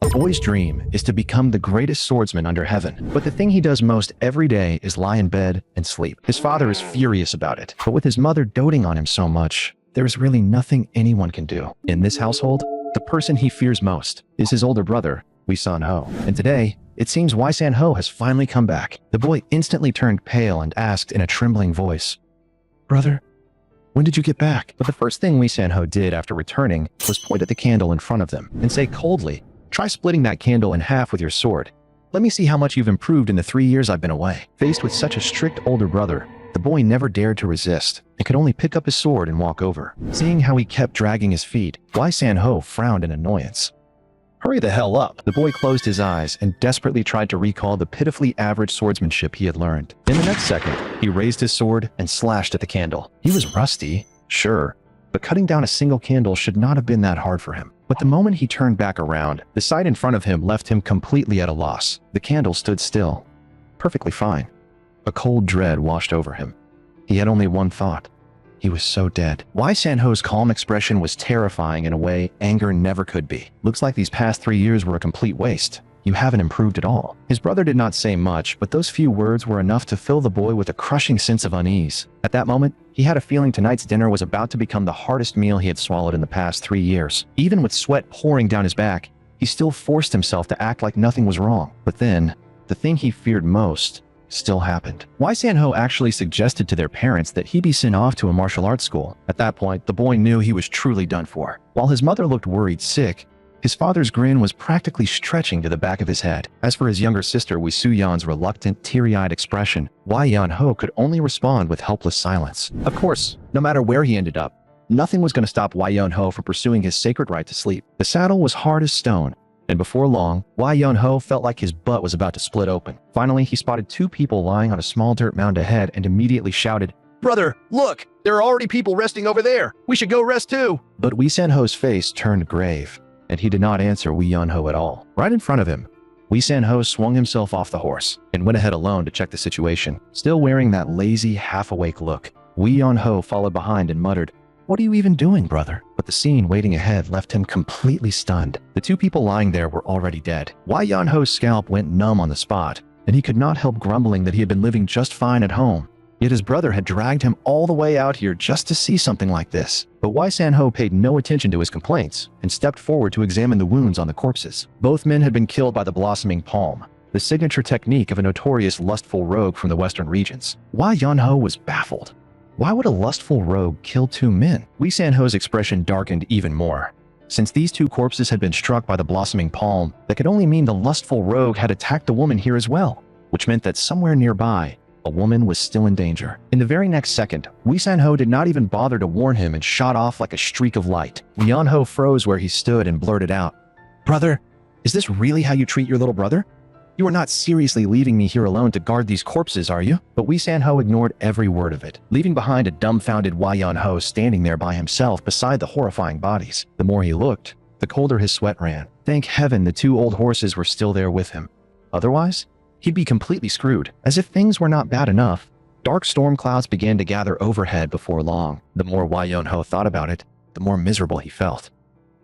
A boy's dream is to become the greatest swordsman under heaven, but the thing he does most every day is lie in bed and sleep. His father is furious about it, but with his mother doting on him so much, there is really nothing anyone can do. In this household, the person he fears most is his older brother, Wee San-ho. And today, it seems Wee San-ho has finally come back. The boy instantly turned pale and asked in a trembling voice, "Brother, when did you get back?" But the first thing Wee San-ho did after returning was point at the candle in front of them and say coldly, "Try splitting that candle in half with your sword. Let me see how much you've improved in the 3 years I've been away." Faced with such a strict older brother, the boy never dared to resist and could only pick up his sword and walk over. Seeing how he kept dragging his feet, Wee San-ho frowned in annoyance. "Hurry the hell up." The boy closed his eyes and desperately tried to recall the pitifully average swordsmanship he had learned. In the next second, he raised his sword and slashed at the candle. He was rusty, sure, but cutting down a single candle should not have been that hard for him. But the moment he turned back around, the sight in front of him left him completely at a loss. The candle stood still, perfectly fine. A cold dread washed over him. He had only one thought. He was so dead. Wee San-ho's calm expression was terrifying in a way anger never could be. "Looks like these past 3 years were a complete waste. You haven't improved at all." His brother did not say much, but those few words were enough to fill the boy with a crushing sense of unease. At that moment, he had a feeling tonight's dinner was about to become the hardest meal he had swallowed in the past 3 years. Even with sweat pouring down his back, he still forced himself to act like nothing was wrong. But then, the thing he feared most still happened. Wee San-ho actually suggested to their parents that he be sent off to a martial arts school. At that point, the boy knew he was truly done for. While his mother looked worried sick, his father's grin was practically stretching to the back of his head. As for his younger sister Wee Soo-yeon's reluctant, teary-eyed expression, Wee Yeon-ho could only respond with helpless silence. Of course, no matter where he ended up, nothing was going to stop Wee Yeon-ho from pursuing his sacred right to sleep. The saddle was hard as stone, and before long, Wee Yeon-ho felt like his butt was about to split open. Finally, he spotted 2 people lying on a small dirt mound ahead and immediately shouted, "Brother, look! There are already people resting over there! We should go rest too!" But Wee San-ho's face turned grave, and he did not answer Wee Yeon-ho at all. Right in front of him, Wee San-ho swung himself off the horse and went ahead alone to check the situation. Still wearing that lazy, half-awake look, Wee Yeon-ho followed behind and muttered, "What are you even doing, brother?" But the scene waiting ahead left him completely stunned. The 2 people lying there were already dead. Wee Yeon-ho's scalp went numb on the spot, and he could not help grumbling that he had been living just fine at home. Yet his brother had dragged him all the way out here just to see something like this. But Wee San-ho paid no attention to his complaints and stepped forward to examine the wounds on the corpses. Both men had been killed by the blossoming palm, the signature technique of a notorious lustful rogue from the western regions. Wee Yeon-ho was baffled. Why would a lustful rogue kill 2 men? Wee San-ho's expression darkened even more. Since these 2 corpses had been struck by the blossoming palm, that could only mean the lustful rogue had attacked a woman here as well, which meant that somewhere nearby, a woman was still in danger. In the very next second, Wee San-ho did not even bother to warn him and shot off like a streak of light. Wee Yeon-ho froze where he stood and blurted out, "Brother, is this really how you treat your little brother? You are not seriously leaving me here alone to guard these corpses, are you?" But Wee San-ho ignored every word of it, leaving behind a dumbfounded Wee Yeon-ho standing there by himself beside the horrifying bodies. The more he looked, the colder his sweat ran. Thank heaven the 2 old horses were still there with him. Otherwise, he'd be completely screwed. As if things were not bad enough, dark storm clouds began to gather overhead before long. The more Wee Yeon-ho thought about it, the more miserable he felt.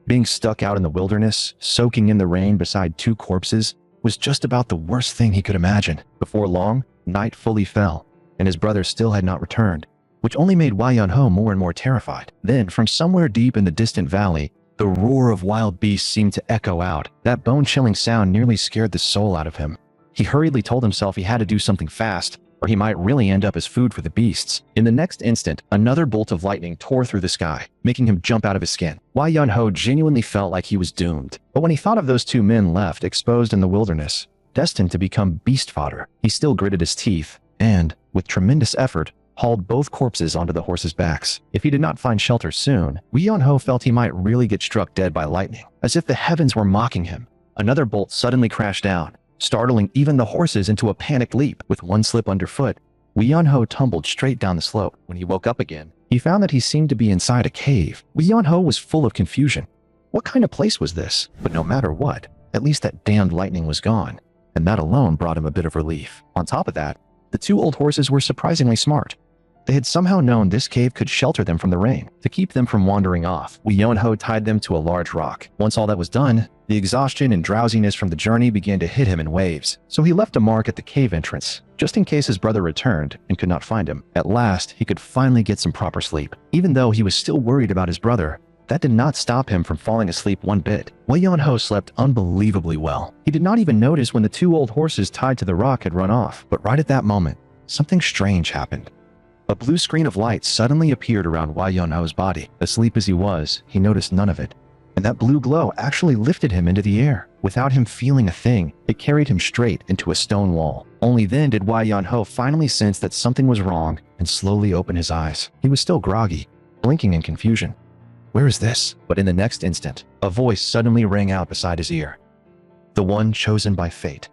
Being stuck out in the wilderness, soaking in the rain beside 2 corpses, was just about the worst thing he could imagine. Before long, night fully fell, and his brother still had not returned, which only made Wee Yeon-ho more and more terrified. Then, from somewhere deep in the distant valley, the roar of wild beasts seemed to echo out. That bone-chilling sound nearly scared the soul out of him. He hurriedly told himself he had to do something fast, or he might really end up as food for the beasts. In the next instant, another bolt of lightning tore through the sky, making him jump out of his skin. Wee Yeon-ho genuinely felt like he was doomed. But when he thought of those 2 men left exposed in the wilderness, destined to become beast fodder, he still gritted his teeth and, with tremendous effort, hauled both corpses onto the horses' backs. If he did not find shelter soon, Wee Yeon-ho felt he might really get struck dead by lightning. As if the heavens were mocking him, another bolt suddenly crashed down, startling even the horses into a panicked leap. With one slip underfoot, Wee Yeon-ho tumbled straight down the slope. When he woke up again, he found that he seemed to be inside a cave. Wee Yeon-ho was full of confusion. What kind of place was this? But no matter what, at least that damned lightning was gone, and that alone brought him a bit of relief. On top of that, the 2 old horses were surprisingly smart. They had somehow known this cave could shelter them from the rain. To keep them from wandering off, Wee Yeon-ho tied them to a large rock. Once all that was done, The exhaustion and drowsiness from the journey began to hit him in waves, so he left a mark at the cave entrance, just in case his brother returned and could not find him. At last, he could finally get some proper sleep. Even though he was still worried about his brother, that did not stop him from falling asleep one bit. Wei Yan-ho slept unbelievably well. He did not even notice when the two old horses tied to the rock had run off, but right at that moment, something strange happened. A blue screen of light suddenly appeared around Wei Yan-ho's body. Asleep as he was, he noticed none of it. And that blue glow actually lifted him into the air. Without him feeling a thing, it carried him straight into a stone wall. Only then did Wei Yan-ho finally sense that something was wrong and slowly open his eyes. He was still groggy, blinking in confusion. Where is this? But in the next instant, a voice suddenly rang out beside his ear. The one chosen by fate.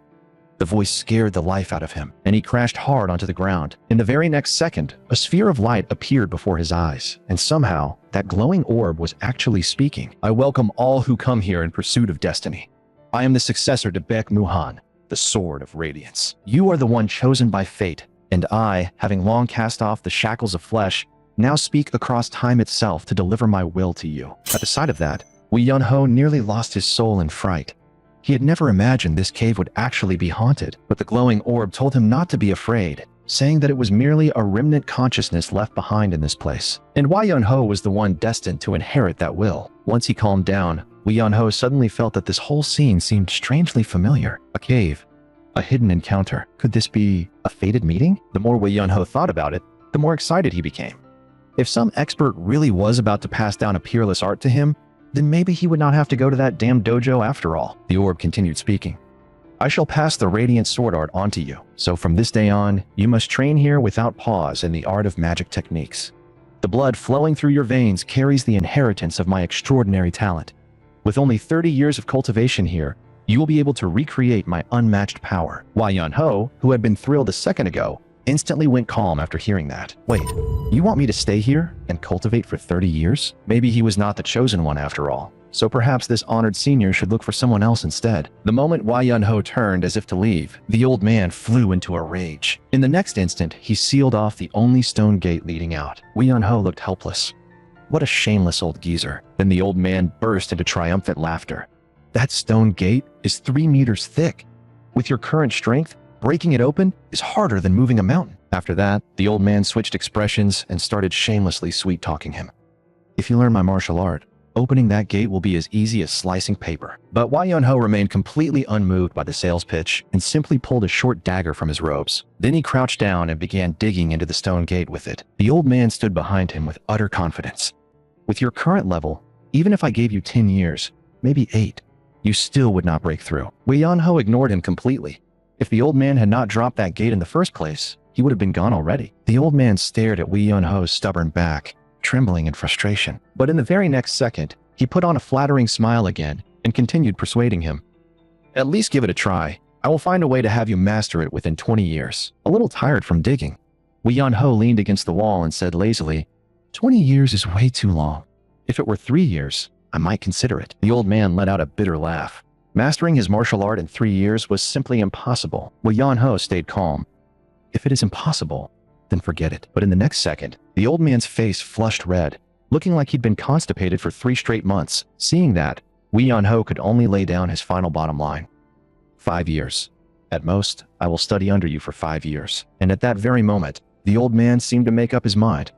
The voice scared the life out of him, and he crashed hard onto the ground. In the very next second, a sphere of light appeared before his eyes, and somehow, that glowing orb was actually speaking. I welcome all who come here in pursuit of destiny. I am the successor to Baek Muhan, the Sword of Radiance. You are the one chosen by fate, and I, having long cast off the shackles of flesh, now speak across time itself to deliver my will to you. At the sight of that, Wei Yan-ho nearly lost his soul in fright. He had never imagined this cave would actually be haunted, but the glowing orb told him not to be afraid, saying that it was merely a remnant consciousness left behind in this place. And Wei Yan-ho was the one destined to inherit that will. Once he calmed down, Wei Yan-ho suddenly felt that this whole scene seemed strangely familiar. A cave, a hidden encounter. Could this be a fated meeting? The more Wei Yan-ho thought about it, the more excited he became. If some expert really was about to pass down a peerless art to him, then maybe he would not have to go to that damn dojo after all. The orb continued speaking. I shall pass the radiant sword art onto you. So from this day on, you must train here without pause in the art of magic techniques. The blood flowing through your veins carries the inheritance of my extraordinary talent. With only 30 years of cultivation here, you will be able to recreate my unmatched power. Wei Yan-ho, who had been thrilled a second ago, instantly went calm after hearing that. Wait, you want me to stay here and cultivate for 30 years? Maybe he was not the chosen one after all. So perhaps this honored senior should look for someone else instead. The moment Wei Yan-ho turned as if to leave, the old man flew into a rage. In the next instant, he sealed off the only stone gate leading out. Wei Yan-ho looked helpless. What a shameless old geezer. Then the old man burst into triumphant laughter. That stone gate is 3 meters thick. With your current strength, breaking it open is harder than moving a mountain. After that, the old man switched expressions and started shamelessly sweet-talking him. If you learn my martial art, opening that gate will be as easy as slicing paper. But Wei Yan-ho remained completely unmoved by the sales pitch and simply pulled a short dagger from his robes. Then he crouched down and began digging into the stone gate with it. The old man stood behind him with utter confidence. With your current level, even if I gave you 10 years, maybe 8, you still would not break through. Wei Yan-ho ignored him completely. If the old man had not dropped that gate in the first place, he would have been gone already. The old man stared at Wei Yan-ho's stubborn back, trembling in frustration. But in the very next second, he put on a flattering smile again and continued persuading him. At least give it a try. I will find a way to have you master it within 20 years. A little tired from digging, Wei Yan-ho leaned against the wall and said lazily, 20 years is way too long. If it were 3 years, I might consider it. The old man let out a bitter laugh. Mastering his martial art in 3 years was simply impossible. Wei Yan-ho stayed calm. If it is impossible, then forget it. But in the next second, the old man's face flushed red, looking like he'd been constipated for 3 straight months. Seeing that, Wei Yan-ho could only lay down his final bottom line. 5 years. At most, I will study under you for 5 years. And at that very moment, the old man seemed to make up his mind.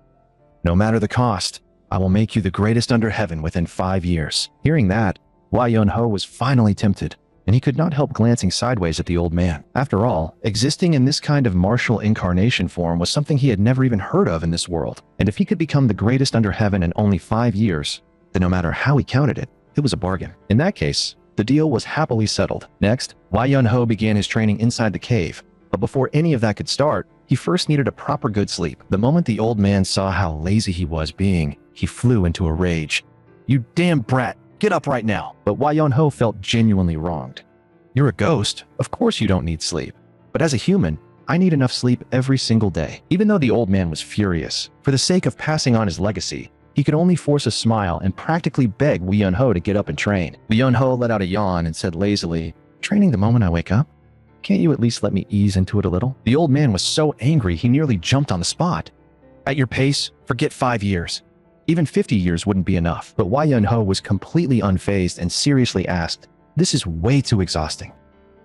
No matter the cost, I will make you the greatest under heaven within 5 years. Hearing that, Wei Yan-ho was finally tempted, and he could not help glancing sideways at the old man. After all, existing in this kind of martial incarnation form was something he had never even heard of in this world. And if he could become the greatest under heaven in only 5 years, then no matter how he counted it, it was a bargain. In that case, the deal was happily settled. Next, Wei Yan-ho began his training inside the cave. But before any of that could start, he first needed a proper good sleep. The moment the old man saw how lazy he was being, he flew into a rage. You damn brat! Get up right now. But Wei Yan-ho felt genuinely wronged. You're a ghost. Of course you don't need sleep. But as a human, I need enough sleep every single day. Even though the old man was furious, for the sake of passing on his legacy, he could only force a smile and practically beg Wei Yan-ho to get up and train. Wei Yan-ho let out a yawn and said lazily, training the moment I wake up? Can't you at least let me ease into it a little? The old man was so angry he nearly jumped on the spot. At your pace, forget 5 years. Even 50 years wouldn't be enough. But Wei Yan-ho was completely unfazed and seriously asked, This is way too exhausting.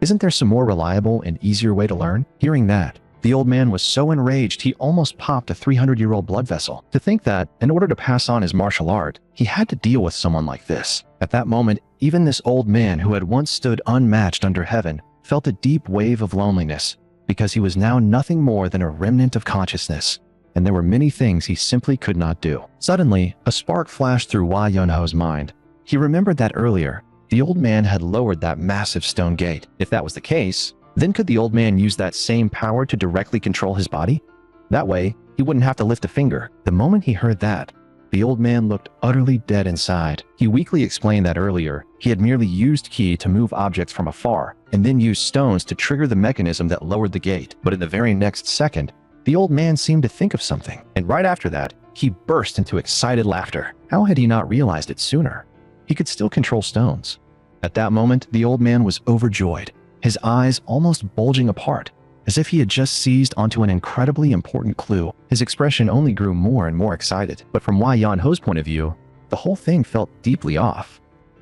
Isn't there some more reliable and easier way to learn? Hearing that, the old man was so enraged he almost popped a 300-year-old blood vessel. To think that, in order to pass on his martial art, he had to deal with someone like this. At that moment, even this old man who had once stood unmatched under heaven felt a deep wave of loneliness, because he was now nothing more than a remnant of consciousness, and there were many things he simply could not do. Suddenly, a spark flashed through Hua Yunho's mind. He remembered that earlier, the old man had lowered that massive stone gate. If that was the case, then could the old man use that same power to directly control his body? That way, he wouldn't have to lift a finger. The moment he heard that, the old man looked utterly dead inside. He weakly explained that earlier, he had merely used ki to move objects from afar, and then used stones to trigger the mechanism that lowered the gate. But in the very next second, the old man seemed to think of something, and right after that, he burst into excited laughter. How had he not realized it sooner? He could still control stones. At that moment, the old man was overjoyed, his eyes almost bulging apart, as if he had just seized onto an incredibly important clue. His expression only grew more and more excited, but from Hua Yunho's point of view, the whole thing felt deeply off.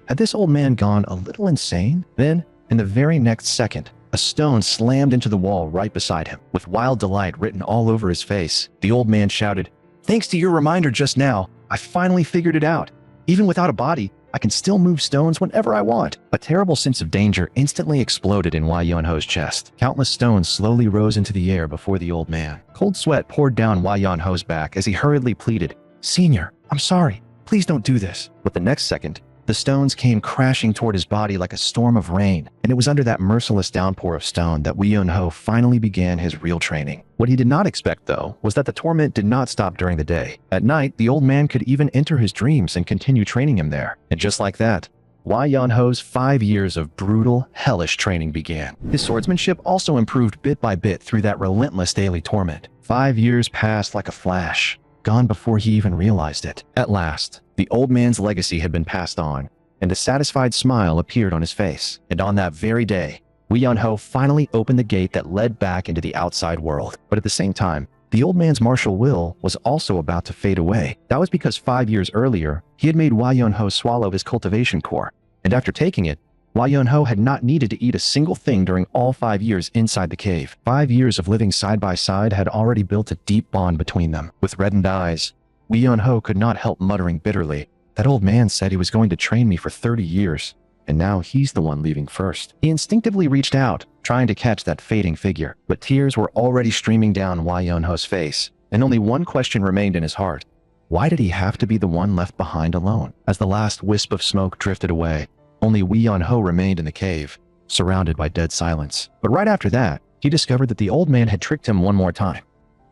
Had this old man gone a little insane? Then, in the very next second, a stone slammed into the wall right beside him. With wild delight written all over his face, the old man shouted, "Thanks to your reminder just now, I finally figured it out. Even without a body, I can still move stones whenever I want." A terrible sense of danger instantly exploded in Hua Yunho's chest. Countless stones slowly rose into the air before the old man. Cold sweat poured down Hua Yunho's back as he hurriedly pleaded, "Senior, I'm sorry. Please don't do this." But the next second, the stones came crashing toward his body like a storm of rain, and it was under that merciless downpour of stone that Hua Yunho finally began his real training. What he did not expect, though, was that the torment did not stop during the day. At night, the old man could even enter his dreams and continue training him there. And just like that, Hua Yunho's 5 years of brutal, hellish training began. His swordsmanship also improved bit by bit through that relentless daily torment. 5 years passed like a flash, gone before he even realized it. At last, the old man's legacy had been passed on, and a satisfied smile appeared on his face. And on that very day, Hua Yunho finally opened the gate that led back into the outside world. But at the same time, the old man's martial will was also about to fade away. That was because 5 years earlier, he had made Hua Yunho swallow his cultivation core, and after taking it, Hua Yunho had not needed to eat a single thing during all 5 years inside the cave. 5 years of living side by side had already built a deep bond between them. With reddened eyes, Hua Yunho could not help muttering bitterly, "That old man said he was going to train me for 30 years, and now he's the one leaving first." He instinctively reached out, trying to catch that fading figure, but tears were already streaming down Hua Yunho's face, and only one question remained in his heart. Why did he have to be the one left behind alone? As the last wisp of smoke drifted away, only Hua Yunho remained in the cave, surrounded by dead silence. But right after that, he discovered that the old man had tricked him one more time.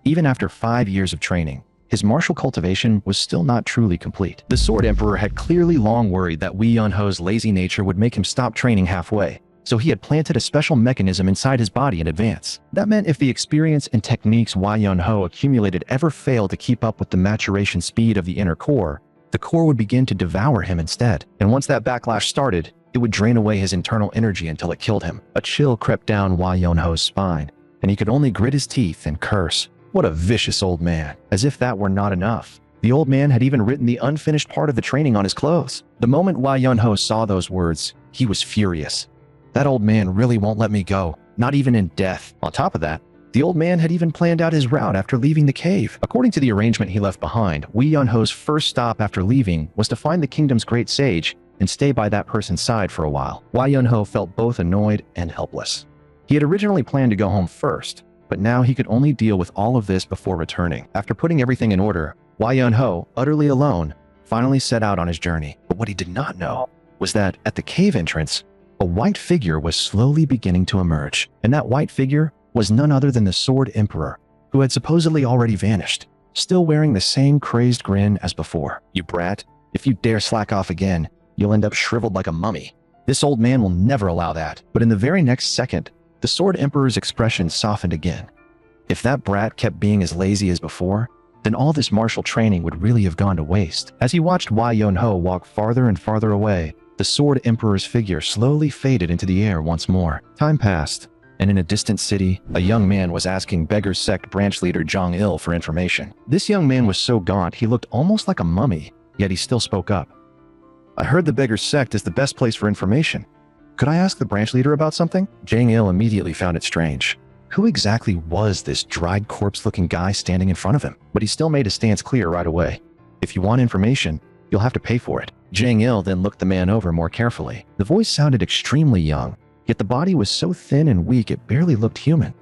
Even after 5 years of training, his martial cultivation was still not truly complete. The Sword Emperor had clearly long worried that Hua Yunho's lazy nature would make him stop training halfway, so he had planted a special mechanism inside his body in advance. That meant if the experience and techniques Hua Yunho accumulated ever failed to keep up with the maturation speed of the inner core, the core would begin to devour him instead. And once that backlash started, it would drain away his internal energy until it killed him. A chill crept down Hua Yunho's spine, and he could only grit his teeth and curse. What a vicious old man. As if that were not enough, the old man had even written the unfinished part of the training on his clothes. The moment Hua Yunho saw those words, he was furious. That old man really won't let me go, not even in death. On top of that, the old man had even planned out his route after leaving the cave. According to the arrangement he left behind, Hua Yunho's first stop after leaving was to find the kingdom's great sage and stay by that person's side for a while. Hua Yunho felt both annoyed and helpless. He had originally planned to go home first, but now he could only deal with all of this before returning. After putting everything in order, Hua Yunho, utterly alone, finally set out on his journey. But what he did not know was that at the cave entrance, a white figure was slowly beginning to emerge. And that white figure was none other than the Sword Emperor, who had supposedly already vanished, still wearing the same crazed grin as before. "You brat, if you dare slack off again, you'll end up shriveled like a mummy. This old man will never allow that." But in the very next second, the Sword Emperor's expression softened again. If that brat kept being as lazy as before, then all this martial training would really have gone to waste. As he watched Hua Yunho walk farther and farther away, the Sword Emperor's figure slowly faded into the air once more. Time passed, and in a distant city, a young man was asking Beggar sect branch leader Zhang Il for information. This young man was so gaunt he looked almost like a mummy, yet he still spoke up. "I heard the Beggar sect is the best place for information. "Could I ask the branch leader about something?" Jang Il immediately found it strange. Who exactly was this dried corpse-looking guy standing in front of him? But he still made his stance clear right away. "If you want information, you'll have to pay for it." Jang Il then looked the man over more carefully. The voice sounded extremely young, yet the body was so thin and weak it barely looked human.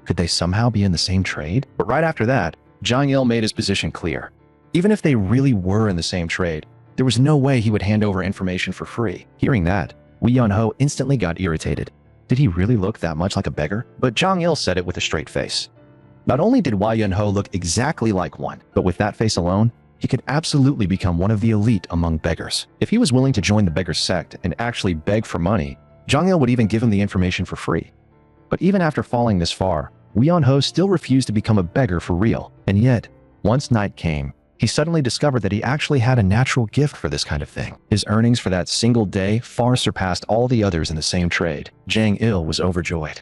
Could they somehow be in the same trade? But right after that, Jang Il made his position clear. Even if they really were in the same trade, there was no way he would hand over information for free. Hearing that, Wei Yunho instantly got irritated. Did he really look that much like a beggar? But Jang Il said it with a straight face. Not only did Wei Yunho look exactly like one, but with that face alone, he could absolutely become one of the elite among beggars. If he was willing to join the beggar sect and actually beg for money, Jang Il would even give him the information for free. But even after falling this far, Wei Yunho still refused to become a beggar for real. And yet, once night came, he suddenly discovered that he actually had a natural gift for this kind of thing. His earnings for that single day far surpassed all the others in the same trade. Jang Il was overjoyed.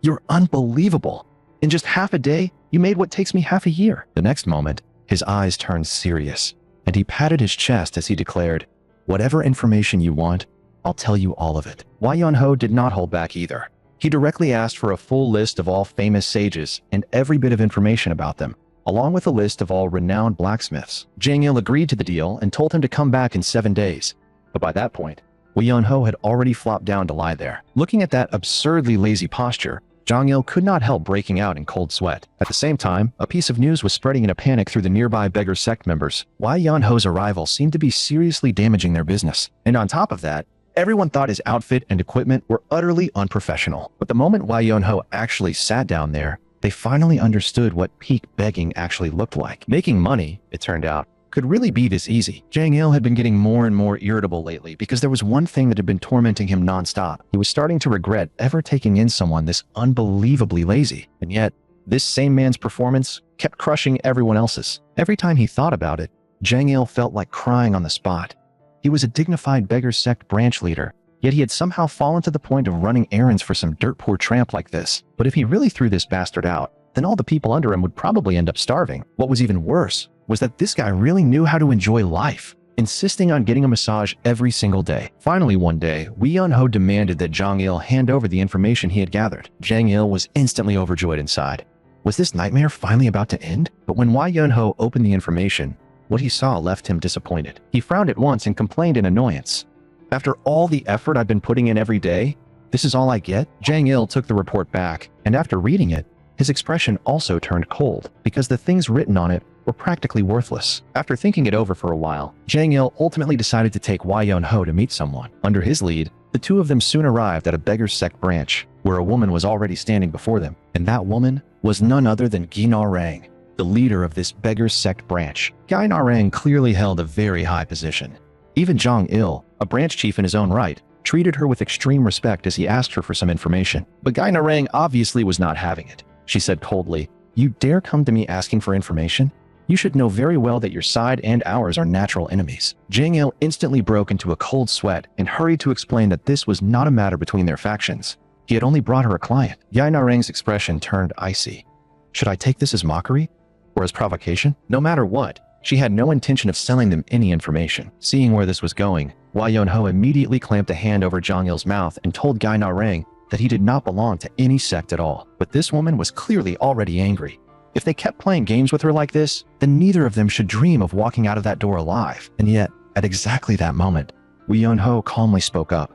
"You're unbelievable! In just half a day, you made what takes me half a year." The next moment, his eyes turned serious, and he patted his chest as he declared, "Whatever information you want, I'll tell you all of it." Wei Yunho did not hold back either. He directly asked for a full list of all famous sages and every bit of information about them, along with a list of all renowned blacksmiths. Jang Il agreed to the deal and told him to come back in 7 days. But by that point, Wei Yunho had already flopped down to lie there. Looking at that absurdly lazy posture, Jang Il could not help breaking out in cold sweat. At the same time, a piece of news was spreading in a panic through the nearby beggar sect members. Wei Yunho's arrival seemed to be seriously damaging their business. And on top of that, everyone thought his outfit and equipment were utterly unprofessional. But the moment Wei Yunho actually sat down there, they finally understood what peak begging actually looked like. Making money, it turned out, could really be this easy. Jang Il had been getting more and more irritable lately because there was one thing that had been tormenting him nonstop. He was starting to regret ever taking in someone this unbelievably lazy. And yet, this same man's performance kept crushing everyone else's. Every time he thought about it, Jang Il felt like crying on the spot. He was a dignified beggar sect branch leader, yet he had somehow fallen to the point of running errands for some dirt-poor tramp like this. But if he really threw this bastard out, then all the people under him would probably end up starving. What was even worse was that this guy really knew how to enjoy life, insisting on getting a massage every single day. Finally, one day, Wei Yunho demanded that Jang Il hand over the information he had gathered. Jang Il was instantly overjoyed inside. Was this nightmare finally about to end? But when Wei Yunho opened the information, what he saw left him disappointed. He frowned at once and complained in annoyance. "After all the effort I've been putting in every day, this is all I get?" Jang Il took the report back, and after reading it, his expression also turned cold, because the things written on it were practically worthless. After thinking it over for a while, Jang Il ultimately decided to take Wei Yunho to meet someone. Under his lead, the two of them soon arrived at a beggar sect branch, where a woman was already standing before them, and that woman was none other than Gai Narang, the leader of this beggar sect branch. Gai Narang clearly held a very high position. Even Jang Il, a branch chief in his own right, treated her with extreme respect as he asked her for some information. But Gai Narang obviously was not having it. She said coldly, "You dare come to me asking for information? You should know very well that your side and ours are natural enemies." Jang Il instantly broke into a cold sweat and hurried to explain that this was not a matter between their factions. He had only brought her a client. Gai Narang's expression turned icy. Should I take this as mockery? Or as provocation? No matter what, she had no intention of selling them any information. Seeing where this was going, Wei Yunho immediately clamped a hand over Jang Il's mouth and told Gai Narang that he did not belong to any sect at all. But this woman was clearly already angry. If they kept playing games with her like this, then neither of them should dream of walking out of that door alive. And yet, at exactly that moment, Wei Yunho calmly spoke up.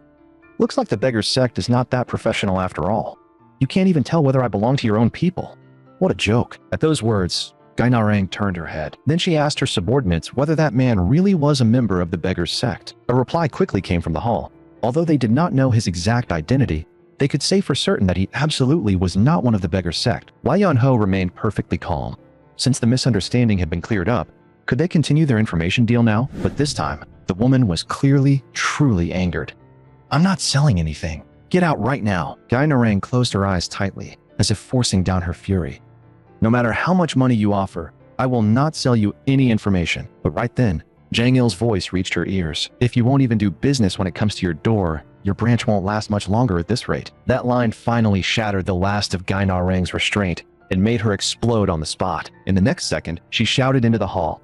"Looks like the beggar sect is not that professional after all. You can't even tell whether I belong to your own people." What a joke. At those words, Gai Narang turned her head. Then she asked her subordinates whether that man really was a member of the beggar sect. A reply quickly came from the hall. Although they did not know his exact identity, they could say for certain that he absolutely was not one of the beggar sect. Wei Yunho remained perfectly calm. Since the misunderstanding had been cleared up, could they continue their information deal now? But this time, the woman was clearly, truly angered. "I'm not selling anything. Get out right now." Gai Narang closed her eyes tightly, as if forcing down her fury. "No matter how much money you offer, I will not sell you any information." But right then, Jang Il's voice reached her ears. "If you won't even do business when it comes to your door, your branch won't last much longer at this rate." That line finally shattered the last of Gai Narang's restraint and made her explode on the spot. In the next second, she shouted into the hall,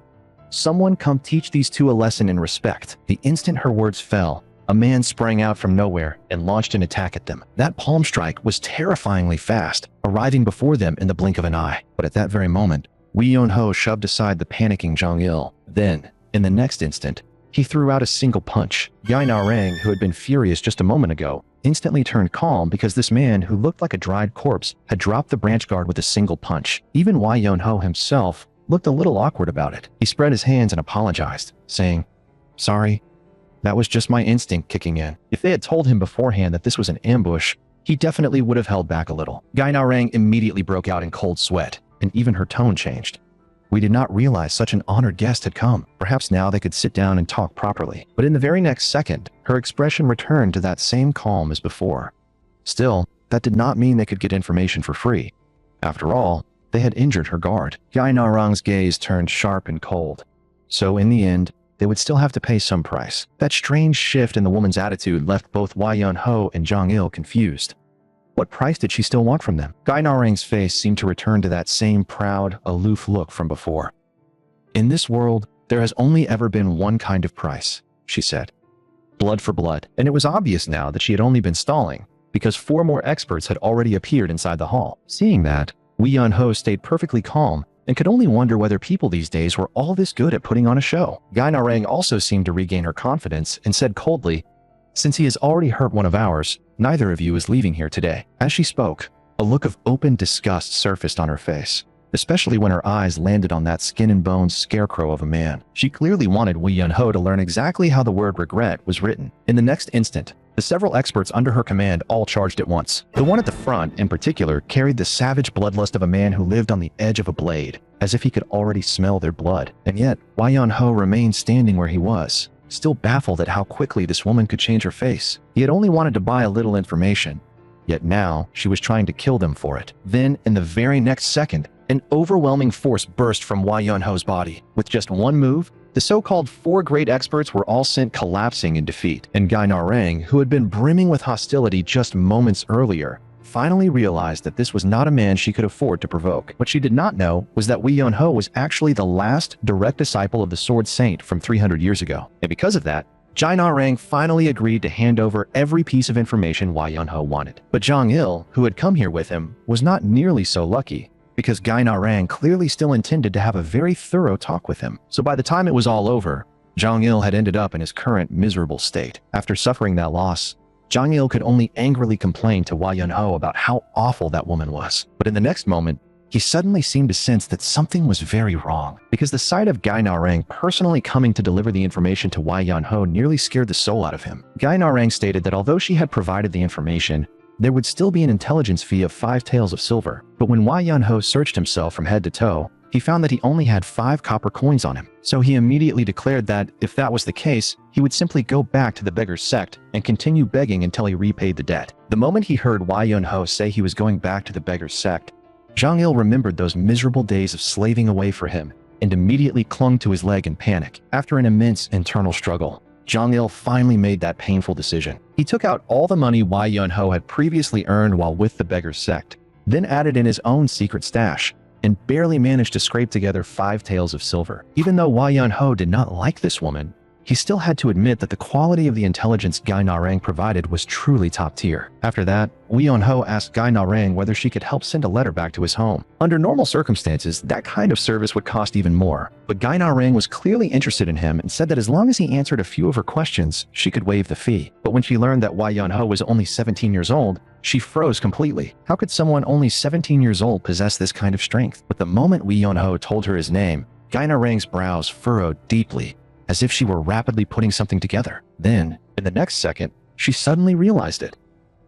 "Someone come teach these two a lesson in respect." The instant her words fell, a man sprang out from nowhere and launched an attack at them. That palm strike was terrifyingly fast, arriving before them in the blink of an eye. But at that very moment, Wee Yeon-ho shoved aside the panicking Jong-il. Then, in the next instant, he threw out a single punch. Gai Na-rang, who had been furious just a moment ago, instantly turned calm because this man, who looked like a dried corpse, had dropped the branch guard with a single punch. Even Wee Yeon-ho himself looked a little awkward about it. He spread his hands and apologized, saying, "Sorry, that was just my instinct kicking in." If they had told him beforehand that this was an ambush, he definitely would have held back a little. Gai Na-rang immediately broke out in cold sweat, and even her tone changed. We did not realize such an honored guest had come. Perhaps now they could sit down and talk properly. But in the very next second, her expression returned to that same calm as before. Still, that did not mean they could get information for free. After all, they had injured her guard. Gai Na-rang's gaze turned sharp and cold. So in the end, they would still have to pay some price. That strange shift in the woman's attitude left both Wee Yeon-ho and Jong-il confused. What price did she still want from them? Gai Na-rang's face seemed to return to that same proud, aloof look from before. "In this world, there has only ever been one kind of price," she said. "Blood for blood." And it was obvious now that she had only been stalling, because 4 more experts had already appeared inside the hall. Seeing that, Wee Yeon-ho stayed perfectly calm and could only wonder whether people these days were all this good at putting on a show. Gai Na-rang also seemed to regain her confidence and said coldly, "Since he has already hurt one of ours, neither of you is leaving here today." As she spoke, a look of open disgust surfaced on her face, especially when her eyes landed on that skin and bones scarecrow of a man. She clearly wanted Wee Yeon-ho to learn exactly how the word regret was written. In the next instant, the several experts under her command all charged at once. The one at the front, in particular, carried the savage bloodlust of a man who lived on the edge of a blade, as if he could already smell their blood. And yet, Wee Yeon-ho remained standing where he was, still baffled at how quickly this woman could change her face. He had only wanted to buy a little information, yet now she was trying to kill them for it. Then, in the very next second, an overwhelming force burst from Wee Yeon-ho's body. With just one move, the so-called 4 great experts were all sent collapsing in defeat, and Gai Na-rang, who had been brimming with hostility just moments earlier, finally realized that this was not a man she could afford to provoke. What she did not know was that Wee Yeon-ho was actually the last direct disciple of the Sword Saint from 300 years ago. And because of that, Gai Na-rang finally agreed to hand over every piece of information Wee Yeon-ho wanted. But Jong-il, who had come here with him, was not nearly so lucky, because Gai Na-rang clearly still intended to have a very thorough talk with him. So by the time it was all over, Jong-il had ended up in his current miserable state. After suffering that loss, Jong-il could only angrily complain to Wee Yeon-ho about how awful that woman was. But in the next moment, he suddenly seemed to sense that something was very wrong, because the sight of Gai Na-rang personally coming to deliver the information to Wee Yeon-ho nearly scared the soul out of him. Gai Na-rang stated that although she had provided the information, there would still be an intelligence fee of 5 taels of silver. But when Wee Yeon-ho searched himself from head to toe, he found that he only had 5 copper coins on him. So he immediately declared that, if that was the case, he would simply go back to the Beggar sect and continue begging until he repaid the debt. The moment he heard Wee Yeon-ho say he was going back to the Beggar sect, Jong-il remembered those miserable days of slaving away for him and immediately clung to his leg in panic. After an immense internal struggle, Jong-il finally made that painful decision. He took out all the money Wee Yeon-ho had previously earned while with the Beggar sect, then added in his own secret stash, and barely managed to scrape together 5 taels of silver. Even though Wee Yeon-ho did not like this woman, he still had to admit that the quality of the intelligence Gai Na-rang provided was truly top tier. After that, Wee Yeon-ho asked Gai Na-rang whether she could help send a letter back to his home. Under normal circumstances, that kind of service would cost even more, but Gai Na-rang was clearly interested in him and said that as long as he answered a few of her questions, she could waive the fee. But when she learned that Wee Yeon-ho was only 17 years old, she froze completely. How could someone only 17 years old possess this kind of strength? But the moment Wee Yeon-ho told her his name, Gai Na-rang's brows furrowed deeply, as if she were rapidly putting something together. Then, in the next second, she suddenly realized it.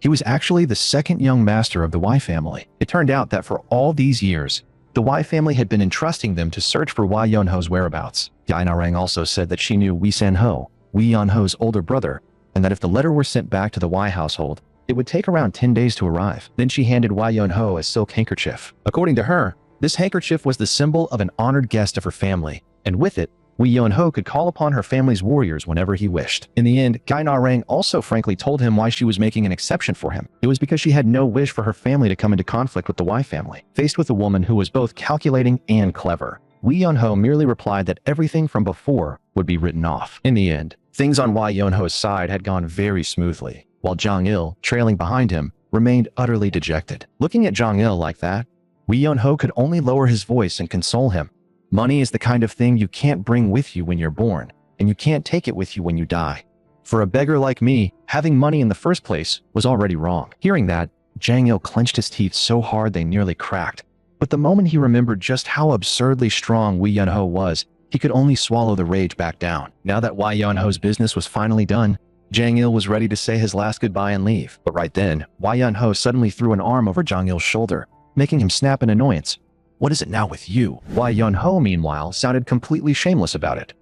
He was actually the second young master of the Wei family. It turned out that for all these years, the Wei family had been entrusting them to search for Wee Yeon-ho's whereabouts. Gai Na-rang also said that she knew Wee San-ho, Wee Yeon-ho's older brother, and that if the letter were sent back to the Wei household, it would take around 10 days to arrive. Then she handed Wee Yeon-ho a silk handkerchief. According to her, this handkerchief was the symbol of an honored guest of her family, and with it, Wee Yeon-ho could call upon her family's warriors whenever he wished. In the end, Gai Na-rang also frankly told him why she was making an exception for him. It was because she had no wish for her family to come into conflict with the Wei family. Faced with a woman who was both calculating and clever, Wee Yeon-ho merely replied that everything from before would be written off. In the end, Things on Wei Yunho's side had gone very smoothly, while Zhang Il, trailing behind him, remained utterly dejected. Looking at Zhang Il like that, Wei Yunho could only lower his voice and console him. Money is the kind of thing you can't bring with you when you're born, and you can't take it with you when you die. For a beggar like me, having money in the first place was already wrong. Hearing that, Zhang Il clenched his teeth so hard they nearly cracked. But the moment he remembered just how absurdly strong Wei Yunho was, he could only swallow the rage back down. Now that Wei Yunho's business was finally done, Zhang Il was ready to say his last goodbye and leave. But right then, Wei Yunho suddenly threw an arm over Zhang Il's shoulder, making him snap in annoyance. "What is it now with you?" Wei Yunho, meanwhile, sounded completely shameless about it.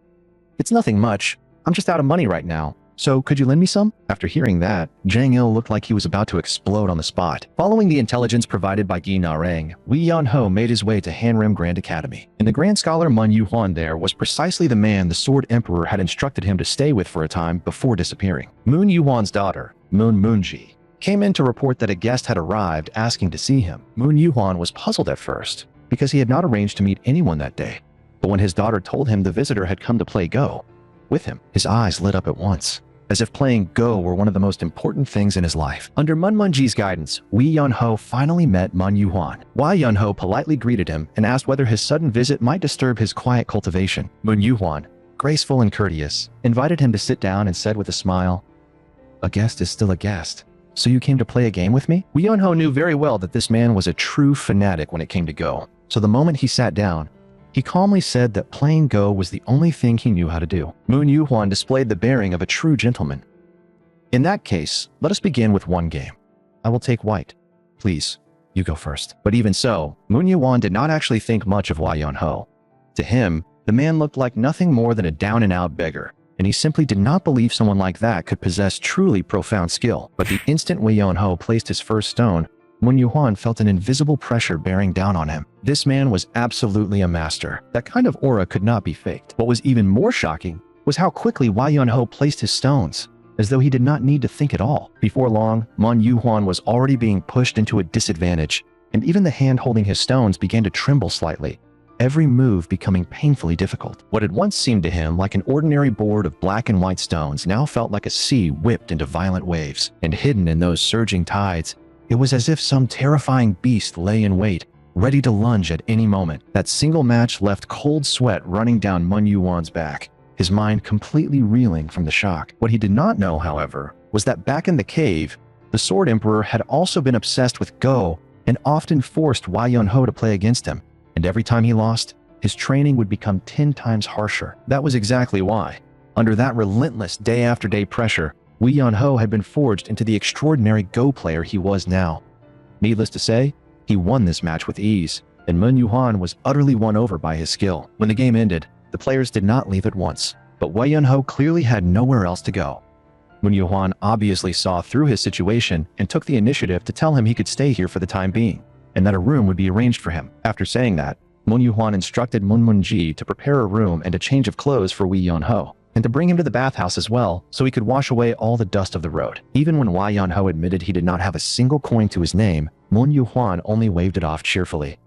"It's nothing much. I'm just out of money right now. So could you lend me some?" After hearing that, Zhang Il looked like he was about to explode on the spot. Following the intelligence provided by Gi Narang, Wei Yunho made his way to Hanrim Grand Academy. And the Grand Scholar Mun Yuhuan there was precisely the man the Sword Emperor had instructed him to stay with for a time before disappearing. Mun Yuhuan's daughter, Mun Munji, came in to report that a guest had arrived asking to see him. Mun Yuhuan was puzzled at first, because he had not arranged to meet anyone that day. But when his daughter told him the visitor had come to play Go with him, his eyes lit up at once, as if playing Go were one of the most important things in his life. Under Mun Munji's guidance, Wei Yunho finally met Mun Yuhuan. Wei Yunho politely greeted him and asked whether his sudden visit might disturb his quiet cultivation. Mun Yuhuan, graceful and courteous, invited him to sit down and said with a smile, "A guest is still a guest. So you came to play a game with me?" Wei Yunho knew very well that this man was a true fanatic when it came to Go. So the moment he sat down, he calmly said that playing Go was the only thing he knew how to do. Mun Yuhuan displayed the bearing of a true gentleman. "In that case, let us begin with one game. I will take white. Please, you go first." But even so, Mun Yuhuan did not actually think much of Wei Yunho. To him, the man looked like nothing more than a down-and-out beggar, and he simply did not believe someone like that could possess truly profound skill. But the instant Wei Yunho placed his first stone, Mun Yuhuan felt an invisible pressure bearing down on him. This man was absolutely a master. That kind of aura could not be faked. What was even more shocking was how quickly Wei Yunho placed his stones, as though he did not need to think at all. Before long, Mun Yuhuan was already being pushed into a disadvantage, and even the hand holding his stones began to tremble slightly, every move becoming painfully difficult. What had once seemed to him like an ordinary board of black and white stones now felt like a sea whipped into violent waves, and hidden in those surging tides, it was as if some terrifying beast lay in wait, ready to lunge at any moment. That single match left cold sweat running down Mun Yuhuan's back, his mind completely reeling from the shock. What he did not know, however, was that back in the cave, the Sword Emperor had also been obsessed with Go and often forced Wei Yunho to play against him. And every time he lost, his training would become 10 times harsher. That was exactly why, under that relentless day-after-day pressure, Wei Yunho had been forged into the extraordinary Go player he was now. Needless to say, he won this match with ease, and Mun Yuhuan was utterly won over by his skill. When the game ended, the players did not leave at once, but Wei Yunho clearly had nowhere else to go. Mun Yuhuan obviously saw through his situation and took the initiative to tell him he could stay here for the time being, and that a room would be arranged for him. After saying that, Mun Yuhuan instructed Mun Munji to prepare a room and a change of clothes for Wei Yunho, and to bring him to the bathhouse as well, so he could wash away all the dust of the road. Even when Wei Yunho admitted he did not have a single coin to his name, Mun Yuhuan only waved it off cheerfully.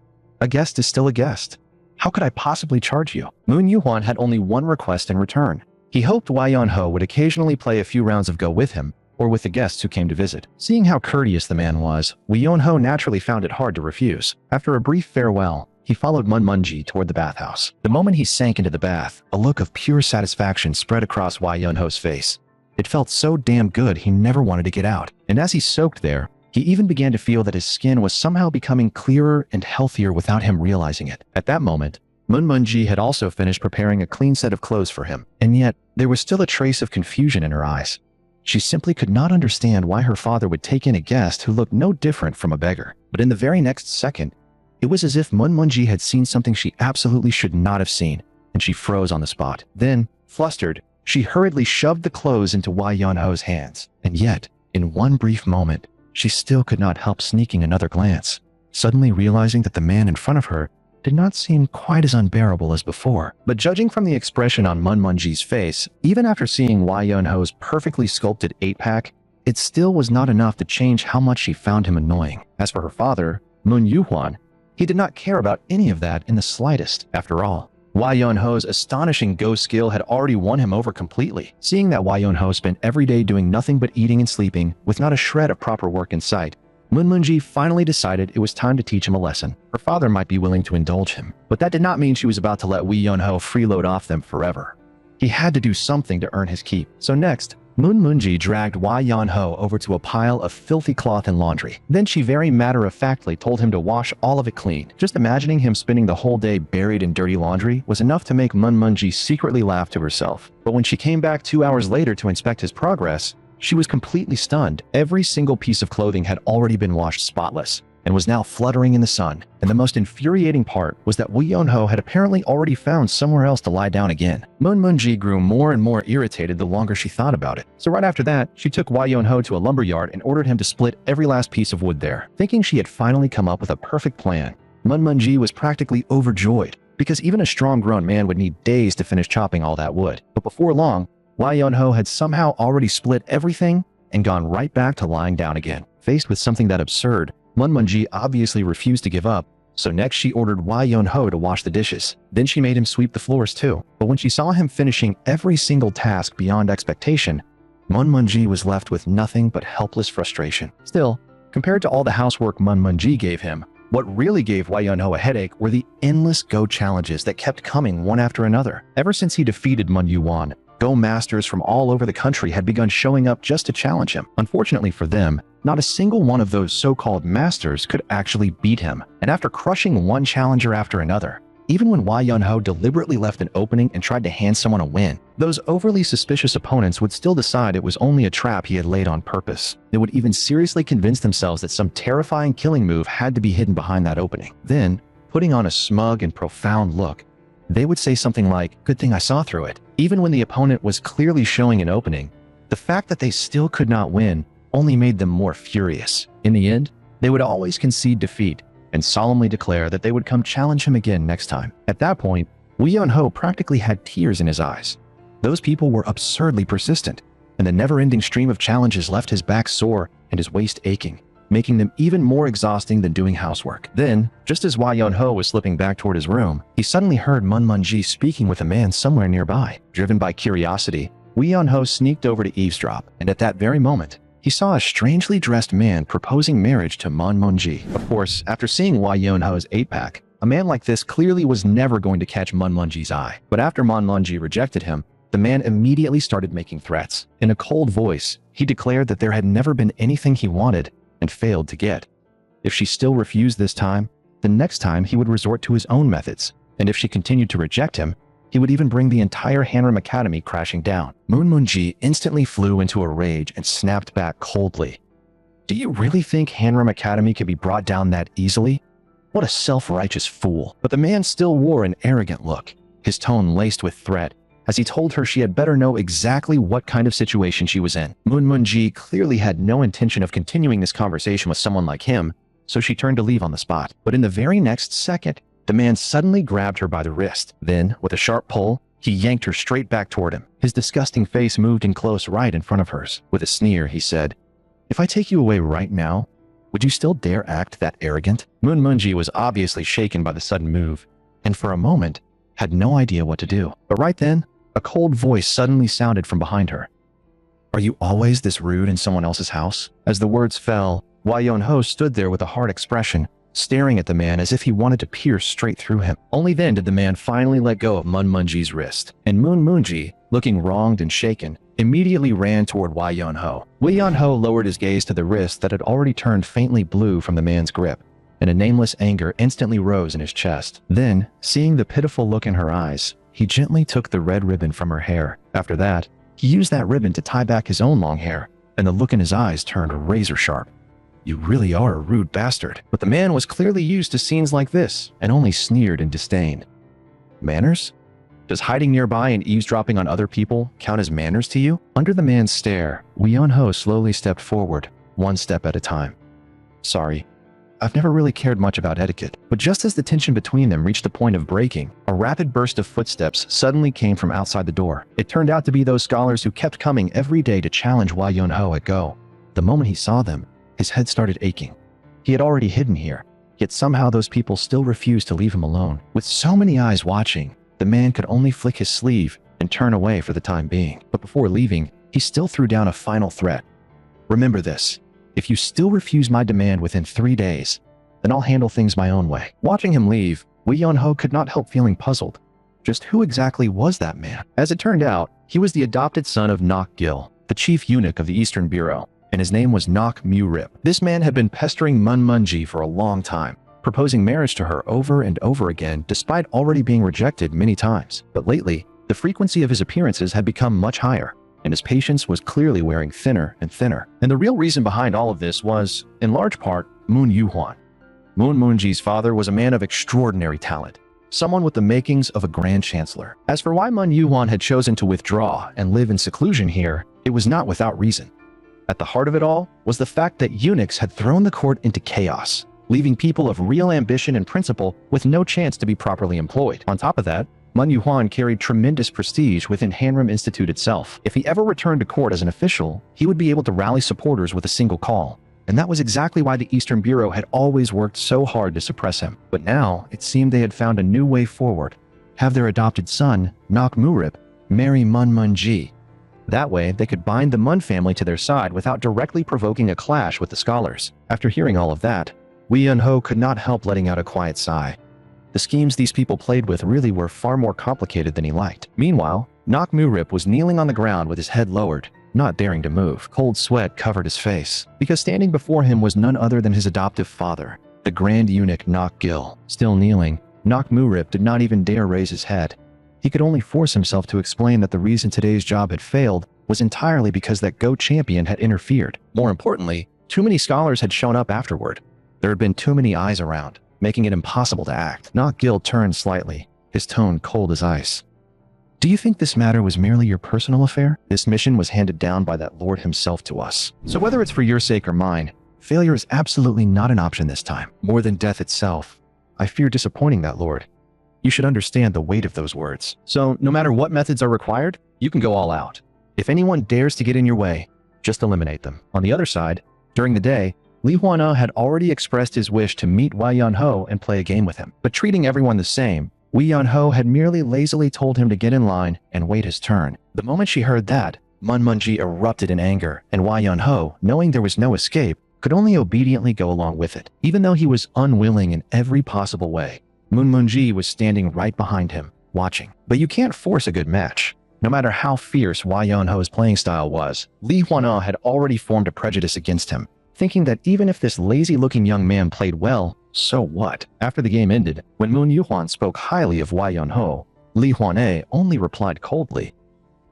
"A guest is still a guest. How could I possibly charge you?" Mun Yuhuan had only one request in return. He hoped Wei Yunho would occasionally play a few rounds of Go with him, or with the guests who came to visit. Seeing how courteous the man was, Wei Yunho naturally found it hard to refuse. After a brief farewell, he followed Mun Munji toward the bathhouse. The moment he sank into the bath, a look of pure satisfaction spread across Wei Yunho's face. It felt so damn good he never wanted to get out. And as he soaked there, he even began to feel that his skin was somehow becoming clearer and healthier without him realizing it. At that moment, Mun Munji had also finished preparing a clean set of clothes for him, and yet there was still a trace of confusion in her eyes. She simply could not understand why her father would take in a guest who looked no different from a beggar. But in the very next second, it was as if Mun Munji had seen something she absolutely should not have seen, and she froze on the spot. Then, flustered, she hurriedly shoved the clothes into Wei Yunho's hands. And yet, in one brief moment, she still could not help sneaking another glance, suddenly realizing that the man in front of her did not seem quite as unbearable as before. But judging from the expression on Mun Munji's face, even after seeing Wei Yunho's perfectly sculpted 8-pack, it still was not enough to change how much she found him annoying. As for her father, Mun Yuhuan, he did not care about any of that in the slightest. After all, Wai Yun-ho's astonishing Go skill had already won him over completely. Seeing that Wai Yun-ho spent every day doing nothing but eating and sleeping, with not a shred of proper work in sight, Moon finally decided it was time to teach him a lesson. Her father might be willing to indulge him, but that did not mean she was about to let Wai Yun-ho freeload off them forever. He had to do something to earn his keep. So next, Moon dragged Wai Yun-ho over to a pile of filthy cloth and laundry. Then she very matter-of-factly told him to wash all of it clean. Just imagining him spending the whole day buried in dirty laundry was enough to make Moon secretly laugh to herself. But when she came back 2 hours later to inspect his progress, she was completely stunned. Every single piece of clothing had already been washed spotless and was now fluttering in the sun. And the most infuriating part was that Wai Yun-ho had apparently already found somewhere else to lie down again. Moon grew more and more irritated the longer she thought about it. So right after that, she took Wai Yun-ho to a lumberyard and ordered him to split every last piece of wood there. Thinking she had finally come up with a perfect plan, Moon was practically overjoyed, because even a strong grown man would need days to finish chopping all that wood. But before long, Wai Yun-ho had somehow already split everything and gone right back to lying down again. Faced with something that absurd, Moon obviously refused to give up, so next she ordered Wai Yun-ho to wash the dishes. Then she made him sweep the floors too. But when she saw him finishing every single task beyond expectation, Moon was left with nothing but helpless frustration. Still, compared to all the housework Moon gave him, what really gave Wai Yun-ho a headache were the endless Go challenges that kept coming one after another. Ever since he defeated Moon Yuan, Go masters from all over the country had begun showing up just to challenge him. Unfortunately for them, not a single one of those so-called masters could actually beat him. And after crushing one challenger after another, even when Wai Yun-ho deliberately left an opening and tried to hand someone a win, those overly suspicious opponents would still decide it was only a trap he had laid on purpose. They would even seriously convince themselves that some terrifying killing move had to be hidden behind that opening. Then, putting on a smug and profound look, they would say something like, "Good thing I saw through it." Even when the opponent was clearly showing an opening, the fact that they still could not win only made them more furious. In the end, they would always concede defeat and solemnly declare that they would come challenge him again next time. At that point, Wai Yun-ho practically had tears in his eyes. Those people were absurdly persistent, and the never-ending stream of challenges left his back sore and his waist aching, making them even more exhausting than doing housework. Then, just as Wai Yun-ho was slipping back toward his room, he suddenly heard Moon speaking with a man somewhere nearby. Driven by curiosity, Wai Yun-ho sneaked over to eavesdrop, and at that very moment, he saw a strangely dressed man proposing marriage to Moon. Of course, after seeing Wai Yun-ho's 8-pack, a man like this clearly was never going to catch Moon's eye. But after Moon rejected him, the man immediately started making threats. In a cold voice, he declared that there had never been anything he wanted and failed to get. If she still refused this time, the next time he would resort to his own methods, and if she continued to reject him, he would even bring the entire Hanrim Academy crashing down. Moon instantly flew into a rage and snapped back coldly. "Do you really think Hanrim Academy can be brought down that easily? What a self-righteous fool." But the man still wore an arrogant look, his tone laced with threat, as he told her she had better know exactly what kind of situation she was in. Moon clearly had no intention of continuing this conversation with someone like him, so she turned to leave on the spot. But in the very next second, the man suddenly grabbed her by the wrist. Then, with a sharp pull, he yanked her straight back toward him. His disgusting face moved in close right in front of hers. With a sneer, he said, "If I take you away right now, would you still dare act that arrogant?" Moon was obviously shaken by the sudden move, and for a moment, had no idea what to do. But right then, a cold voice suddenly sounded from behind her. "Are you always this rude in someone else's house?" As the words fell, Wai Yun-ho stood there with a hard expression, staring at the man as if he wanted to pierce straight through him. Only then did the man finally let go of Moon's wrist, and Moon, looking wronged and shaken, immediately ran toward Wai Yun-ho. Wai Yun-ho lowered his gaze to the wrist that had already turned faintly blue from the man's grip, and a nameless anger instantly rose in his chest. Then, seeing the pitiful look in her eyes, he gently took the red ribbon from her hair. After that, he used that ribbon to tie back his own long hair, and the look in his eyes turned razor sharp. "You really are a rude bastard." But the man was clearly used to scenes like this, and only sneered in disdain. "Manners? Does hiding nearby and eavesdropping on other people count as manners to you?" Under the man's stare, Wai Yun-ho slowly stepped forward, one step at a time. "Sorry, I've never really cared much about etiquette." But just as the tension between them reached the point of breaking, a rapid burst of footsteps suddenly came from outside the door. It turned out to be those scholars who kept coming every day to challenge Wai Yun-ho at Go. The moment he saw them, his head started aching. He had already hidden here, yet somehow those people still refused to leave him alone. With so many eyes watching, the man could only flick his sleeve and turn away for the time being. But before leaving, he still threw down a final threat. "Remember this. If you still refuse my demand within 3 days, then I'll handle things my own way." Watching him leave, Wee Yun-ho could not help feeling puzzled. Just who exactly was that man? As it turned out, he was the adopted son of Nok Gil, the chief eunuch of the Eastern Bureau, and his name was Nok Mu-rip. This man had been pestering Mun Mun-ji for a long time, proposing marriage to her over and over again despite already being rejected many times. But lately, the frequency of his appearances had become much higher, and his patience was clearly wearing thinner and thinner. And the real reason behind all of this was, in large part, Moon Yu-hwan. Moon Mun-ji's father was a man of extraordinary talent, someone with the makings of a grand chancellor. As for why Moon Yu-hwan had chosen to withdraw and live in seclusion here, it was not without reason. At the heart of it all was the fact that eunuchs had thrown the court into chaos, leaving people of real ambition and principle with no chance to be properly employed. On top of that, Moon Yu-hwan carried tremendous prestige within Hanrim Institute itself. If he ever returned to court as an official, he would be able to rally supporters with a single call. And that was exactly why the Eastern Bureau had always worked so hard to suppress him. But now, it seemed they had found a new way forward. Have their adopted son, Nok Mu-rip, marry Mun Mun-ji. That way, they could bind the Mun family to their side without directly provoking a clash with the scholars. After hearing all of that, Wee Yun-ho could not help letting out a quiet sigh. The schemes these people played with really were far more complicated than he liked. Meanwhile, Nok Mu-rip was kneeling on the ground with his head lowered, not daring to move. Cold sweat covered his face, because standing before him was none other than his adoptive father, the Grand Eunuch Nok Gil. Still kneeling, Nok Mu-rip did not even dare raise his head. He could only force himself to explain that the reason today's job had failed was entirely because that Go champion had interfered. More importantly, too many scholars had shown up afterward. There had been too many eyes around, making it impossible to act. Nok Gil turned slightly, his tone cold as ice. "Do you think this matter was merely your personal affair? This mission was handed down by that Lord himself to us. So whether it's for your sake or mine, failure is absolutely not an option this time. More than death itself, I fear disappointing that Lord. You should understand the weight of those words. So no matter what methods are required, you can go all out. If anyone dares to get in your way, just eliminate them." On the other side, during the day, Lee Hwan-oh had already expressed his wish to meet Wei Yun-ho and play a game with him. But treating everyone the same, Wei Yun-ho had merely lazily told him to get in line and wait his turn. The moment she heard that, Mun Mun-ji erupted in anger, and Wei Yun-ho, knowing there was no escape, could only obediently go along with it. Even though he was unwilling in every possible way, Mun Mun-ji was standing right behind him, watching. But you can't force a good match. No matter how fierce Wei Yun-ho's playing style was, Lee Hwan-oh had already formed a prejudice against him, thinking that even if this lazy-looking young man played well, so what? After the game ended, when Moon Yu-hwan spoke highly of Wei Yun-ho, Lee Hwan-ae only replied coldly,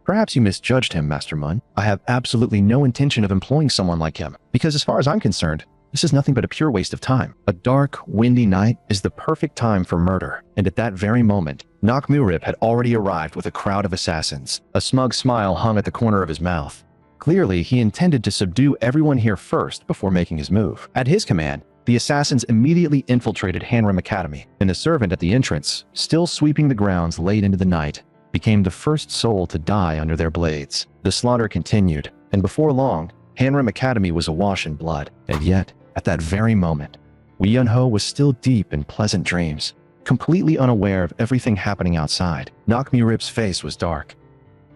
"Perhaps you misjudged him, Master Mun. I have absolutely no intention of employing someone like him, because as far as I'm concerned, this is nothing but a pure waste of time. A dark, windy night is the perfect time for murder." And at that very moment, Nok Mu-rip had already arrived with a crowd of assassins. A smug smile hung at the corner of his mouth. Clearly, he intended to subdue everyone here first before making his move. At his command, the assassins immediately infiltrated Hanrim Academy, and the servant at the entrance, still sweeping the grounds late into the night, became the first soul to die under their blades. The slaughter continued, and before long, Hanrim Academy was awash in blood. And yet, at that very moment, Wei Yun-ho was still deep in pleasant dreams, completely unaware of everything happening outside. Nok Mu-rip's face was dark.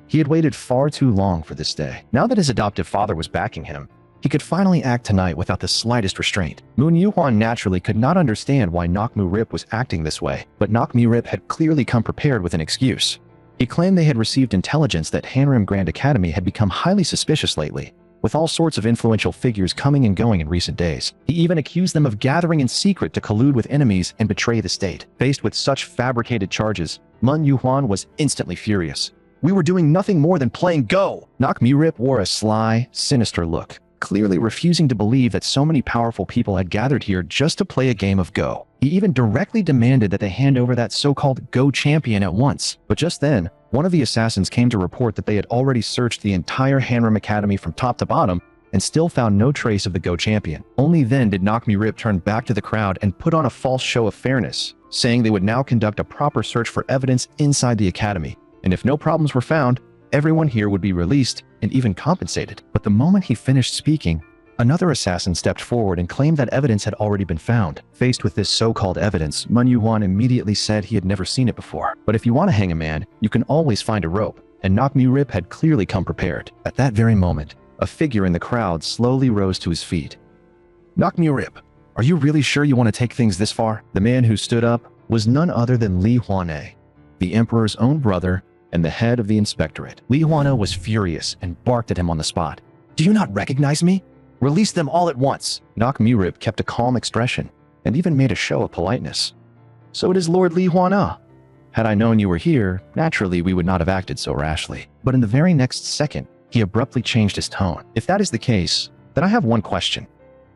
He had waited far too long for this day. Now that his adoptive father was backing him, he could finally act tonight without the slightest restraint. Moon Yu-hwan naturally could not understand why Nok Mu-rip was acting this way, but Nok Mu-rip had clearly come prepared with an excuse. He claimed they had received intelligence that Hanrim Grand Academy had become highly suspicious lately, with all sorts of influential figures coming and going in recent days. He even accused them of gathering in secret to collude with enemies and betray the state. Faced with such fabricated charges, Moon Yu-hwan was instantly furious. "We were doing nothing more than playing Go!" Nok Mu-rip wore a sly, sinister look, clearly refusing to believe that so many powerful people had gathered here just to play a game of Go. He even directly demanded that they hand over that so-called Go champion at once. But just then, one of the assassins came to report that they had already searched the entire Hanrim Academy from top to bottom and still found no trace of the Go champion. Only then did Nok Mu-rip turn back to the crowd and put on a false show of fairness, saying they would now conduct a proper search for evidence inside the academy, and if no problems were found, everyone here would be released and even compensated. But the moment he finished speaking, Another assassin stepped forward and claimed that evidence had already been found. Faced with this so-called evidence, Manhwa immediately said he had never seen it before. But if you want to hang a man, you can always find a rope, and Nakmu-rip had clearly come prepared. At that very moment, a figure in the crowd slowly rose to his feet. Nakmu-rip, are you really sure you want to take things this far? The man who stood up was none other than Li Huane, the emperor's own brother and the head of the inspectorate. Li Huane was furious and barked at him on the spot. Do you not recognize me? Release them all at once. Nakmu-rip kept a calm expression and even made a show of politeness. So it is Lord Li Huane. Had I known you were here, naturally we would not have acted so rashly. But in the very next second, he abruptly changed his tone. If that is the case, then I have one question.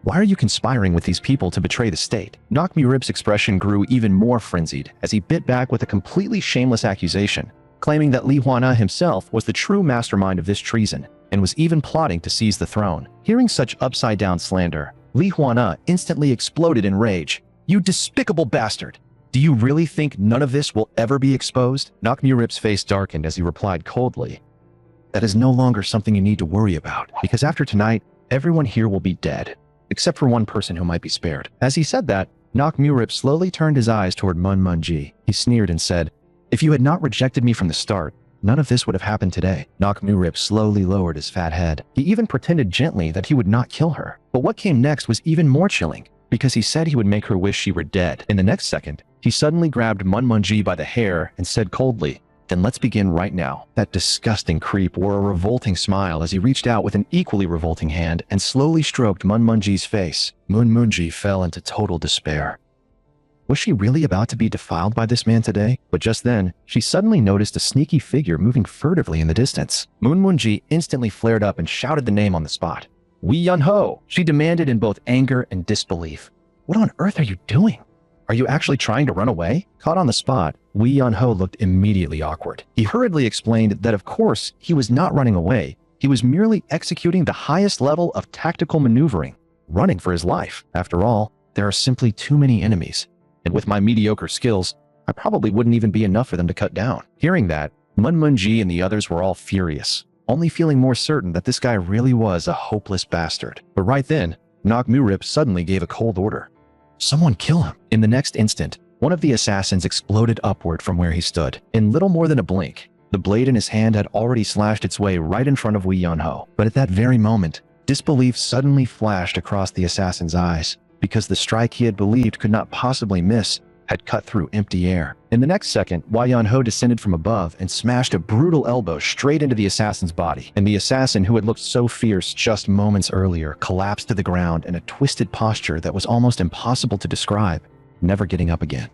Why are you conspiring with these people to betray the state? Nakmu-rip's expression grew even more frenzied as he bit back with a completely shameless accusation, claiming that Li Huane himself was the true mastermind of this treason and was even plotting to seize the throne. Hearing such upside-down slander, Li Huane instantly exploded in rage. You despicable bastard! Do you really think none of this will ever be exposed? Nakmu-rip's face darkened as he replied coldly. That is no longer something you need to worry about, because after tonight, everyone here will be dead, except for one person who might be spared. As he said that, Nakmu-rip slowly turned his eyes toward Mun-mun-ji. He sneered and said, If you had not rejected me from the start, none of this would have happened today. Nakmu-rip slowly lowered his fat head. He even pretended gently that he would not kill her. But what came next was even more chilling, because he said he would make her wish she were dead. In the next second, he suddenly grabbed Mun-mun-ji by the hair and said coldly, Then let's begin right now. That disgusting creep wore a revolting smile as he reached out with an equally revolting hand and slowly stroked Mun-mun-ji's face. Mun-mun-ji fell into total despair. Was she really about to be defiled by this man today? But just then, she suddenly noticed a sneaky figure moving furtively in the distance. Mun-mun-ji instantly flared up and shouted the name on the spot. Wee Yun-ho! She demanded in both anger and disbelief. What on earth are you doing? Are you actually trying to run away? Caught on the spot, Wee Yun-ho looked immediately awkward. He hurriedly explained that of course, he was not running away. He was merely executing the highest level of tactical maneuvering, running for his life. After all, there are simply too many enemies. And with my mediocre skills, I probably wouldn't even be enough for them to cut down. Hearing that, Mun-mun-ji and the others were all furious, only feeling more certain that this guy really was a hopeless bastard. But right then, Nakmu-rip suddenly gave a cold order. Someone kill him. In the next instant, one of the assassins exploded upward from where he stood. In little more than a blink, the blade in his hand had already slashed its way right in front of Wee Yun-ho. But at that very moment, disbelief suddenly flashed across the assassin's eyes, because the strike he had believed could not possibly miss had cut through empty air. In the next second, Wee Yun-ho descended from above and smashed a brutal elbow straight into the assassin's body. And the assassin, who had looked so fierce just moments earlier, collapsed to the ground in a twisted posture that was almost impossible to describe, never getting up again.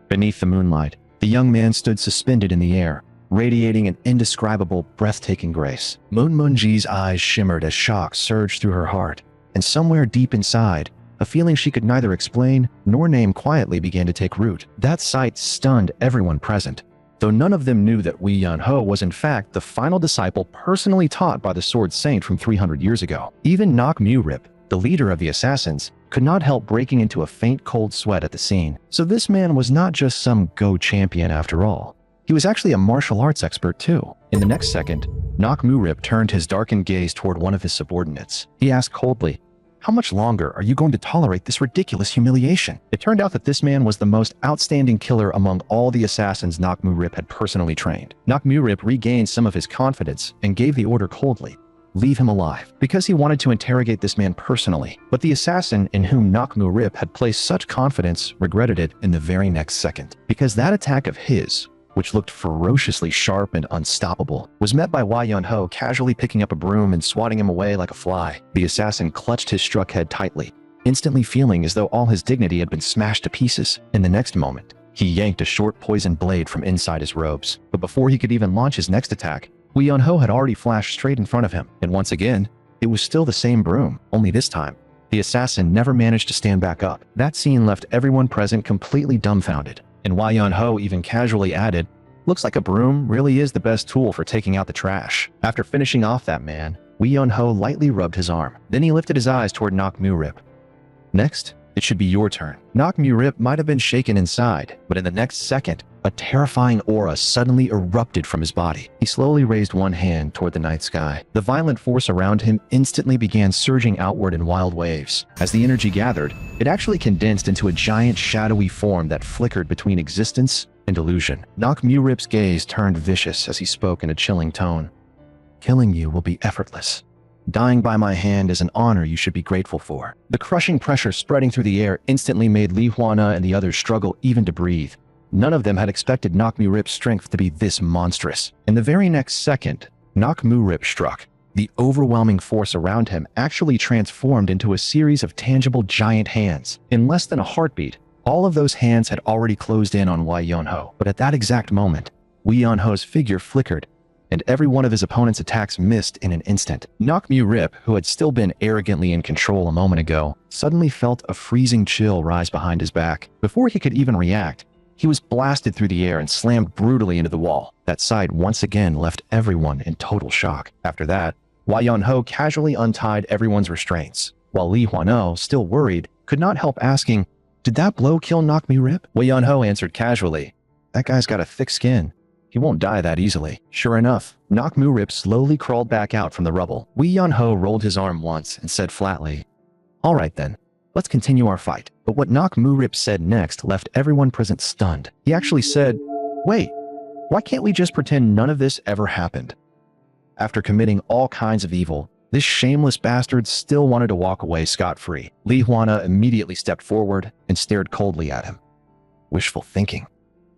Beneath the moonlight, the young man stood suspended in the air, radiating an indescribable, breathtaking grace. Mun-mun-ji's eyes shimmered as shock surged through her heart, and somewhere deep inside, a feeling she could neither explain nor name quietly began to take root. That sight stunned everyone present, though none of them knew that Wee Yun-ho was in fact the final disciple personally taught by the Sword Saint from 300 years ago. Even Nakmu-rip, the leader of the assassins, could not help breaking into a faint cold sweat at the scene. So this man was not just some Go champion after all. He was actually a martial arts expert too. In the next second, Nakmu-rip turned his darkened gaze toward one of his subordinates. He asked coldly, How much longer are you going to tolerate this ridiculous humiliation? It turned out that this man was the most outstanding killer among all the assassins Nakmu-rip had personally trained. Nakmu-rip regained some of his confidence and gave the order coldly, leave him alive, because he wanted to interrogate this man personally. But the assassin in whom Nakmu-rip had placed such confidence regretted it in the very next second, because that attack of his, which looked ferociously sharp and unstoppable, was met by Wee Yun-ho casually picking up a broom and swatting him away like a fly. The assassin clutched his struck head tightly, instantly feeling as though all his dignity had been smashed to pieces. In the next moment, he yanked a short poisoned blade from inside his robes. But before he could even launch his next attack, Wee Yun-ho had already flashed straight in front of him. And once again, it was still the same broom, only this time, the assassin never managed to stand back up. That scene left everyone present completely dumbfounded. And Wee Yun-ho even casually added, Looks like a broom really is the best tool for taking out the trash. After finishing off that man, Wee Yun-ho lightly rubbed his arm. Then he lifted his eyes toward Nakmu-rip. Next, It should be your turn. Nok Mu-rip might have been shaken inside, but in the next second, a terrifying aura suddenly erupted from his body. He slowly raised one hand toward the night sky. The violent force around him instantly began surging outward in wild waves. As the energy gathered, it actually condensed into a giant shadowy form that flickered between existence and illusion. Nok Mu-rip's gaze turned vicious as he spoke in a chilling tone. Killing you will be effortless. Dying by my hand is an honor you should be grateful for. The crushing pressure spreading through the air instantly made Li Huana and the others struggle even to breathe. None of them had expected Nok Mu-rip's strength to be this monstrous. In the very next second, Nok Mu-rip struck. The overwhelming force around him actually transformed into a series of tangible giant hands. In less than a heartbeat, all of those hands had already closed in on Wei Yunho. But at that exact moment, Wei Yunho's figure flickered, and every one of his opponent's attacks missed in an instant. Nok Mu-rip, who had still been arrogantly in control a moment ago, suddenly felt a freezing chill rise behind his back. Before he could even react, he was blasted through the air and slammed brutally into the wall. That sight once again left everyone in total shock. After that, Wei Yunho casually untied everyone's restraints, while Li Huano, still worried, could not help asking, "Did that blow kill Nok Mu-rip?" Wei Yunho answered casually, "That guy's got a thick skin. He won't die that easily." Sure enough, Nok Mu-rip slowly crawled back out from the rubble. Wei Yunho rolled his arm once and said flatly, "All right then, let's continue our fight." But what Nok Mu-rip said next left everyone present stunned. He actually said, "Wait, why can't we just pretend none of this ever happened?" After committing all kinds of evil, this shameless bastard still wanted to walk away scot-free. Li Huana immediately stepped forward and stared coldly at him. Wishful thinking.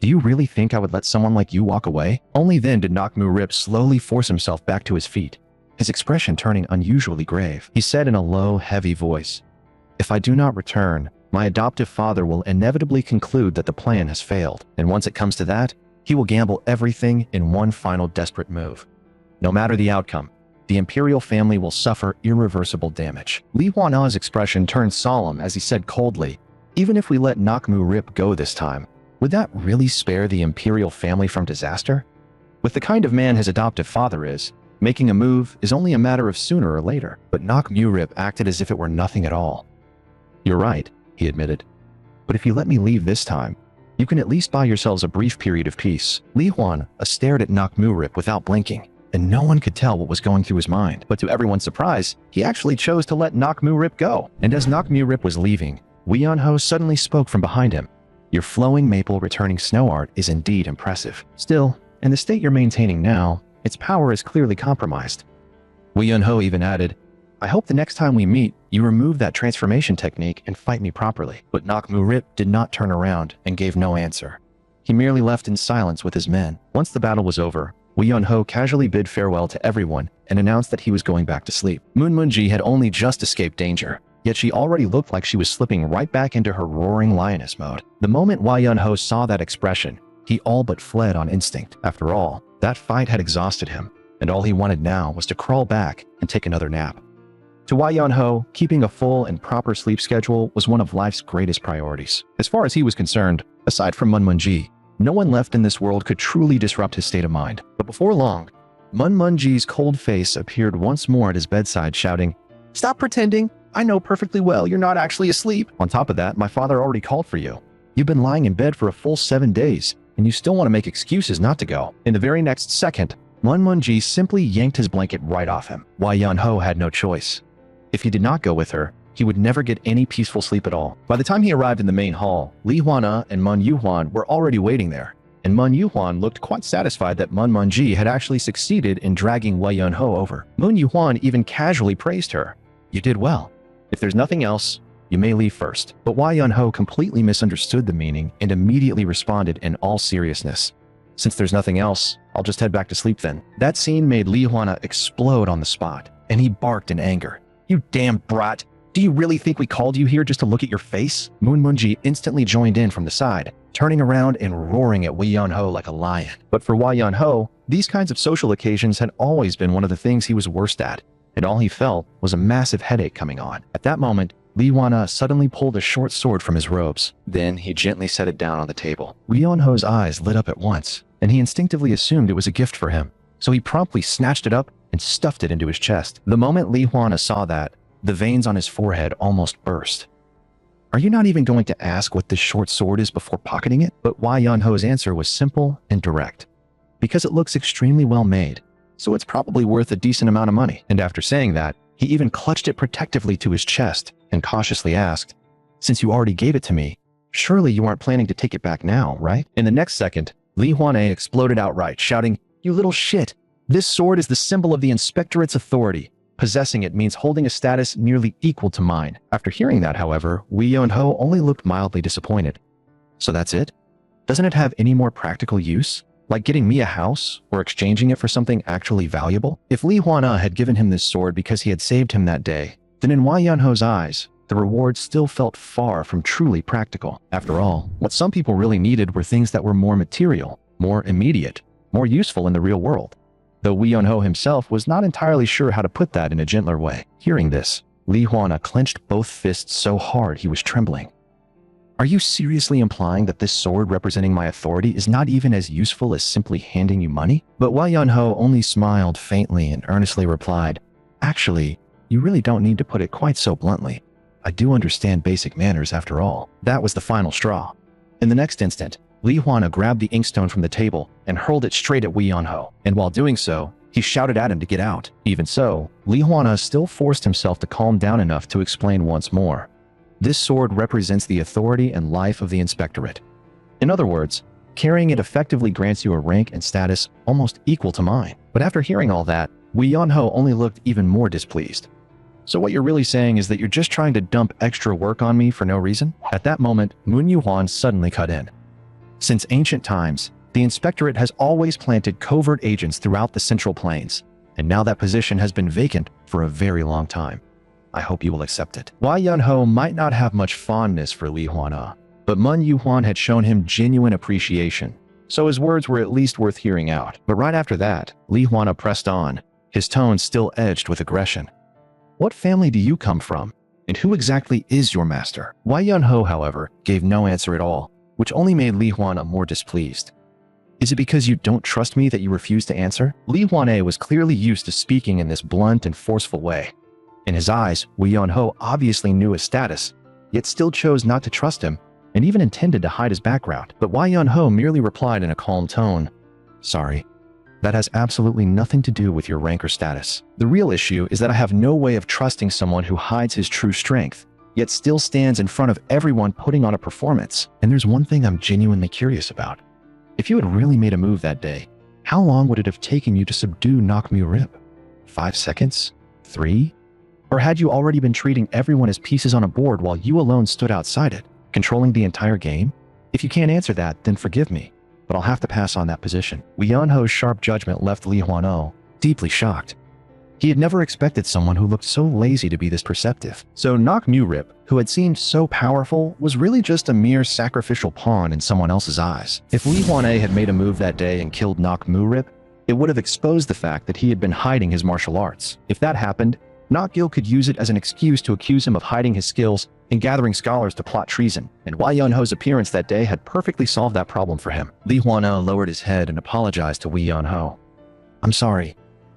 Do you really think I would let someone like you walk away? Only then did Nok Mu-rip slowly force himself back to his feet, his expression turning unusually grave. He said in a low, heavy voice, "If I do not return, my adoptive father will inevitably conclude that the plan has failed. And once it comes to that, he will gamble everything in one final desperate move. No matter the outcome, the imperial family will suffer irreversible damage." Li Huana's expression turned solemn as he said coldly, "Even if we let Nok Mu-rip go this time, would that really spare the imperial family from disaster? With the kind of man his adoptive father is, making a move is only a matter of sooner or later." But Nok Mu-rip acted as if it were nothing at all. "You're right," he admitted. "But if you let me leave this time, you can at least buy yourselves a brief period of peace." Li Huan stared at Nok Mu-rip without blinking, and no one could tell what was going through his mind. But to everyone's surprise, he actually chose to let Nok Mu-rip go. And as Nok Mu-rip was leaving, Wei Yunho suddenly spoke from behind him. "Your flowing maple returning snow art is indeed impressive. Still, in the state you're maintaining now, its power is clearly compromised." Wei Yunho even added, "I hope the next time we meet, you remove that transformation technique and fight me properly." But Nok Mu-rip did not turn around and gave no answer. He merely left in silence with his men. Once the battle was over, Wei Yunho casually bid farewell to everyone and announced that he was going back to sleep. Moon Moon-ji had only just escaped danger, yet she already looked like she was slipping right back into her roaring lioness mode. The moment Wei Yunho saw that expression, he all but fled on instinct. After all, that fight had exhausted him, and all he wanted now was to crawl back and take another nap. To Wei Yunho, keeping a full and proper sleep schedule was one of life's greatest priorities. As far as he was concerned, aside from Mun Mun-ji, no one left in this world could truly disrupt his state of mind. But before long, Mun Mun-ji's cold face appeared once more at his bedside, shouting, "Stop pretending! I know perfectly well you're not actually asleep. On top of that, my father already called for you. You've been lying in bed for a full 7 days, and you still want to make excuses not to go." In the very next second, Mun Mun-ji simply yanked his blanket right off him. Wei Yunho had no choice. If he did not go with her, he would never get any peaceful sleep at all. By the time he arrived in the main hall, Li Huana and Mun Yuhuan were already waiting there, and Mun Yuhuan looked quite satisfied that Mun Mun-ji had actually succeeded in dragging Wei Yunho over. Mun Yuhuan even casually praised her. "You did well. If there's nothing else, you may leave first." But Wei Yunho completely misunderstood the meaning and immediately responded in all seriousness, "Since there's nothing else, I'll just head back to sleep then." That scene made Li Huana explode on the spot, and he barked in anger. "You damn brat! Do you really think we called you here just to look at your face?" Moon Moon-ji instantly joined in from the side, turning around and roaring at Wei Yunho like a lion. But for Wei Yunho, these kinds of social occasions had always been one of the things he was worst at, and all he felt was a massive headache coming on. At that moment, Li Huana suddenly pulled a short sword from his robes. Then he gently set it down on the table. Wei Yunho's eyes lit up at once, and he instinctively assumed it was a gift for him, so he promptly snatched it up and stuffed it into his chest. The moment Li Huana saw that, the veins on his forehead almost burst. Are you not even going to ask what this short sword is before pocketing it? But Wei Yunho's answer was simple and direct. Because it looks extremely well made, so it's probably worth a decent amount of money. And after saying that, he even clutched it protectively to his chest and cautiously asked, "Since you already gave it to me, surely you aren't planning to take it back now, right?" In the next second, Li Huanae exploded outright, shouting, "You little shit! This sword is the symbol of the Inspectorate's authority. Possessing it means holding a status nearly equal to mine." After hearing that, however, Wei Yunho only looked mildly disappointed. "So that's it? Doesn't it have any more practical use? Like getting me a house or exchanging it for something actually valuable?" If Li Huana had given him this sword because he had saved him that day, then in Wei Yunho's eyes, the reward still felt far from truly practical. After all, what some people really needed were things that were more material, more immediate, more useful in the real world. Though Wei Yunho himself was not entirely sure how to put that in a gentler way. Hearing this, Li Huana clenched both fists so hard he was trembling. "Are you seriously implying that this sword representing my authority is not even as useful as simply handing you money?" But Wei Yunho only smiled faintly and earnestly replied, "Actually, you really don't need to put it quite so bluntly. I do understand basic manners after all." That was the final straw. In the next instant, Li Huana grabbed the inkstone from the table and hurled it straight at Wei Yunho, and while doing so, he shouted at him to get out. Even so, Li Huana still forced himself to calm down enough to explain once more. "This sword represents the authority and life of the Inspectorate. In other words, carrying it effectively grants you a rank and status almost equal to mine." But after hearing all that, Wei Yunho only looked even more displeased. "So what you're really saying is that you're just trying to dump extra work on me for no reason?" At that moment, Moon Yuhuan suddenly cut in. "Since ancient times, the Inspectorate has always planted covert agents throughout the Central Plains, and now that position has been vacant for a very long time. I hope you will accept it." Wei Yunho might not have much fondness for Li Huana, but Mun Yuhuan had shown him genuine appreciation, so his words were at least worth hearing out. But right after that, Li Huana pressed on, his tone still edged with aggression. "What family do you come from? And who exactly is your master?" Wei Yunho, however, gave no answer at all, which only made Li Huana more displeased. "Is it because you don't trust me that you refuse to answer?" Li Huanae was clearly used to speaking in this blunt and forceful way. In his eyes, Wei Yunho obviously knew his status, yet still chose not to trust him, and even intended to hide his background. But Wei Yunho merely replied in a calm tone, "Sorry. That has absolutely nothing to do with your rank or status. The real issue is that I have no way of trusting someone who hides his true strength, yet still stands in front of everyone putting on a performance. And there's one thing I'm genuinely curious about. If you had really made a move that day, how long would it have taken you to subdue Nakmu Rip? 5 seconds? 3? Or had you already been treating everyone as pieces on a board while you alone stood outside it, controlling the entire game? If you can't answer that, then forgive me, but I'll have to pass on that position." Wei Yunho's sharp judgment left Li Huano deeply shocked. He had never expected someone who looked so lazy to be this perceptive. So Nakmu Rip, who had seemed so powerful, was really just a mere sacrificial pawn in someone else's eyes. If Li Huanae had made a move that day and killed Nakmu Rip, it would have exposed the fact that he had been hiding his martial arts. If that happened, Nakgil could use it as an excuse to accuse him of hiding his skills and gathering scholars to plot treason, and Wei Yunho's appearance that day had perfectly solved that problem for him. Li Huana lowered his head and apologized to Wei Yunho. "I'm sorry.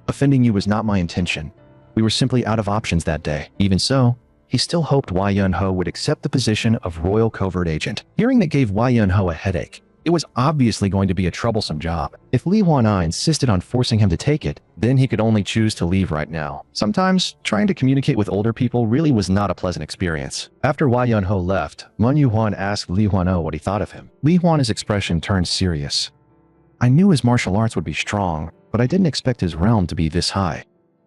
Offending you was not my intention. We were simply out of options that day." Even so, he still hoped Wei Yunho would accept the position of Royal Covert Agent. Hearing that gave Wei Yunho a headache. It was obviously going to be a troublesome job. If Li Huana insisted on forcing him to take it, then he could only choose to leave right now. Sometimes, trying to communicate with older people really was not a pleasant experience. After Wei Yunho left, Mun Yuhuan asked Li Huano what he thought of him. Li Huana's expression turned serious. "I knew his martial arts would be strong, but I didn't expect his realm to be this high.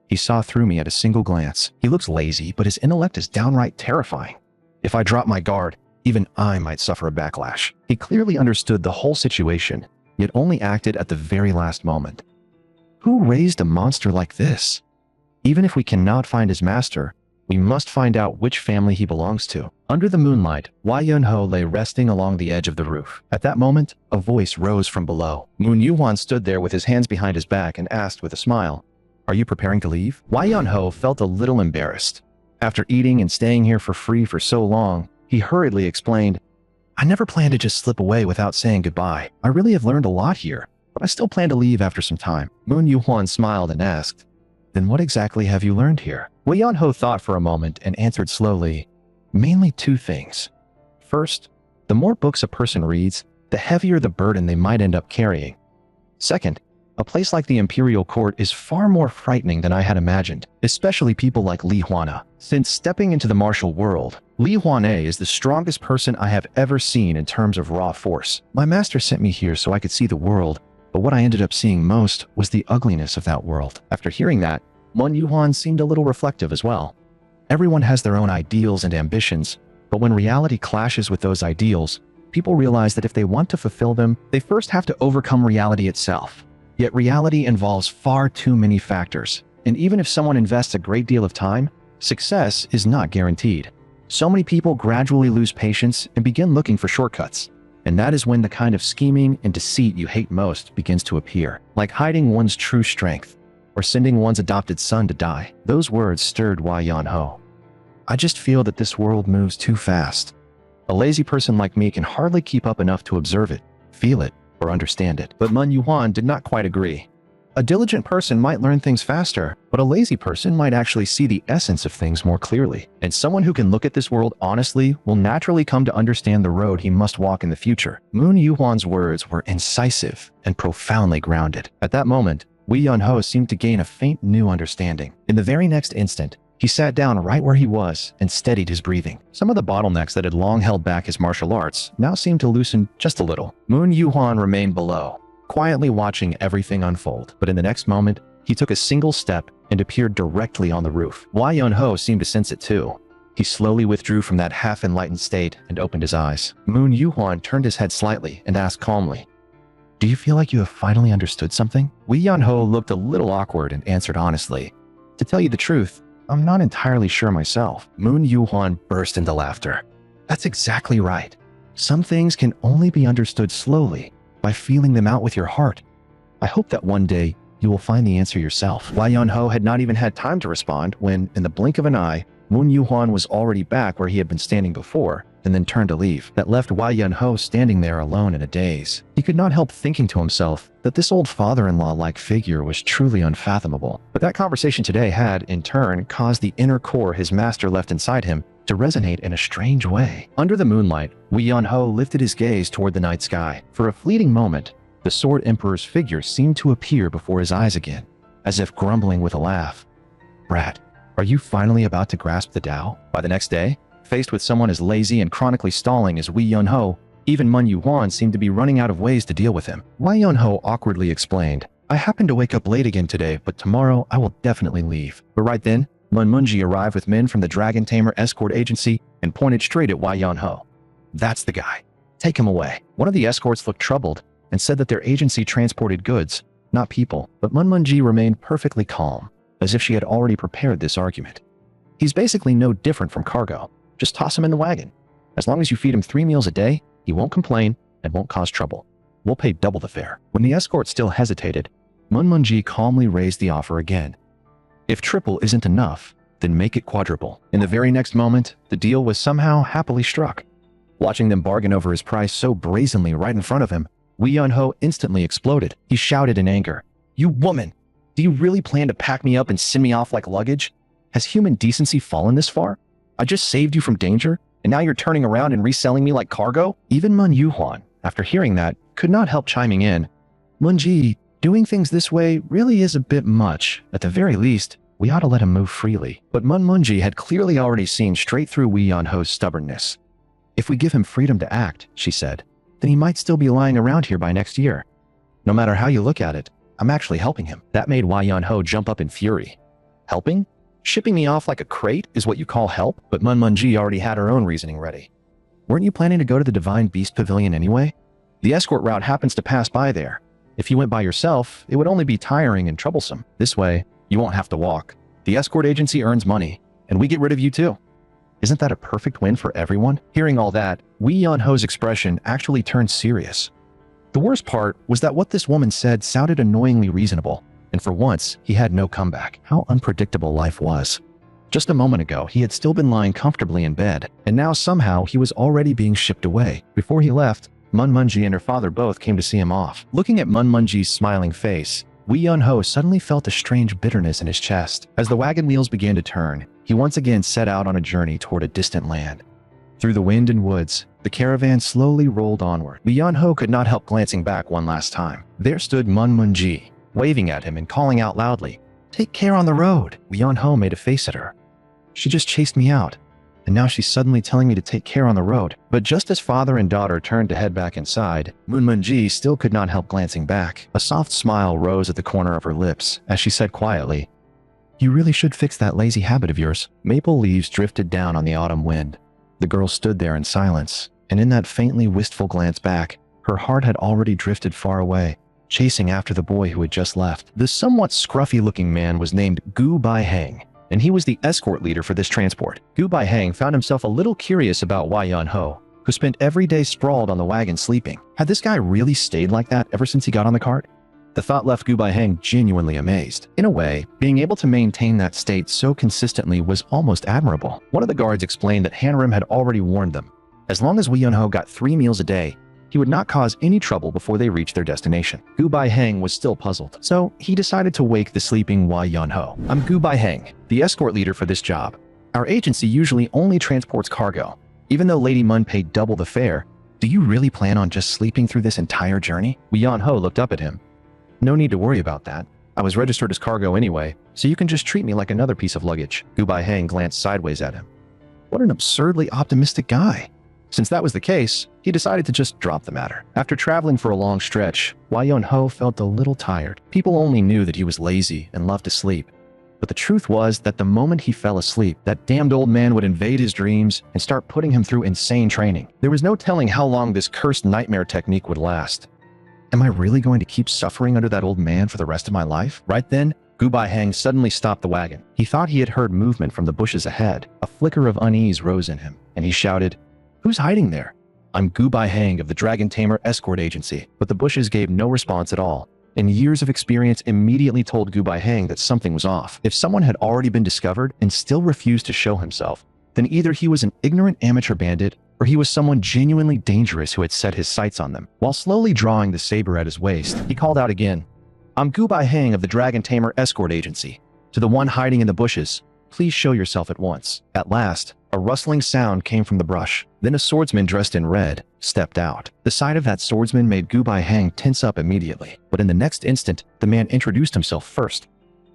He saw through me at a single glance. He looks lazy, but his intellect is downright terrifying. If I drop my guard, even I might suffer a backlash." He clearly understood the whole situation, yet only acted at the very last moment. Who raised a monster like this? Even if we cannot find his master, we must find out which family he belongs to. Under the moonlight, Wei Yunho lay resting along the edge of the roof. At that moment, a voice rose from below. Moon Yuhuan stood there with his hands behind his back and asked with a smile, "Are you preparing to leave?" Wei Yunho felt a little embarrassed. After eating and staying here for free for so long, he hurriedly explained, "I never planned to just slip away without saying goodbye. I really have learned a lot here, but I still plan to leave after some time." Moon Yuhuan smiled and asked, "Then what exactly have you learned here?" Wei Yunho thought for a moment and answered slowly, "Mainly 2 things. First, the more books a person reads, the heavier the burden they might end up carrying. Second, a place like the Imperial Court is far more frightening than I had imagined, especially people like Li Huana. Since stepping into the martial world, Li Huana is the strongest person I have ever seen in terms of raw force. My master sent me here so I could see the world, but what I ended up seeing most was the ugliness of that world. After hearing that, Mun Yuhan seemed a little reflective as well. Everyone has their own ideals and ambitions, but when reality clashes with those ideals, people realize that if they want to fulfill them, they first have to overcome reality itself. Yet reality involves far too many factors, and even if someone invests a great deal of time, success is not guaranteed. So many people gradually lose patience and begin looking for shortcuts, and that is when the kind of scheming and deceit you hate most begins to appear, like hiding one's true strength, or sending one's adopted son to die. Those words stirred Wei Yanho. I just feel that this world moves too fast. A lazy person like me can hardly keep up enough to observe it, feel it, or understand it. But Mun Yuhan did not quite agree. A diligent person might learn things faster, but a lazy person might actually see the essence of things more clearly. And someone who can look at this world honestly will naturally come to understand the road he must walk in the future. Mun Yuhan's words were incisive and profoundly grounded. At that moment, Wei Yanho seemed to gain a faint new understanding. In the very next instant, he sat down right where he was and steadied his breathing. Some of the bottlenecks that had long held back his martial arts now seemed to loosen just a little. Mun Yuhan remained below, quietly watching everything unfold. But in the next moment, he took a single step and appeared directly on the roof. Wei Yanho seemed to sense it too. He slowly withdrew from that half-enlightened state and opened his eyes. Mun Yuhan turned his head slightly and asked calmly, "Do you feel like you have finally understood something?" Wei Yanho looked a little awkward and answered honestly, "To tell you the truth, I'm not entirely sure myself." Mun Yuhan burst into laughter. "That's exactly right. Some things can only be understood slowly, by feeling them out with your heart. I hope that one day you will find the answer yourself." Wei Yanho had not even had time to respond when, in the blink of an eye, Mun Yuhan was already back where he had been standing before, and then turned to leave. That left Wei Yanho standing there alone in a daze. He could not help thinking to himself that this old father-in-law-like figure was truly unfathomable. But that conversation today had, in turn, caused the inner core his master left inside him to resonate in a strange way. Under the moonlight, Wei Yanho lifted his gaze toward the night sky. For a fleeting moment, the Sword Emperor's figure seemed to appear before his eyes again, as if grumbling with a laugh. "Brat, are you finally about to grasp the Tao?" By the next day, faced with someone as lazy and chronically stalling as Wei Yanho, even Mun Yuhan seemed to be running out of ways to deal with him. Wei Yanho awkwardly explained, "I happened to wake up late again today, but tomorrow I will definitely leave." But right then, Mun Munji arrived with men from the Dragon Tamer escort agency and pointed straight at Wei Yanho. "That's the guy. Take him away." One of the escorts looked troubled and said that their agency transported goods, not people, but Mun Munji remained perfectly calm, as if she had already prepared this argument. "He's basically no different from cargo. Just toss him in the wagon. As long as you feed him 3 meals a day, he won't complain and won't cause trouble. We'll pay double the fare." When the escort still hesitated, Mun Munji calmly raised the offer again. "If triple isn't enough, then make it quadruple." In the very next moment, the deal was somehow happily struck. Watching them bargain over his price so brazenly right in front of him, Wei Yanho instantly exploded. He shouted in anger, "You woman! Do you really plan to pack me up and send me off like luggage? Has human decency fallen this far? I just saved you from danger, and now you're turning around and reselling me like cargo?" Even Mun Yuhan, after hearing that, could not help chiming in. "Munji, doing things this way really is a bit much. At the very least, we ought to let him move freely." But Mun Munji had clearly already seen straight through Wei Yanho's stubbornness. "If we give him freedom to act," she said, "then he might still be lying around here by next year. No matter how you look at it, I'm actually helping him." That made Wei Yanho jump up in fury. "Helping? Shipping me off like a crate is what you call help?" But Mun Munji already had her own reasoning ready. "Weren't you planning to go to the Divine Beast Pavilion anyway? The escort route happens to pass by there. If you went by yourself, it would only be tiring and troublesome. This way, you won't have to walk. The escort agency earns money, and we get rid of you too. Isn't that a perfect win for everyone?" Hearing all that, Wei Yanho's expression actually turned serious. The worst part was that what this woman said sounded annoyingly reasonable, and for once, he had no comeback. How unpredictable life was. Just a moment ago, he had still been lying comfortably in bed, and now somehow he was already being shipped away. Before he left, Mun Munji and her father both came to see him off. Looking at Mun Munji's smiling face, Wei Yanho suddenly felt a strange bitterness in his chest. As the wagon wheels began to turn, he once again set out on a journey toward a distant land. Through the wind and woods, The caravan slowly rolled onward. Lee Yun-ho could not help glancing back one last time. There stood Mun-mun-ji, waving at him and calling out loudly, "Take care on the road." Lee Yun-ho made a face at her. She just chased me out, and now she's suddenly telling me to take care on the road. But just as father and daughter turned to head back inside, Mun-mun-ji still could not help glancing back. A soft smile rose at the corner of her lips as she said quietly, "You really should fix that lazy habit of yours." Maple leaves drifted down on the autumn wind. The girl stood there in silence, and in that faintly wistful glance back, her heart had already drifted far away, chasing after the boy who had just left. The somewhat scruffy-looking man was named Gu Bai-hang, and he was the escort leader for this transport. Gu Bai-hang found himself a little curious about Wai Yun-ho, who spent every day sprawled on the wagon sleeping. Had this guy really stayed like that ever since he got on the cart? The thought left Gu Bai-hang genuinely amazed. In a way, being able to maintain that state so consistently was almost admirable. One of the guards explained that Hanrim had already warned them. As long as Wei Yun-ho got 3 meals a day, he would not cause any trouble before they reached their destination. Gu Bai-hang was still puzzled, so he decided to wake the sleeping Wai Yun-ho. "I'm Gu Bai-hang, the escort leader for this job. Our agency usually only transports cargo. Even though Lady Mun paid double the fare, do you really plan on just sleeping through this entire journey?" Wei Yun-ho looked up at him. "No need to worry about that. I was registered as cargo anyway, so you can just treat me like another piece of luggage." Gu Bai-hang glanced sideways at him. What an absurdly optimistic guy. Since that was the case, he decided to just drop the matter. After traveling for a long stretch, Wai Yun-ho felt a little tired. People only knew that he was lazy and loved to sleep. But the truth was that the moment he fell asleep, that damned old man would invade his dreams and start putting him through insane training. There was no telling how long this cursed nightmare technique would last. Am I really going to keep suffering under that old man for the rest of my life? Right then, Gu Bai-hang suddenly stopped the wagon. He thought he had heard movement from the bushes ahead. A flicker of unease rose in him, and he shouted, "Who's hiding there?" "I'm Gu Bai-hang of the Dragon Tamer Escort Agency." But the bushes gave no response at all, and years of experience immediately told Gu Bai-hang that something was off. If someone had already been discovered and still refused to show himself, then either he was an ignorant amateur bandit or he was someone genuinely dangerous who had set his sights on them. While slowly drawing the saber at his waist, he called out again, "I'm Gu Bai-hang of the Dragon Tamer Escort Agency. To the one hiding in the bushes, please show yourself at once." At last, a rustling sound came from the brush. Then a swordsman dressed in red stepped out. The sight of that swordsman made Gu Bai-hang tense up immediately. But in the next instant, the man introduced himself first.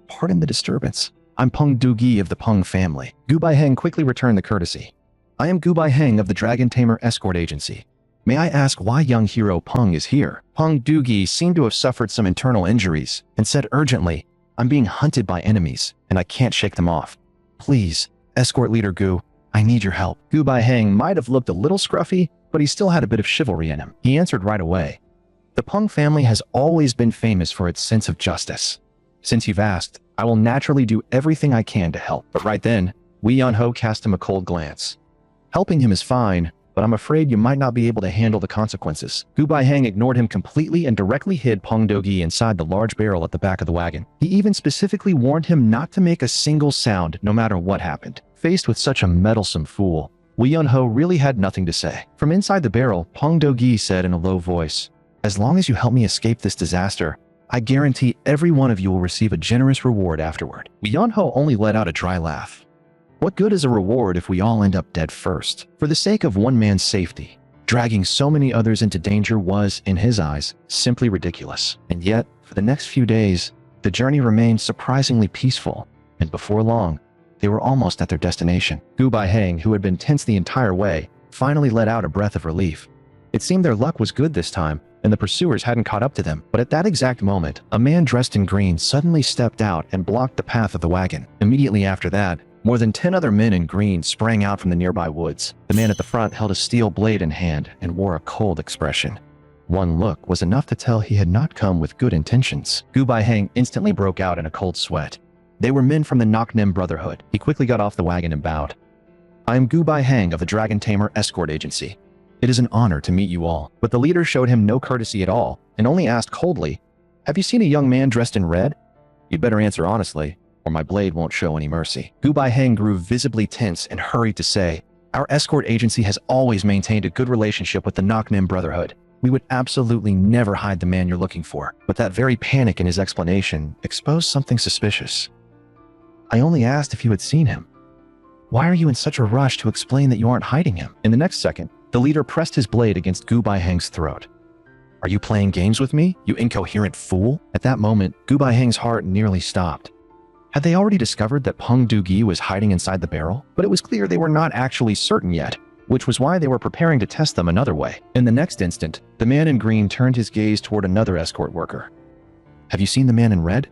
"Pardon the disturbance. I'm Peng Du-gi of the Peng family." Gu Bai-hang quickly returned the courtesy. "I am Gu Bai-hang of the Dragon Tamer Escort Agency. May I ask why young hero Peng is here?" Peng Du-gi seemed to have suffered some internal injuries and said urgently, "I'm being hunted by enemies, and I can't shake them off. Please, escort leader Gu, I need your help." Gu Bai-hang might have looked a little scruffy, but he still had a bit of chivalry in him. He answered right away. "The Peng family has always been famous for its sense of justice. Since you've asked, I will naturally do everything I can to help." But right then, Wei Yun-ho cast him a cold glance. "Helping him is fine, but I'm afraid you might not be able to handle the consequences." Gu Bai-hang ignored him completely and directly hid Peng Du-gi inside the large barrel at the back of the wagon. He even specifically warned him not to make a single sound no matter what happened. Faced with such a meddlesome fool, Wei Yun-ho really had nothing to say. From inside the barrel, Peng Du-gi said in a low voice, "As long as you help me escape this disaster, I guarantee every one of you will receive a generous reward afterward." Wei Yun-ho only let out a dry laugh. What good is a reward if we all end up dead first? For the sake of one man's safety, dragging so many others into danger was, in his eyes, simply ridiculous. And yet, for the next few days, the journey remained surprisingly peaceful, and before long, they were almost at their destination. Gu Bai-hang, who had been tense the entire way, finally let out a breath of relief. It seemed their luck was good this time, and the pursuers hadn't caught up to them. But at that exact moment, a man dressed in green suddenly stepped out and blocked the path of the wagon. Immediately after that, more than 10 other men in green sprang out from the nearby woods. The man at the front held a steel blade in hand and wore a cold expression. One look was enough to tell he had not come with good intentions. Gu Bai-hang instantly broke out in a cold sweat. They were men from the Naknim Brotherhood. He quickly got off the wagon and bowed. "I am Gu Bai-hang of the Dragon Tamer Escort Agency. It is an honor to meet you all." But the leader showed him no courtesy at all and only asked coldly, "Have you seen a young man dressed in red? You'd better answer honestly, or my blade won't show any mercy." Gu Bai-hang grew visibly tense and hurried to say, "Our escort agency has always maintained a good relationship with the Naknim Brotherhood. We would absolutely never hide the man you're looking for." But that very panic in his explanation exposed something suspicious. "I only asked if you had seen him. Why are you in such a rush to explain that you aren't hiding him?" In the next second, The leader pressed his blade against Gu Baiheng's throat. "Are you playing games with me, you incoherent fool?" At that moment, Gu Baiheng's heart nearly stopped. Had they already discovered that Peng Dugi was hiding inside the barrel? But it was clear they were not actually certain yet, which was why they were preparing to test them another way. In the next instant, the man in green turned his gaze toward another escort worker. "Have you seen the man in red?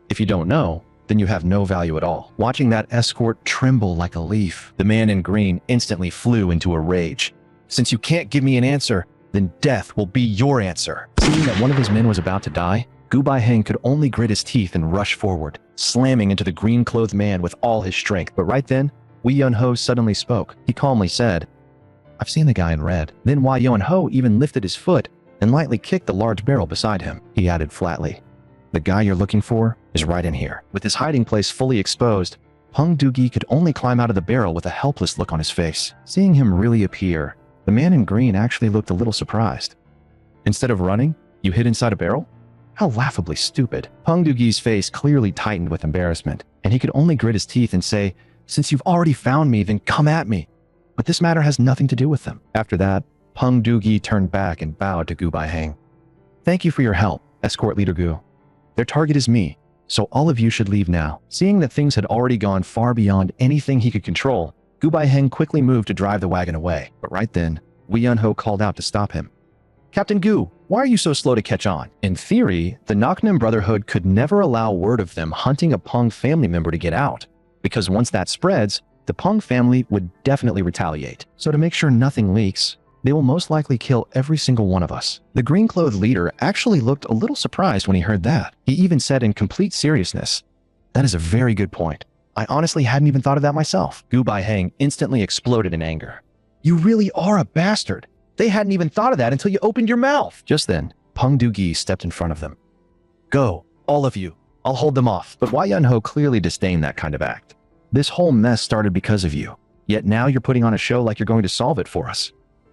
If you don't know, then you have no value at all." Watching that escort tremble like a leaf, the man in green instantly flew into a rage. "Since you can't give me an answer, then death will be your answer." Seeing that one of his men was about to die, Gu Baiheng could only grit his teeth and rush forward, slamming into the green-clothed man with all his strength. But right then, Wei Yun-ho suddenly spoke. He calmly said, "I've seen the guy in red." Then Wei Yun-ho even lifted his foot and lightly kicked the large barrel beside him. He added flatly, "The guy you're looking for is right in here." With his hiding place fully exposed, Peng Dugi could only climb out of the barrel with a helpless look on his face. Seeing him really appear, the man in green actually looked a little surprised. "Instead of running, you hid inside a barrel? How laughably stupid." Peng Dugi's face clearly tightened with embarrassment, and he could only grit his teeth and say, "Since you've already found me, then come at me. But this matter has nothing to do with them." After that, Peng Dugi turned back and bowed to Gu Baiheng. "Thank you for your help, escort leader Gu. Their target is me, so all of you should leave now." Seeing that things had already gone far beyond anything he could control, Gu Baiheng quickly moved to drive the wagon away. But right then, Wei Yun-ho called out to stop him. "Captain Gu, why are you so slow to catch on?" In theory, the Naknim Brotherhood could never allow word of them hunting a Peng family member to get out, because once that spreads, the Peng family would definitely retaliate. So to make sure nothing leaks, they will most likely kill every single one of us. The green-clothed leader actually looked a little surprised when he heard that. He even said in complete seriousness, "That is a very good point. I honestly hadn't even thought of that myself." Gu Baiheng instantly exploded in anger. "You really are a bastard. They hadn't even thought of that until you opened your mouth." Just then, Peng Dugi stepped in front of them. "Go, all of you. I'll hold them off." But Wei Yun-ho clearly disdained that kind of act. "This whole mess started because of you. Yet now you're putting on a show like you're going to solve it for us.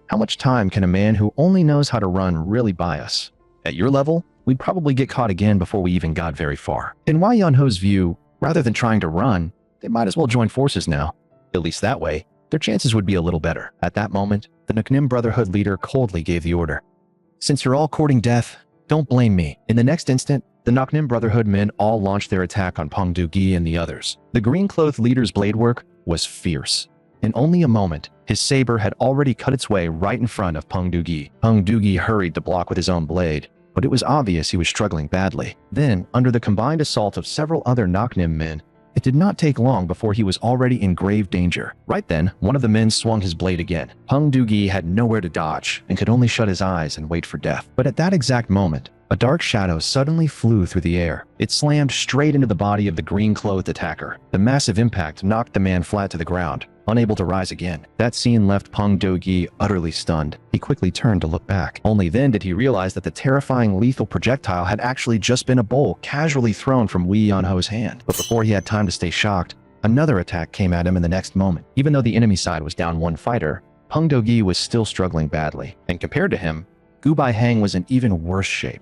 How much time can a man who only knows how to run really buy us? At your level, we'd probably get caught again before we even got very far." In Wei Yun-ho's view, rather than trying to run, they might as well join forces now. At least that way, their chances would be a little better. At that moment, the Naknim Brotherhood leader coldly gave the order. "Since you're all courting death, don't blame me." In the next instant, the Naknim Brotherhood men all launched their attack on Peng Dugi and the others. The green-clothed leader's blade work was fierce. In only a moment, his saber had already cut its way right in front of Peng Dugi. Peng Dugi hurried to block with his own blade, but it was obvious he was struggling badly. Then, under the combined assault of several other Naknim men, it did not take long before he was already in grave danger. Right then, one of the men swung his blade again. Peng Dugi had nowhere to dodge and could only shut his eyes and wait for death. But at that exact moment, a dark shadow suddenly flew through the air. It slammed straight into the body of the green-clothed attacker. The massive impact knocked the man flat to the ground, unable to rise again. That scene left Peng Dugi utterly stunned. He quickly turned to look back. Only then did he realize that the terrifying lethal projectile had actually just been a bowl casually thrown from Wei Yun-ho's hand. But before he had time to stay shocked, another attack came at him in the next moment. Even though the enemy side was down one fighter, Peng Dugi was still struggling badly. And compared to him, Gu Baiheng was in even worse shape.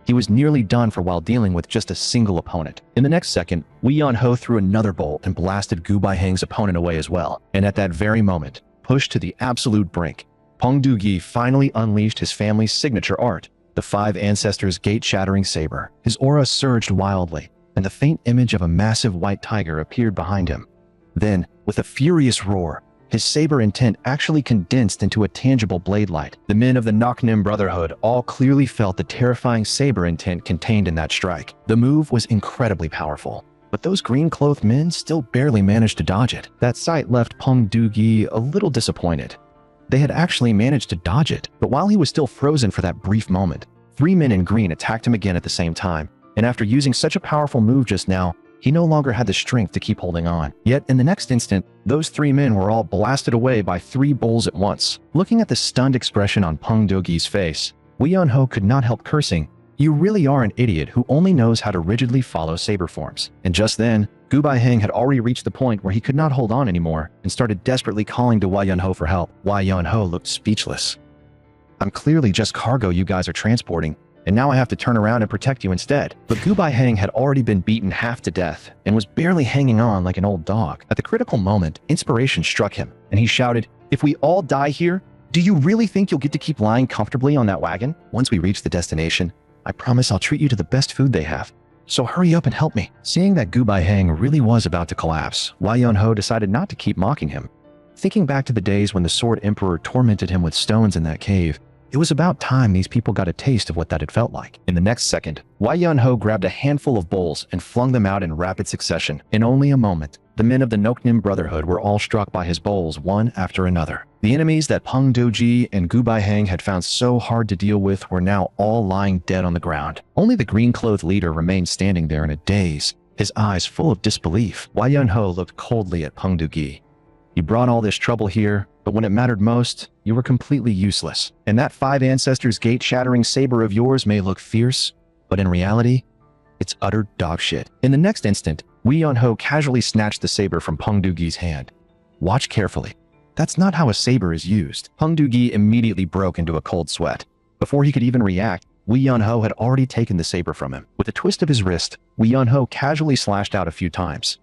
He was nearly done for while dealing with just a single opponent. In the next second, Wei Yun-ho threw another bolt and blasted Gu Baiheng's opponent away as well. And at that very moment, pushed to the absolute brink, Peng Dugi finally unleashed his family's signature art, the Five Ancestors' gate-shattering saber. His aura surged wildly, and the faint image of a massive white tiger appeared behind him. Then, with a furious roar, his saber intent actually condensed into a tangible blade light. The men of the Naknim Brotherhood all clearly felt the terrifying saber intent contained in that strike. The move was incredibly powerful, but those green-clothed men still barely managed to dodge it. That sight left Peng Dugi a little disappointed. They had actually managed to dodge it, but while he was still frozen for that brief moment, 3 men in green attacked him again at the same time, and after using such a powerful move just now, he no longer had the strength to keep holding on. Yet in the next instant, those 3 men were all blasted away by 3 bulls at once. Looking at the stunned expression on Peng Dugi's face, Wei Yun-ho could not help cursing. "You really are an idiot who only knows how to rigidly follow saber forms." And just then, Gu Baiheng had already reached the point where he could not hold on anymore and started desperately calling to Wei Yun-ho for help. Wei Yun-ho looked speechless. "I'm clearly just cargo you guys are transporting, and now I have to turn around and protect you instead." But Gu Baiheng had already been beaten half to death and was barely hanging on like an old dog. At the critical moment, inspiration struck him, and he shouted, "If we all die here, Do you really think you'll get to keep lying comfortably on that wagon? Once we reach the destination, I promise I'll treat you to the best food they have. So hurry up and help me. Seeing that Gu Baiheng really was about to collapse, Wei Yunho decided not to keep mocking him. Thinking back to the days when the Sword Emperor tormented him with stones in that cave, it was about time these people got a taste of what that had felt like. In the next second, Wei Yunho grabbed a handful of bowls and flung them out in rapid succession. In only a moment, the men of the Noknim Brotherhood were all struck by his bowls one after another. The enemies that Peng Doji and Gu Baiheng had found so hard to deal with were now all lying dead on the ground. Only the green-clothed leader remained standing there in a daze, his eyes full of disbelief. Wei Yunho looked coldly at Peng Doji. You brought all this trouble here, but when it mattered most, you were completely useless. And that Five Ancestors gate-shattering saber of yours may look fierce, but in reality, it's utter dog shit. In the next instant, Wei Yunho casually snatched the saber from Peng Doji's hand. Watch carefully. That's not how a saber is used. Peng Doji immediately broke into a cold sweat. Before he could even react, Wei Yunho had already taken the saber from him. With a twist of his wrist, Wei Yunho casually slashed out a few times.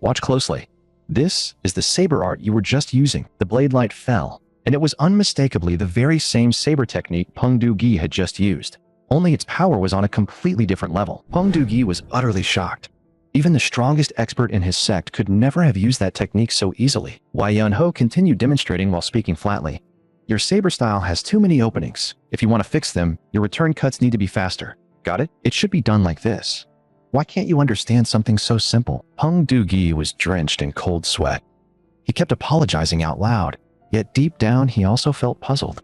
Watch closely. This is the saber art you were just using. The blade light fell, and it was unmistakably the very same saber technique Peng Doji had just used. Only its power was on a completely different level. Peng Doji was utterly shocked. Even the strongest expert in his sect could never have used that technique so easily. Wei Yunho continued demonstrating while speaking flatly. Your saber style has too many openings. If you want to fix them, your return cuts need to be faster. Got it? It should be done like this. Why can't you understand something so simple? Peng Doji was drenched in cold sweat. He kept apologizing out loud, yet deep down he also felt puzzled.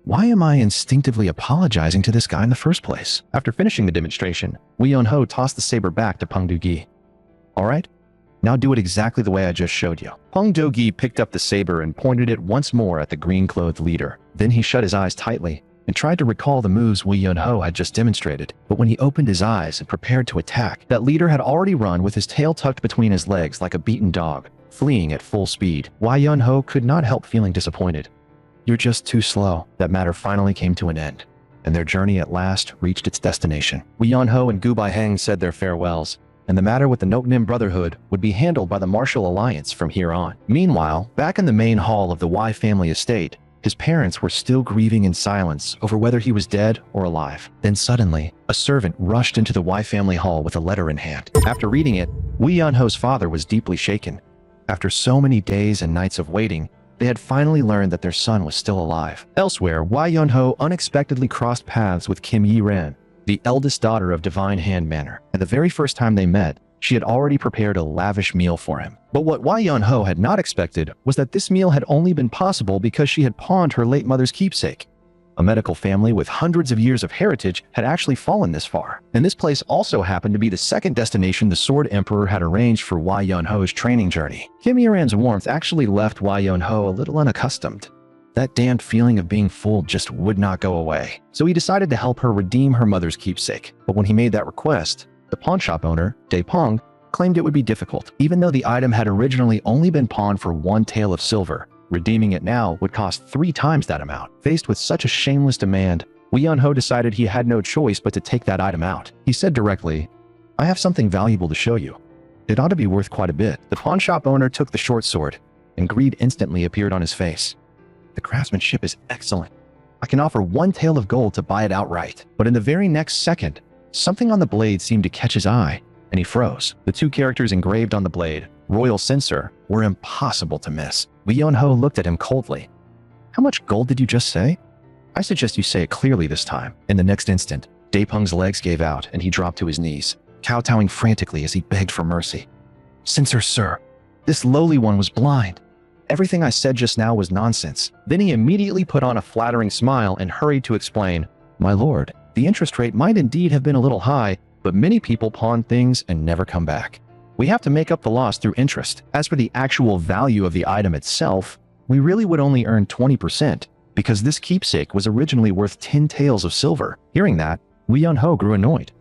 Why am I instinctively apologizing to this guy in the first place? After finishing the demonstration, Wei Yunho tossed the saber back to Peng Doji. Alright, now do it exactly the way I just showed you. Peng Doji picked up the saber and pointed it once more at the green-clothed leader. Then he shut his eyes tightly and tried to recall the moves Wei Yunho had just demonstrated. But when he opened his eyes and prepared to attack, that leader had already run with his tail tucked between his legs like a beaten dog, fleeing at full speed. Wei Yunho could not help feeling disappointed. You're just too slow. That matter finally came to an end, and their journey at last reached its destination. Wei Yunho and Gu Baiheng said their farewells, and the matter with the Noknim Brotherhood would be handled by the Martial Alliance from here on. Meanwhile, back in the main hall of the Wei family estate, his parents were still grieving in silence over whether he was dead or alive. Then suddenly, a servant rushed into the Wei family hall with a letter in hand. After reading it, Wei Yunho's father was deeply shaken. After so many days and nights of waiting, they had finally learned that their son was still alive. Elsewhere, Wei Yunho unexpectedly crossed paths with Kim Yi-ren, the eldest daughter of Divine Hand Manor, and the very first time they met, she had already prepared a lavish meal for him. But what Wei Yunho had not expected was that this meal had only been possible because she had pawned her late mother's keepsake. A medical family with hundreds of years of heritage had actually fallen this far. And this place also happened to be the second destination the Sword Emperor had arranged for Wei Yunho's training journey. Kim Yi-ren's warmth actually left Wei Yunho a little unaccustomed. That damned feeling of being fooled just would not go away. So he decided to help her redeem her mother's keepsake. But when he made that request, the pawnshop owner, De Peng, claimed it would be difficult. Even though the item had originally only been pawned for 1 tael of silver, redeeming it now would cost 3 times that amount. Faced with such a shameless demand, Wei Yunho decided he had no choice but to take that item out. He said directly, I have something valuable to show you. It ought to be worth quite a bit. The pawnshop owner took the short sword, and greed instantly appeared on his face. The craftsmanship is excellent. I can offer 1 tael of gold to buy it outright. But in the very next second, something on the blade seemed to catch his eye, and he froze. The 2 characters engraved on the blade, Royal Censor, were impossible to miss. Wei Yunho looked at him coldly. How much gold did you just say? I suggest you say it clearly this time. In the next instant, De Peng's legs gave out and he dropped to his knees, kowtowing frantically as he begged for mercy. Censor, sir, this lowly one was blind. Everything I said just now was nonsense. Then he immediately put on a flattering smile and hurried to explain, My lord, the interest rate might indeed have been a little high, but many people pawn things and never come back. We have to make up the loss through interest. As for the actual value of the item itself, we really would only earn 20%, because this keepsake was originally worth 10 taels of silver. Hearing that, Wei Yunho grew annoyed.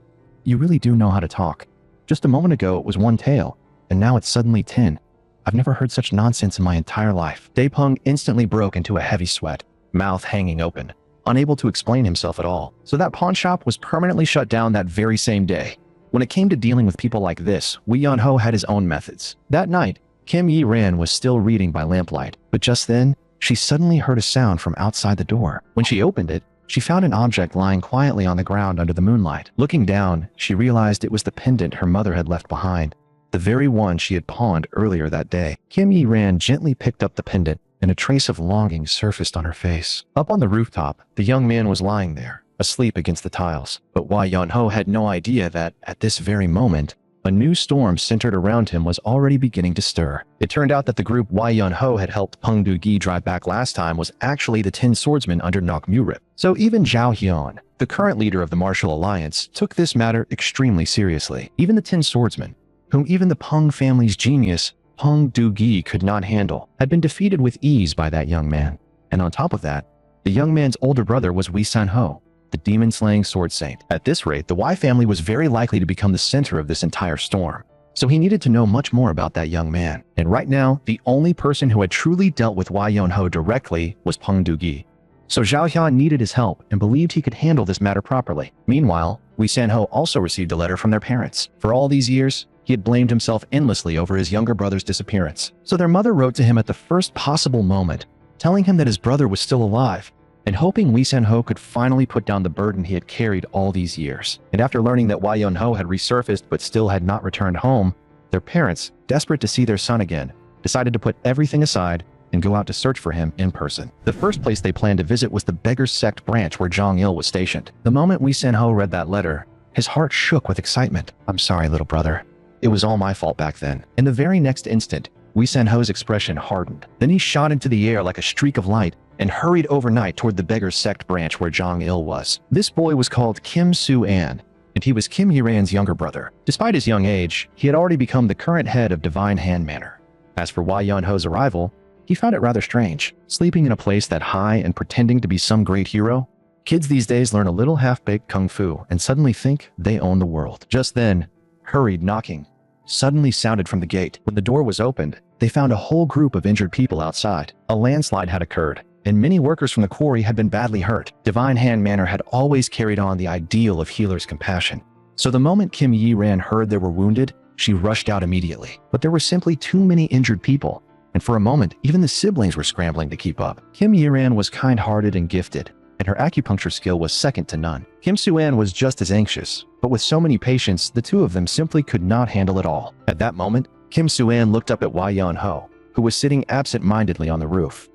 You really do know how to talk. Just a moment ago it was 1 tael, and now it's suddenly 10. I've never heard such nonsense in my entire life. De Peng instantly broke into a heavy sweat, mouth hanging open, unable to explain himself at all. So that pawn shop was permanently shut down that very same day. When it came to dealing with people like this, Wei Yunho had his own methods. That night, Kim Yi-ren was still reading by lamplight, but just then, she suddenly heard a sound from outside the door. When she opened it, she found an object lying quietly on the ground under the moonlight. Looking down, she realized it was the pendant her mother had left behind, the very one she had pawned earlier that day. Kim Yi-ran gently picked up the pendant, and a trace of longing surfaced on her face. Up on the rooftop, the young man was lying there, asleep against the tiles. But Wei Yun-ho had no idea that, at this very moment, a new storm centered around him was already beginning to stir. It turned out that the group Wei Yun-ho had helped Peng Du-gi drive back last time was actually the 10 swordsmen under Nok Mu-rip. So even Zhao Hyun, the current leader of the martial alliance, took this matter extremely seriously. Even the 10 swordsmen, whom even the Peng family's genius, Peng Du-gi, could not handle, had been defeated with ease by that young man. And on top of that, the young man's older brother was Wei San-ho, the demon-slaying sword saint. At this rate, the Wei family was very likely to become the center of this entire storm. So he needed to know much more about that young man. And right now, the only person who had truly dealt with Wei Yun-ho directly was Peng Du-gi. So Zhao Hyun needed his help and believed he could handle this matter properly. Meanwhile, Wei San-ho also received a letter from their parents. For all these years, he had blamed himself endlessly over his younger brother's disappearance. So their mother wrote to him at the first possible moment, telling him that his brother was still alive, and hoping Wei San-ho could finally put down the burden he had carried all these years. And after learning that Wei Yun-ho had resurfaced but still had not returned home, their parents, desperate to see their son again, decided to put everything aside and go out to search for him in person. The first place they planned to visit was the Beggar sect branch where Zhang Il was stationed. The moment Wei San-ho read that letter, his heart shook with excitement. "I'm sorry, little brother. It was all my fault back then." In the very next instant, Wei San-ho's expression hardened. Then he shot into the air like a streak of light and hurried overnight toward the Beggar sect branch where Zhang Il was. This boy was called Kim Su-an, and he was Kim Yi-ran's younger brother. Despite his young age, he had already become the current head of Divine Hand Manor. As for Wei Yun-ho's arrival, he found it rather strange. Sleeping in a place that high and pretending to be some great hero? Kids these days learn a little half-baked kung fu and suddenly think they own the world. Just then, hurried knocking suddenly sounded from the gate. When the door was opened, they found a whole group of injured people outside. A landslide had occurred, and many workers from the quarry had been badly hurt. Divine Hand Manor had always carried on the ideal of healer's compassion. So the moment Kim Yi-ran heard they were wounded, she rushed out immediately. But there were simply too many injured people, and for a moment, even the siblings were scrambling to keep up. Kim Yi-ran was kind-hearted and gifted, and her acupuncture skill was second to none. Kim Su-an was just as anxious, but with so many patients, the two of them simply could not handle it all. At that moment, Kim Su-an looked up at Wei Yun-ho, who was sitting absent-mindedly on the roof.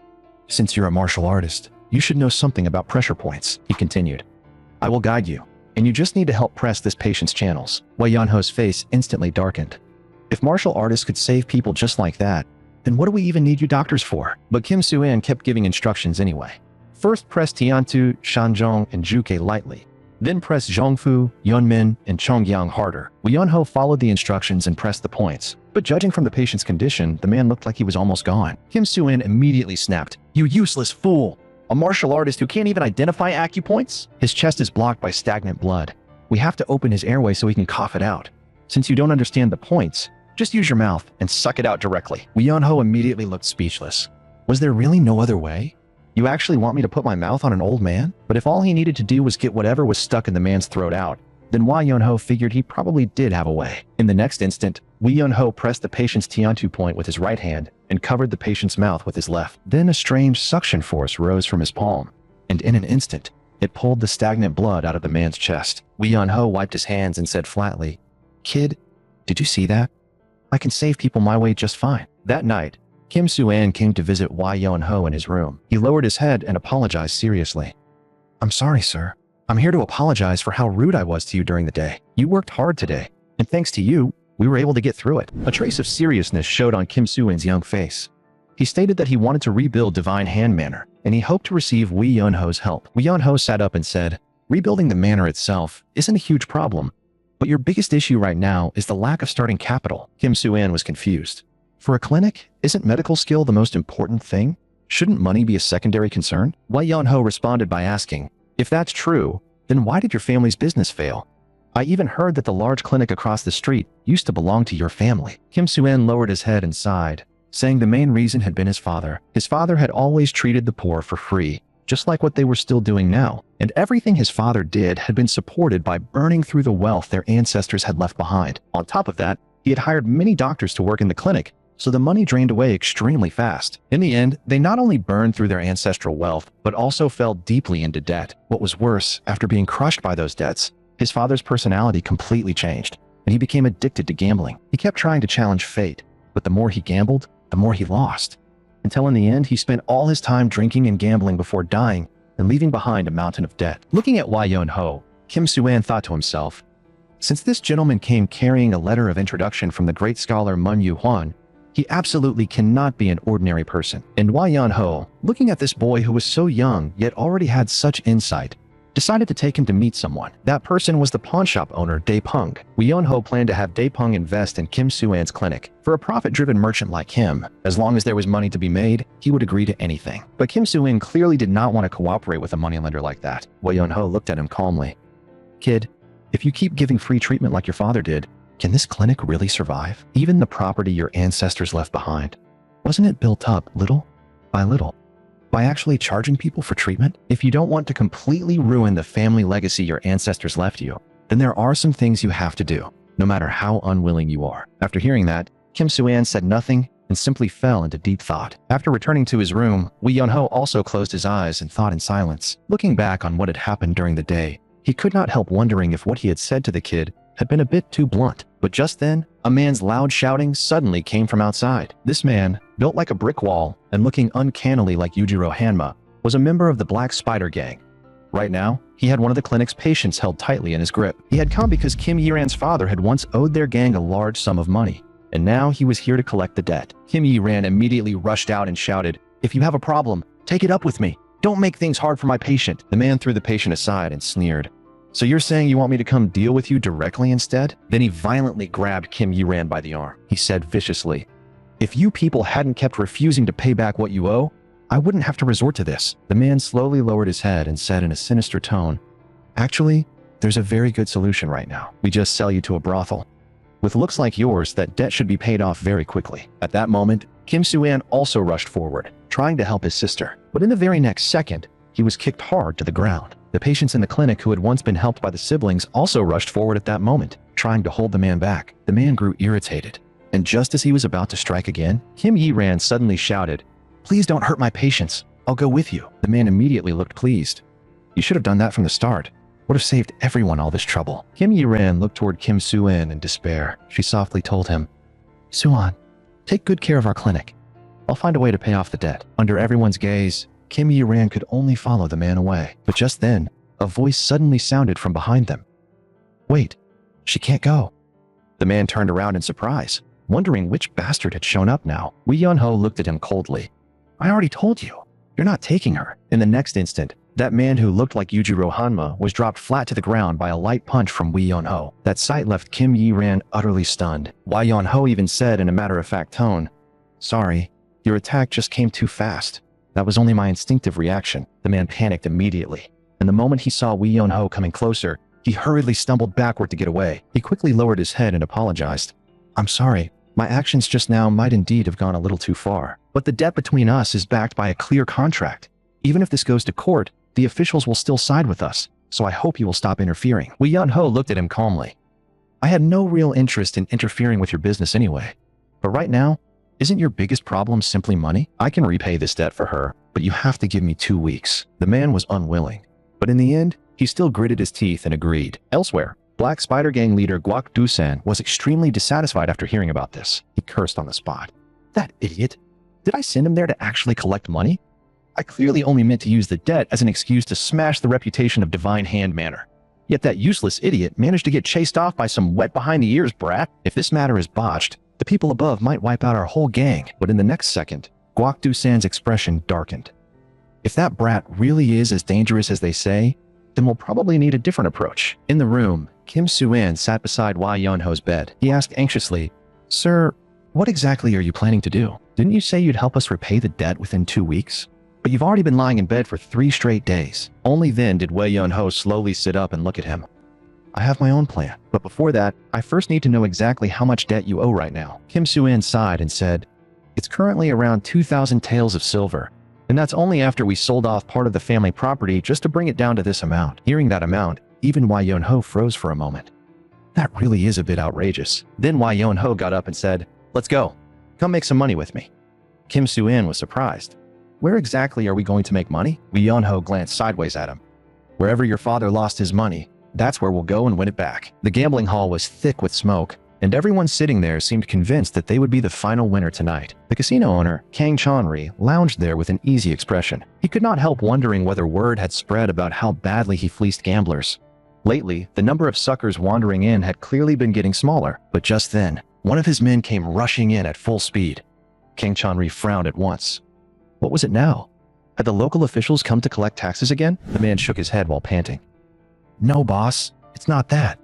"Since you're a martial artist, you should know something about pressure points," he continued. "I will guide you, and you just need to help press this patient's channels." Wei Yun-ho's face instantly darkened. If martial artists could save people just like that, then what do we even need you doctors for? But Kim Su-an kept giving instructions anyway. First press Tiantu, Shanzhong, and Juke lightly. Then press Zhongfu, Yunmin, and Chongyang harder. Wei Yun-ho followed the instructions and pressed the points. But judging from the patient's condition, the man looked like he was almost gone. Kim Su-an immediately snapped, "You useless fool! A martial artist who can't even identify acupoints?" His chest is blocked by stagnant blood. We have to open his airway so he can cough it out. Since you don't understand the points, just use your mouth and suck it out directly. Wei Yun-ho immediately looked speechless. Was there really no other way? You actually want me to put my mouth on an old man? But if all he needed to do was get whatever was stuck in the man's throat out, then Wei Yun-ho figured he probably did have a way. In the next instant, Wei Yun-ho pressed the patient's Tiantu point with his right hand and covered the patient's mouth with his left. Then a strange suction force rose from his palm, and in an instant, it pulled the stagnant blood out of the man's chest. Wei Yun-ho wiped his hands and said flatly, "Kid, did you see that? I can save people my way just fine." That night, Kim Su-an came to visit Wei Yun-ho in his room. He lowered his head and apologized seriously. "I'm sorry, sir. I'm here to apologize for how rude I was to you during the day. You worked hard today, and thanks to you, we were able to get through it." A trace of seriousness showed on Kim Su-an's young face. He stated that he wanted to rebuild Divine Hand Manor, and he hoped to receive Wei Yun-ho's help. Wei Yun-ho sat up and said, "Rebuilding the manor itself isn't a huge problem, but your biggest issue right now is the lack of starting capital." Kim Su-an was confused. For a clinic, isn't medical skill the most important thing? Shouldn't money be a secondary concern? Wei Yun-ho responded by asking, "If that's true, then why did your family's business fail? I even heard that the large clinic across the street used to belong to your family." Kim Su-an lowered his head and sighed, saying the main reason had been his father. His father had always treated the poor for free, just like what they were still doing now, and everything his father did had been supported by burning through the wealth their ancestors had left behind. On top of that, he had hired many doctors to work in the clinic, so the money drained away extremely fast. In the end, they not only burned through their ancestral wealth, but also fell deeply into debt. What was worse, after being crushed by those debts, his father's personality completely changed, and he became addicted to gambling. He kept trying to challenge fate, but the more he gambled, the more he lost. Until in the end, he spent all his time drinking and gambling before dying and leaving behind a mountain of debt. Looking at Wai Yun-ho, Kim Soo-an thought to himself, since this gentleman came carrying a letter of introduction from the great scholar Mun Yu-hwan, he absolutely cannot be an ordinary person. And Wai Yun-ho, looking at this boy who was so young yet already had such insight, decided to take him to meet someone. That person was the pawnshop owner, Dae Pung. Wai Yun-ho planned to have Dae Pung invest in Kim Soo-an's clinic. For a profit-driven merchant like him, as long as there was money to be made, he would agree to anything. But Kim Soo-an clearly did not want to cooperate with a moneylender like that. Wai Yun-ho looked at him calmly. Kid, if you keep giving free treatment like your father did, can this clinic really survive? Even the property your ancestors left behind, wasn't it built up little by little? By actually charging people for treatment? If you don't want to completely ruin the family legacy your ancestors left you, then there are some things you have to do, no matter how unwilling you are. After hearing that, Kim Soo-an said nothing and simply fell into deep thought. After returning to his room, Wai Yun-ho also closed his eyes and thought in silence. Looking back on what had happened during the day, he could not help wondering if what he had said to the kid had been a bit too blunt. But just then, a man's loud shouting suddenly came from outside. This man, built like a brick wall and looking uncannily like Yujiro Hanma, was a member of the Black Spider Gang. Right now, he had one of the clinic's patients held tightly in his grip. He had come because Kim Yi-ran's father had once owed their gang a large sum of money, and now he was here to collect the debt. Kim Yi-ran immediately rushed out and shouted, "If you have a problem, take it up with me. Don't make things hard for my patient." The man threw the patient aside and sneered. "So you're saying you want me to come deal with you directly instead?" Then he violently grabbed Kim Yi-ran by the arm. He said viciously, "If you people hadn't kept refusing to pay back what you owe, I wouldn't have to resort to this." The man slowly lowered his head and said in a sinister tone, "Actually, there's a very good solution right now. We just sell you to a brothel. With looks like yours, that debt should be paid off very quickly." At that moment, Kim Soo-an also rushed forward, trying to help his sister. But in the very next second, he was kicked hard to the ground. The patients in the clinic who had once been helped by the siblings also rushed forward at that moment, trying to hold the man back. The man grew irritated, and just as he was about to strike again, Kim Yi-ran suddenly shouted, "Please don't hurt my patients. I'll go with you." The man immediately looked pleased. "You should have done that from the start. Would have saved everyone all this trouble." Kim Yi-ran looked toward Kim Soo-an in despair. She softly told him, "Soo-an, take good care of our clinic. I'll find a way to pay off the debt." Under everyone's gaze, Kim Yi-ran could only follow the man away. But just then, a voice suddenly sounded from behind them. "Wait, she can't go." The man turned around in surprise, wondering which bastard had shown up now. Wai Yun-ho looked at him coldly. "I already told you, you're not taking her." In the next instant, that man who looked like Yujiro Hanma was dropped flat to the ground by a light punch from Wai Yun-ho. That sight left Kim Yi-ran utterly stunned. Wai Yun-ho even said in a matter-of-fact tone, "Sorry, your attack just came too fast. That was only my instinctive reaction." The man panicked immediately, and the moment he saw Wai Yun-ho coming closer, he hurriedly stumbled backward to get away. He quickly lowered his head and apologized. "I'm sorry, my actions just now might indeed have gone a little too far. But the debt between us is backed by a clear contract. Even if this goes to court, the officials will still side with us, so I hope you will stop interfering." Wai Yun-ho looked at him calmly. "I had no real interest in interfering with your business anyway. But right now, isn't your biggest problem simply money? I can repay this debt for her, but you have to give me 2 weeks." The man was unwilling, but in the end, he still gritted his teeth and agreed. Elsewhere, Black Spider Gang leader Guak Du-san was extremely dissatisfied after hearing about this. He cursed on the spot. "That idiot! Did I send him there to actually collect money? I clearly only meant to use the debt as an excuse to smash the reputation of Divine Hand Manor. Yet that useless idiot managed to get chased off by some wet behind the ears brat. If this matter is botched, the people above might wipe out our whole gang." But in the next second, Guak Du-san's expression darkened. "If that brat really is as dangerous as they say, then we'll probably need a different approach." In the room, Kim Soo-an sat beside Wai Yun-ho's bed. He asked anxiously, "Sir, what exactly are you planning to do? Didn't you say you'd help us repay the debt within 2 weeks? But you've already been lying in bed for 3 straight days." Only then did Wai Yun-ho slowly sit up and look at him. "I have my own plan, but before that, I first need to know exactly how much debt you owe right now." Kim Soo-an sighed and said, "It's currently around 2,000 taels of silver, and that's only after we sold off part of the family property just to bring it down to this amount." Hearing that amount, even Wai Yun-ho froze for a moment. That really is a bit outrageous. Then Wai Yun-ho got up and said, "Let's go." Come make some money with me. Kim Soo-in was surprised. Where exactly are we going to make money? Lee Yeon-ho glanced sideways at him. Wherever your father lost his money, that's where we'll go and win it back. The gambling hall was thick with smoke, and everyone sitting there seemed convinced that they would be the final winner tonight. The casino owner, Kang Chon-ri, lounged there with an easy expression. He could not help wondering whether word had spread about how badly he fleeced gamblers. Lately, the number of suckers wandering in had clearly been getting smaller, but just then, one of his men came rushing in at full speed. Kang Chon-ri frowned at once. What was it now? Had the local officials come to collect taxes again? The man shook his head while panting. No, boss, it's not that.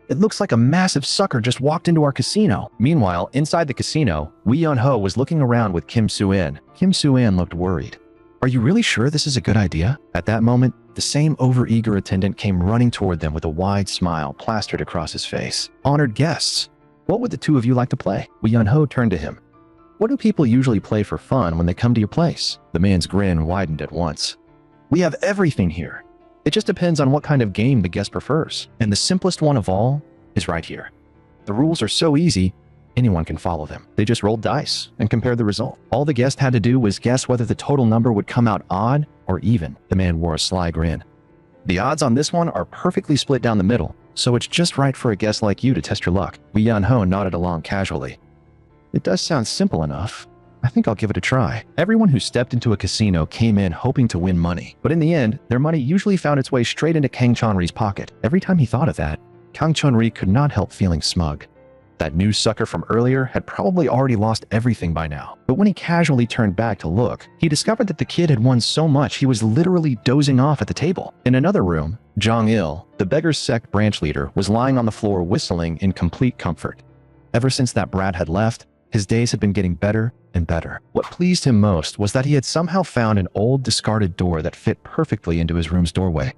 It looks like a massive sucker just walked into our casino. Meanwhile, inside the casino, Lee Yeon-ho was looking around with Kim Soo-in. Kim Soo-in looked worried. Are you really sure this is a good idea? At that moment, the same overeager attendant came running toward them with a wide smile plastered across his face. Honored guests, what would the two of you like to play? Lee Yeon-ho turned to him. What do people usually play for fun when they come to your place? The man's grin widened at once. We have everything here. It just depends on what kind of game the guest prefers. And the simplest one of all is right here. The rules are so easy, anyone can follow them. They just rolled dice and compared the result. All the guest had to do was guess whether the total number would come out odd or even. The man wore a sly grin. The odds on this one are perfectly split down the middle, so it's just right for a guest like you to test your luck. Lee Yeon-ho nodded along casually. It does sound simple enough. I think I'll give it a try. Everyone who stepped into a casino came in hoping to win money, but in the end, their money usually found its way straight into Kang Chon-ri's pocket. Every time he thought of that, Kang Chon-ri could not help feeling smug. That new sucker from earlier had probably already lost everything by now. But when he casually turned back to look, he discovered that the kid had won so much he was literally dozing off at the table. In another room, Jong-il, the Beggar sect branch leader, was lying on the floor whistling in complete comfort. Ever since that brat had left, his days had been getting better and better. What pleased him most was that he had somehow found an old discarded door that fit perfectly into his room's doorway.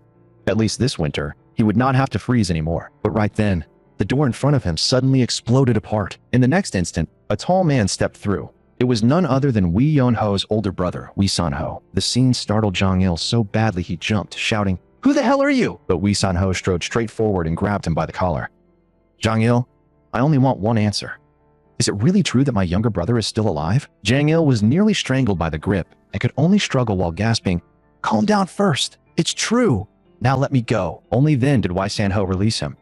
At least this winter, he would not have to freeze anymore. But right then, the door in front of him suddenly exploded apart. In the next instant, a tall man stepped through. It was none other than Lee Yeon-ho's older brother, Lee San-ho. The scene startled Jong-il so badly he jumped, shouting, "Who the hell are you?" But Lee San-ho strode straight forward and grabbed him by the collar. Jong-il, I only want one answer. Is it really true that my younger brother is still alive? Jang-il was nearly strangled by the grip and could only struggle while gasping, "Calm down first. It's true. Now let me go." Only then did Wai San-ho release him.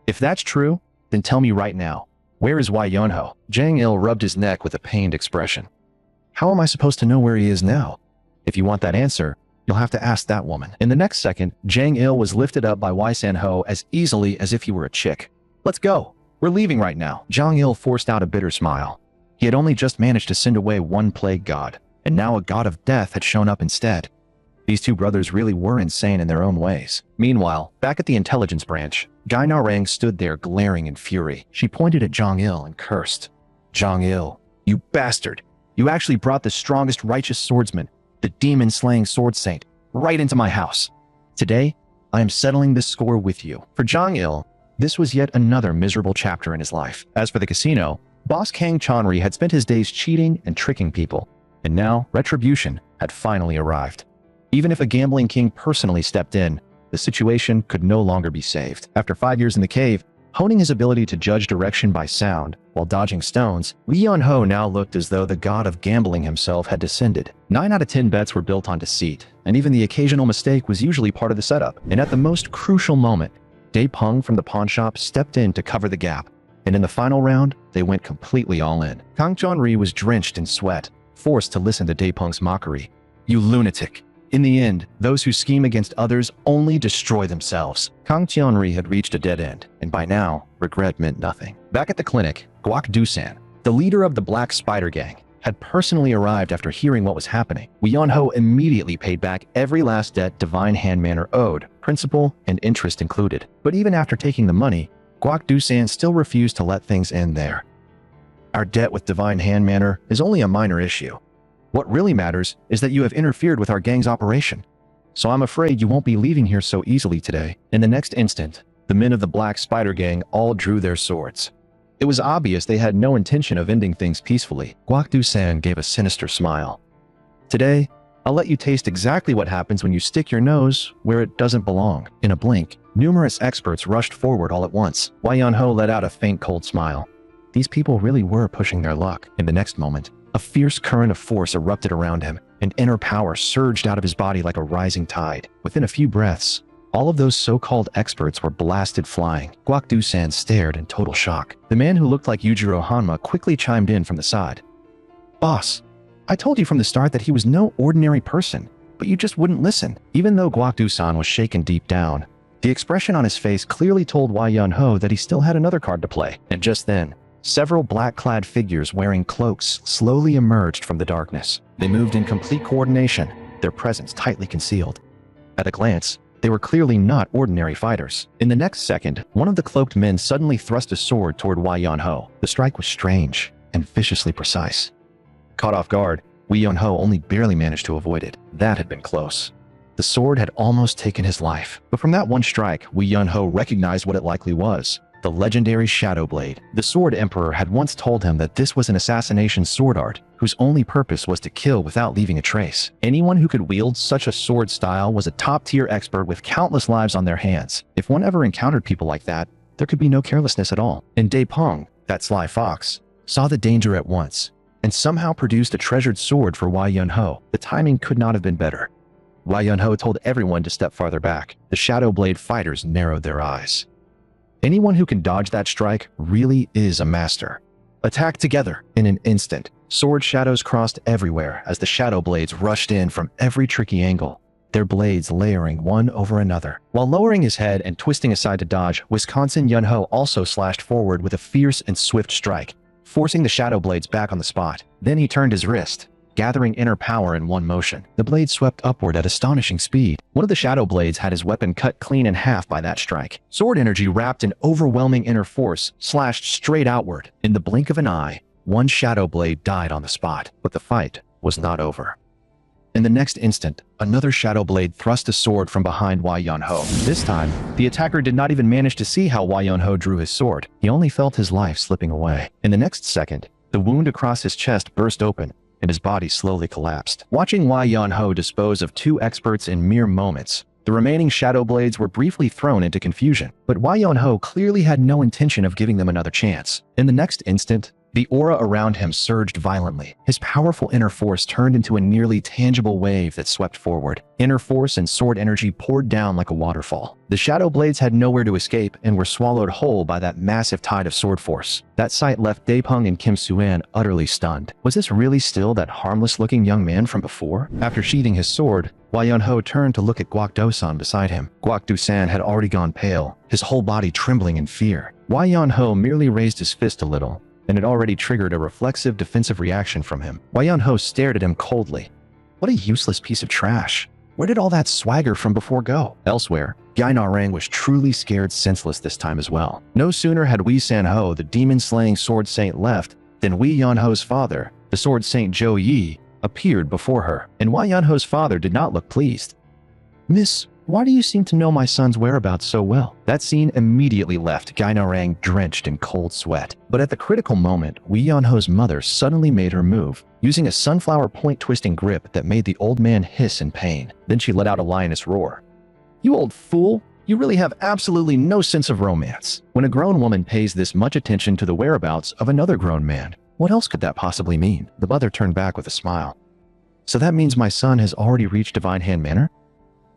If that's true, then tell me right now, where is Wai Yeon-ho? Jang-il rubbed his neck with a pained expression. How am I supposed to know where he is now? If you want that answer, you'll have to ask that woman. In the next second, Jang-il was lifted up by Wai San-ho as easily as if he were a chick. Let's go. We're leaving right now. Jong-il forced out a bitter smile. He had only just managed to send away one plague god, and now a god of death had shown up instead. These two brothers really were insane in their own ways. Meanwhile, back at the intelligence branch, Gai Na-rang stood there glaring in fury. She pointed at Jong-il and cursed. Jong-il, you bastard. You actually brought the strongest righteous swordsman, the demon-slaying sword saint, right into my house. Today, I am settling this score with you. For Jong-il, this was yet another miserable chapter in his life. As for the casino, boss Kang Chon-ri had spent his days cheating and tricking people, and now retribution had finally arrived. Even if a gambling king personally stepped in, the situation could no longer be saved. After 5 years in the cave, honing his ability to judge direction by sound while dodging stones, Lee Yeon-ho now looked as though the god of gambling himself had descended. 9 out of 10 bets were built on deceit, and even the occasional mistake was usually part of the setup. And at the most crucial moment, Dae-pung from the pawn shop stepped in to cover the gap, and in the final round, they went completely all in. Kang Chon-ri was drenched in sweat, forced to listen to Dae-pung's mockery. You lunatic. In the end, those who scheme against others only destroy themselves. Kang Chon-ri had reached a dead end, and by now, regret meant nothing. Back at the clinic, Guak Du-san, the leader of the Black Spider Gang, had personally arrived after hearing what was happening. Lee Yeon-ho immediately paid back every last debt Divine Hand Manor owed, principal and interest included. But even after taking the money, Guak Du-san still refused to let things end there. Our debt with Divine Hand Manor is only a minor issue. What really matters is that you have interfered with our gang's operation. So I'm afraid you won't be leaving here so easily today. In the next instant, the men of the Black Spider Gang all drew their swords. It was obvious they had no intention of ending things peacefully. Guak Du-san gave a sinister smile. Today, I'll let you taste exactly what happens when you stick your nose where it doesn't belong. In a blink, numerous experts rushed forward all at once. Wai Yeon-ho let out a faint cold smile. These people really were pushing their luck. In the next moment, a fierce current of force erupted around him, and inner power surged out of his body like a rising tide. Within a few breaths, all of those so-called experts were blasted flying. Guakdu-san stared in total shock. The man who looked like Yujiro Hanma quickly chimed in from the side. "Boss, I told you from the start that he was no ordinary person, but you just wouldn't listen." Even though Guakdu-san was shaken deep down, the expression on his face clearly told Wei Yun-ho that he still had another card to play. And just then, several black-clad figures wearing cloaks slowly emerged from the darkness. They moved in complete coordination, their presence tightly concealed. At a glance, they were clearly not ordinary fighters. In the next second, one of the cloaked men suddenly thrust a sword toward Wei Yun-ho. The strike was strange and viciously precise. Caught off guard, Wei Yun-ho only barely managed to avoid it. That had been close. The sword had almost taken his life. But from that one strike, Wei Yun-ho recognized what it likely was. The legendary Shadow Blade. The Sword Emperor had once told him that this was an assassination sword art whose only purpose was to kill without leaving a trace. Anyone who could wield such a sword style was a top-tier expert with countless lives on their hands. If one ever encountered people like that, there could be no carelessness at all. And Daepong, that sly fox, saw the danger at once and somehow produced a treasured sword for Wei Yun-ho. The timing could not have been better. Wei Yun-ho told everyone to step farther back. The Shadow Blade fighters narrowed their eyes. Anyone who can dodge that strike really is a master. Attack together. In an instant, sword shadows crossed everywhere as the Shadow Blades rushed in from every tricky angle, their blades layering one over another. While lowering his head and twisting aside to dodge, Wisconsin Yun-ho also slashed forward with a fierce and swift strike, forcing the Shadow Blades back on the spot. Then he turned his wrist, gathering inner power in one motion. The blade swept upward at astonishing speed. One of the Shadow Blades had his weapon cut clean in half by that strike. Sword energy wrapped in overwhelming inner force slashed straight outward. In the blink of an eye, one Shadow Blade died on the spot. But the fight was not over. In the next instant, another Shadow Blade thrust a sword from behind Wei Yun-ho. This time, the attacker did not even manage to see how Wei Yun-ho drew his sword. He only felt his life slipping away. In the next second, the wound across his chest burst open, and his body slowly collapsed. Watching Wei Yun-ho dispose of two experts in mere moments, the remaining Shadow Blades were briefly thrown into confusion. But Wei Yun-ho clearly had no intention of giving them another chance. In the next instant, the aura around him surged violently. His powerful inner force turned into a nearly tangible wave that swept forward. Inner force and sword energy poured down like a waterfall. The Shadow Blades had nowhere to escape and were swallowed whole by that massive tide of sword force. That sight left Daepong and Kim Soo-an utterly stunned. Was this really still that harmless-looking young man from before? After sheathing his sword, Wei Yun-ho turned to look at Guakdo-san beside him. Guakdo-san had already gone pale, his whole body trembling in fear. Wei Yun-ho merely raised his fist a little, and it already triggered a reflexive defensive reaction from him. Wei Yun-ho stared at him coldly. What a useless piece of trash. Where did all that swagger from before go? Elsewhere, Gai Na-rang was truly scared senseless this time as well. No sooner had Wei San-ho, the demon-slaying sword saint, left than Wei Yun-ho's father, the sword saint Zhou Yi, appeared before her. And Wei Yun-ho's father did not look pleased. "Miss, why do you seem to know my son's whereabouts so well?" That scene immediately left Gai Na-rang drenched in cold sweat. But at the critical moment, Wei Yun-ho's mother suddenly made her move, using a sunflower point-twisting grip that made the old man hiss in pain. Then she let out a lioness roar. "You old fool! You really have absolutely no sense of romance." When a grown woman pays this much attention to the whereabouts of another grown man, what else could that possibly mean? The mother turned back with a smile. "So that means my son has already reached Divine Hand Manor?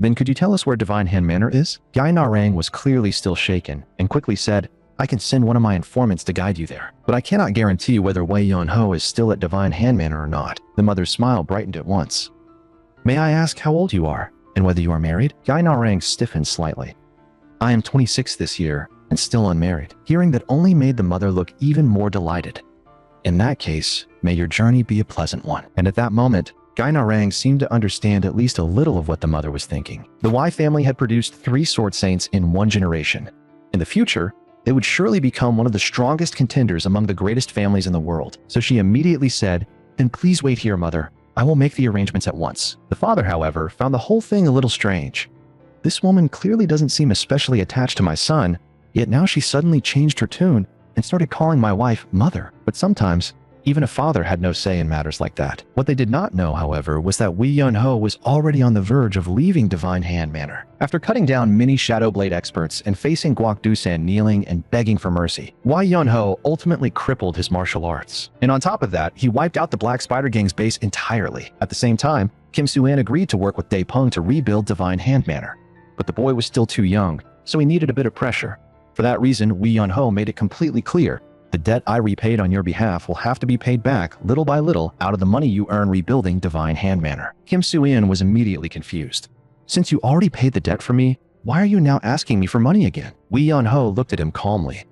Then could you tell us where Divine Hand Manor is?" Gai Na-rang was clearly still shaken and quickly said, "I can send one of my informants to guide you there, but I cannot guarantee whether Wei Yun-ho is still at Divine Hand Manor or not." The mother's smile brightened at once. "May I ask how old you are and whether you are married?" Gai Na-rang stiffened slightly. "I am 26 this year and still unmarried." Hearing that only made the mother look even more delighted. "In that case, may your journey be a pleasant one." And at that moment, Gai Na-rang seemed to understand at least a little of what the mother was thinking. The Wei family had produced 3 sword saints in one generation. In the future, they would surely become one of the strongest contenders among the greatest families in the world. So she immediately said, "Then please wait here, mother. I will make the arrangements at once." The father, however, found the whole thing a little strange. This woman clearly doesn't seem especially attached to my son, yet now she suddenly changed her tune and started calling my wife mother. But sometimes, Even a father had no say in matters like that. What they did not know, however, was that Wee Yun-ho was already on the verge of leaving Divine Hand Manor. After cutting down many Shadow Blade experts and facing Guak Dusan kneeling and begging for mercy, Wee Yun-ho ultimately crippled his martial arts. And on top of that, he wiped out the Black Spider Gang's base entirely. At the same time, Kim Soo-an agreed to work with Dae-pung to rebuild Divine Hand Manor. But the boy was still too young, so he needed a bit of pressure. For that reason, Wee Yun-ho made it completely clear: the debt I repaid on your behalf will have to be paid back little by little out of the money you earn rebuilding Divine Hand Manor. Kim Soo-an was immediately confused. Since you already paid the debt for me, why are you now asking me for money again? Wee Yun-ho looked at him calmly.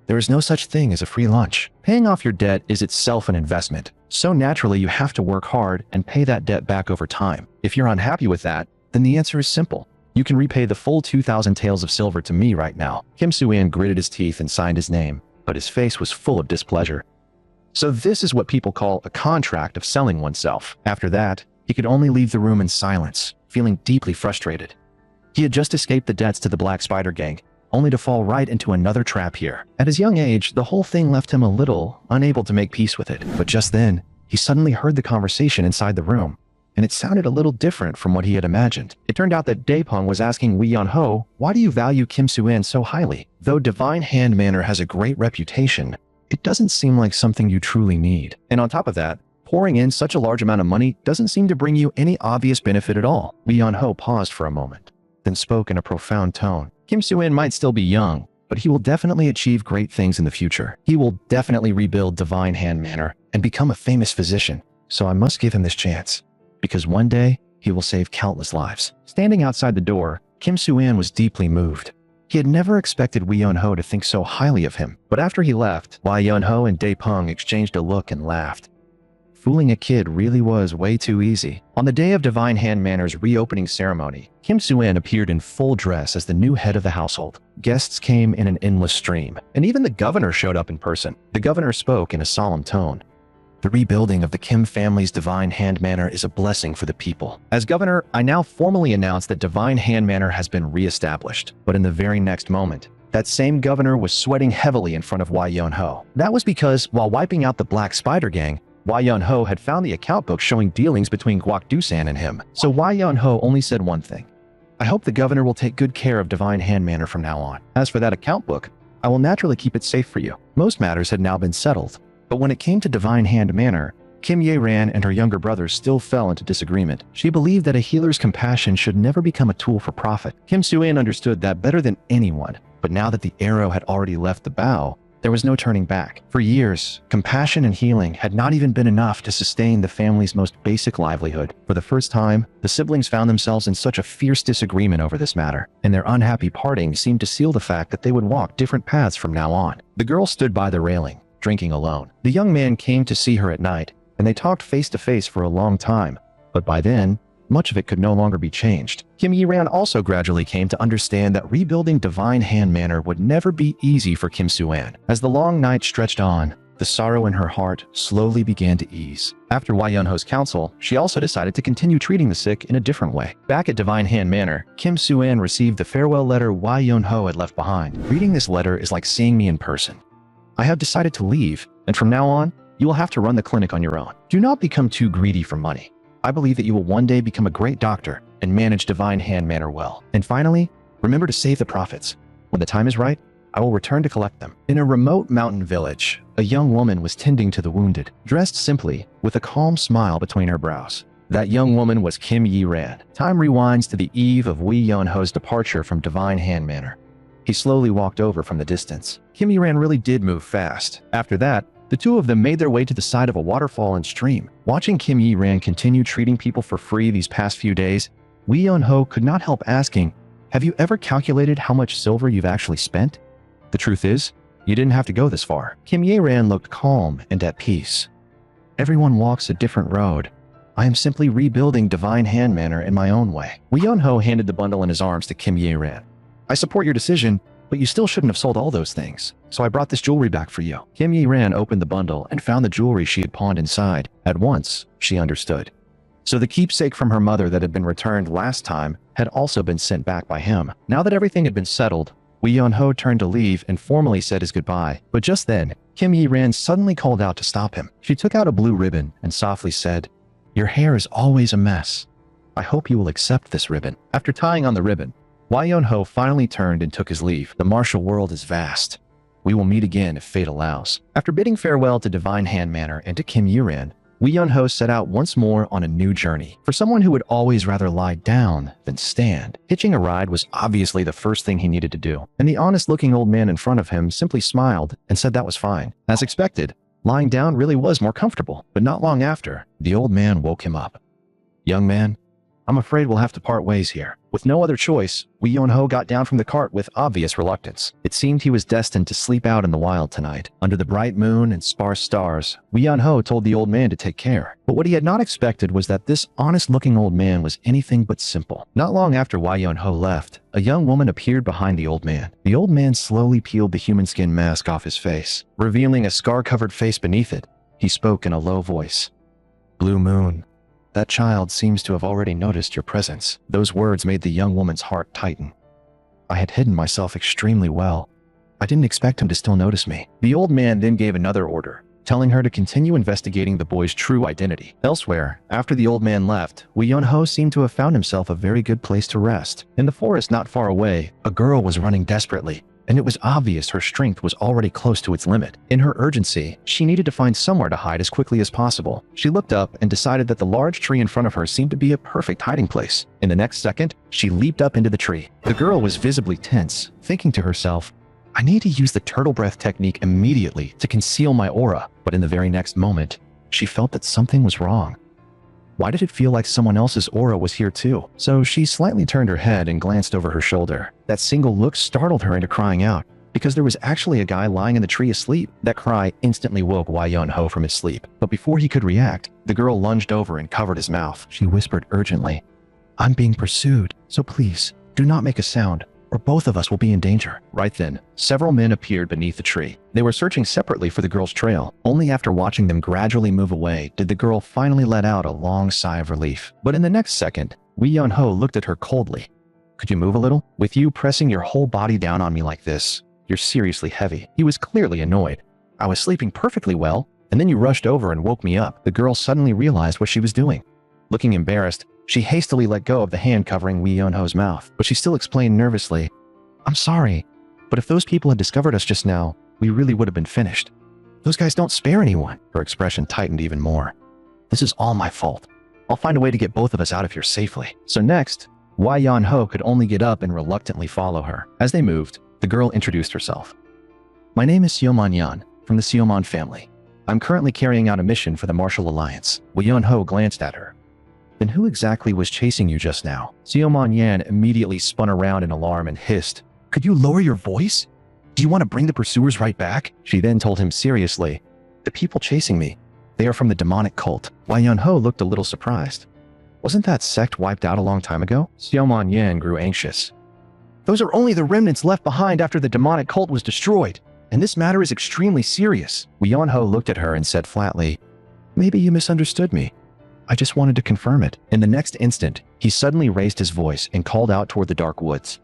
There is no such thing as a free lunch. Paying off your debt is itself an investment, so naturally you have to work hard and pay that debt back over time. If you're unhappy with that, then the answer is simple. You can repay the full 2,000 taels of silver to me right now. Kim Soo-an gritted his teeth and signed his name, but his face was full of displeasure. So this is what people call a contract of selling oneself. After that, he could only leave the room in silence, feeling deeply frustrated. He had just escaped the debts to the Black Spider Gang, only to fall right into another trap here. At his young age, the whole thing left him a little unable to make peace with it. But just then, he suddenly heard the conversation inside the room, and it sounded a little different from what he had imagined. It turned out that Dae-pung was asking Wee Yun-ho, why do you value Kim Soo-an so highly? Though Divine Hand Manor has a great reputation, it doesn't seem like something you truly need. And on top of that, pouring in such a large amount of money doesn't seem to bring you any obvious benefit at all. Wee Yun-ho paused for a moment, then spoke in a profound tone. Kim Soo-an might still be young, but he will definitely achieve great things in the future. He will definitely rebuild Divine Hand Manor and become a famous physician, so I must give him this chance, because one day he will save countless lives. Standing outside the door, Kim Soo-an was deeply moved. He had never expected Wee Yun-ho to think so highly of him, but after he left, Wee Yun-ho and Dae-pung exchanged a look and laughed. Fooling a kid really was way too easy. On the day of Divine Hand Manor's reopening ceremony, Kim Soo-an appeared in full dress as the new head of the household. Guests came in an endless stream, and even the governor showed up in person. The governor spoke in a solemn tone. The rebuilding of the Kim family's Divine Hand Manor is a blessing for the people. As governor, I now formally announce that Divine Hand Manor has been re-established. But in the very next moment, that same governor was sweating heavily in front of Wee Yun-ho. That was because, while wiping out the Black Spider Gang, Wee Yun-ho had found the account book showing dealings between Guak Dusan and him. So Wee Yun-ho only said one thing: I hope the governor will take good care of Divine Hand Manor from now on. As for that account book, I will naturally keep it safe for you. Most matters had now been settled, but when it came to Divine Hand Manor, Kim Ye-ran and her younger brother still fell into disagreement. She believed that a healer's compassion should never become a tool for profit. Kim Soo-an understood that better than anyone, but now that the arrow had already left the bow, there was no turning back. For years, compassion and healing had not even been enough to sustain the family's most basic livelihood. For the first time, the siblings found themselves in such a fierce disagreement over this matter, and their unhappy parting seemed to seal the fact that they would walk different paths from now on. The girl stood by the railing, drinking alone. The young man came to see her at night, and they talked face to face for a long time, but by then, much of it could no longer be changed. Kim Ye-ran also gradually came to understand that rebuilding Divine Hand Manor would never be easy for Kim Soo-an. As the long night stretched on, the sorrow in her heart slowly began to ease. After Wee Yun-ho's counsel, she also decided to continue treating the sick in a different way. Back at Divine Hand Manor, Kim Soo-an received the farewell letter Wee Yun-ho had left behind. Reading this letter is like seeing me in person. I have decided to leave, and from now on, you will have to run the clinic on your own. Do not become too greedy for money. I believe that you will one day become a great doctor and manage Divine Hand Manor well. And finally, remember to save the profits. When the time is right, I will return to collect them. In a remote mountain village, a young woman was tending to the wounded, dressed simply, with a calm smile between her brows. That young woman was Kim Ye-ran. Time rewinds to the eve of Wee Yun-ho's departure from Divine Hand Manor. He slowly walked over from the distance. Kim Ye-ran really did move fast. After that, the two of them made their way to the side of a waterfall and stream. Watching Kim Ye-ran continue treating people for free these past few days, Wee Yun-ho could not help asking, have you ever calculated how much silver you've actually spent? The truth is, you didn't have to go this far. Kim Ye-ran looked calm and at peace. Everyone walks a different road. I am simply rebuilding Divine Hand Manor in my own way. Wee Yun-ho handed the bundle in his arms to Kim Ye-ran. I support your decision, but you still shouldn't have sold all those things, so I brought this jewelry back for you. Kim Ye-ran opened the bundle and found the jewelry she had pawned inside. At once, she understood. So the keepsake from her mother that had been returned last time had also been sent back by him. Now that everything had been settled, Wee Yeon-ho turned to leave and formally said his goodbye, but just then, Kim Yi-ran suddenly called out to stop him. She took out a blue ribbon and softly said, "Your hair is always a mess. I hope you will accept this ribbon." After tying on the ribbon, Wee Yeon-ho finally turned and took his leave. The martial world is vast. We will meet again if fate allows. After bidding farewell to Divine Hand Manor and to Kim Yi-ran, Wee Yeon-ho set out once more on a new journey. For someone who would always rather lie down than stand, hitching a ride was obviously the first thing he needed to do, and the honest-looking old man in front of him simply smiled and said that was fine. As expected, lying down really was more comfortable, but not long after, the old man woke him up. "Young man, I'm afraid we'll have to part ways here." With no other choice, Wee Yeon-ho got down from the cart with obvious reluctance. It seemed he was destined to sleep out in the wild tonight. Under the bright moon and sparse stars, Wee Yeon-ho told the old man to take care. But what he had not expected was that this honest-looking old man was anything but simple. Not long after Wee Yeon-ho left, a young woman appeared behind the old man. The old man slowly peeled the human skin mask off his face, revealing a scar-covered face beneath it. He spoke in a low voice. "Blue Moon, that child seems to have already noticed your presence." Those words made the young woman's heart tighten. "I had hidden myself extremely well. I didn't expect him to still notice me." The old man then gave another order, telling her to continue investigating the boy's true identity. Elsewhere, after the old man left, Wee Yeon-ho seemed to have found himself a very good place to rest. In the forest not far away, a girl was running desperately, and it was obvious her strength was already close to its limit. In her urgency, she needed to find somewhere to hide as quickly as possible. She looked up and decided that the large tree in front of her seemed to be a perfect hiding place. In the next second, she leaped up into the tree. The girl was visibly tense, thinking to herself, "I need to use the turtle breath technique immediately to conceal my aura." But in the very next moment, she felt that something was wrong. Why did it feel like someone else's aura was here too? So she slightly turned her head and glanced over her shoulder. That single look startled her into crying out, because there was actually a guy lying in the tree asleep. That cry instantly woke Wee Yeon-ho from his sleep. But before he could react, the girl lunged over and covered his mouth. She whispered urgently, "I'm being pursued, so please, do not make a sound, or both of us will be in danger." Right then, several men appeared beneath the tree. They were searching separately for the girl's trail. Only after watching them gradually move away did the girl finally let out a long sigh of relief. But in the next second, Wee Yeon-ho looked at her coldly. "Could you move a little? With you pressing your whole body down on me like this, you're seriously heavy." He was clearly annoyed. "I was sleeping perfectly well, and then you rushed over and woke me up." The girl suddenly realized what she was doing. Looking embarrassed, she hastily let go of the hand covering Wee Yeon-ho's mouth, but she still explained nervously, "I'm sorry, but if those people had discovered us just now, we really would have been finished. Those guys don't spare anyone." Her expression tightened even more. "This is all my fault. I'll find a way to get both of us out of here safely." So next, Wee Yeon-ho could only get up and reluctantly follow her. As they moved, the girl introduced herself. "My name is Seoman Yan, from the Seoman family. I'm currently carrying out a mission for the Martial Alliance." Wee Yeon-ho glanced at her. "Then who exactly was chasing you just now?" Seoman Yan immediately spun around in alarm and hissed, "Could you lower your voice? Do you want to bring the pursuers right back?" She then told him seriously, "The people chasing me, they are from the demonic cult." Wee Yeon-ho looked a little surprised. "Wasn't that sect wiped out a long time ago?" Seoman Yan grew anxious. "Those are only the remnants left behind after the demonic cult was destroyed, and this matter is extremely serious." Wee Yeon-ho looked at her and said flatly, "Maybe you misunderstood me. I just wanted to confirm it." In the next instant, he suddenly raised his voice and called out toward the dark woods.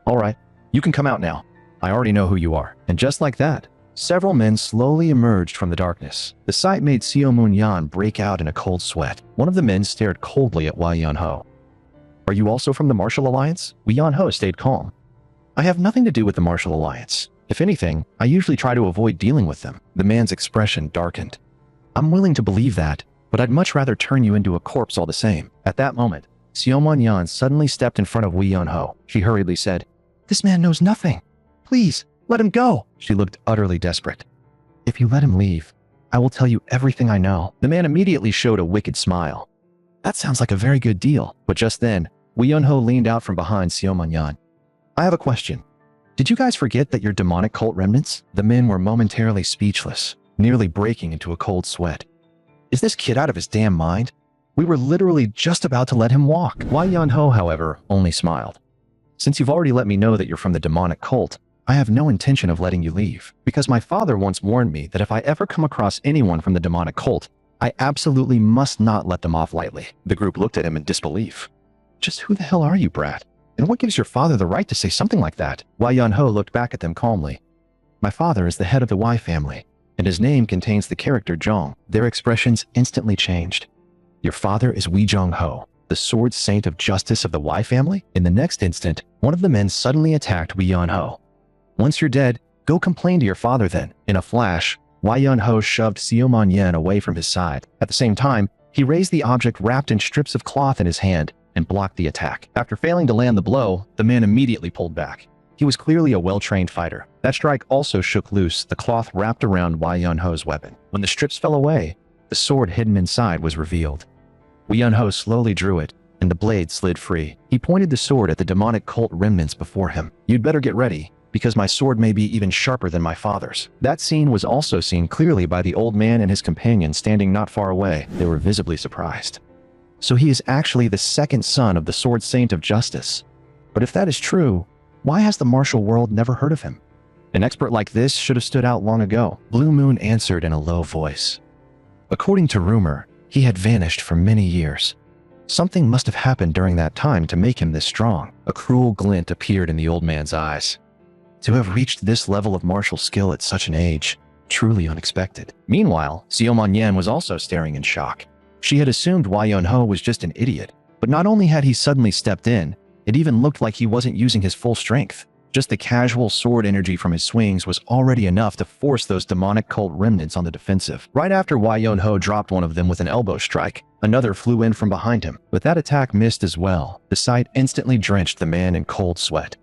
"All right, you can come out now. I already know who you are." And just like that, several men slowly emerged from the darkness. The sight made Seomun Yan break out in a cold sweat. One of the men stared coldly at Wee Yeon-ho. "Are you also from the Martial Alliance?" Wee Yeon-ho stayed calm. "I have nothing to do with the Martial Alliance. If anything, I usually try to avoid dealing with them." The man's expression darkened. "I'm willing to believe that, but I'd much rather turn you into a corpse all the same." At that moment, Seoman Yan suddenly stepped in front of Wee Yeon-ho. She hurriedly said, "This man knows nothing. Please, let him go." She looked utterly desperate. "If you let him leave, I will tell you everything I know." The man immediately showed a wicked smile. "That sounds like a very good deal." But just then, Wee Yeon-ho leaned out from behind Seoman Yan. "I have a question. Did you guys forget that you're demonic cult remnants?" The men were momentarily speechless, nearly breaking into a cold sweat. Is this kid out of his damn mind? We were literally just about to let him walk. Wee Yeon-ho, however, only smiled. "Since you've already let me know that you're from the demonic cult, I have no intention of letting you leave, because my father once warned me that if I ever come across anyone from the demonic cult, I absolutely must not let them off lightly." The group looked at him in disbelief. "Just who the hell are you, brat? And what gives your father the right to say something like that? Wei Yunho looked back at them calmly. My father is the head of the Wei family, and his name contains the character Zhong. Their expressions instantly changed. Your father is Wei Zhongho, the sword saint of justice of the Wei family? In the next instant, one of the men suddenly attacked Wei Yunho. Once you're dead, go complain to your father then. In a flash, Wei Yunho shoved Xiao Manyan away from his side. At the same time, he raised the object wrapped in strips of cloth in his hand and blocked the attack. After failing to land the blow, the man immediately pulled back. He was clearly a well-trained fighter. That strike also shook loose the cloth wrapped around Wei Yunho's weapon. When the strips fell away, the sword hidden inside was revealed. Wei Yunho slowly drew it, and the blade slid free. He pointed the sword at the demonic cult remnants before him. You'd better get ready, because my sword may be even sharper than my father's. That scene was also seen clearly by the old man and his companion standing not far away. They were visibly surprised. So he is actually the second son of the Sword Saint of Justice. But if that is true, why has the martial world never heard of him? An expert like this should have stood out long ago. Blue Moon answered in a low voice. According to rumor, he had vanished for many years. Something must have happened during that time to make him this strong. A cruel glint appeared in the old man's eyes. To have reached this level of martial skill at such an age, truly unexpected. Meanwhile, Xiao Manyan was also staring in shock. She had assumed Wei Yunho was just an idiot, but not only had he suddenly stepped in, it even looked like he wasn't using his full strength. Just the casual sword energy from his swings was already enough to force those demonic cult remnants on the defensive. Right after Wei Yunho dropped one of them with an elbow strike, another flew in from behind him, but that attack missed as well. The sight instantly drenched the man in cold sweat.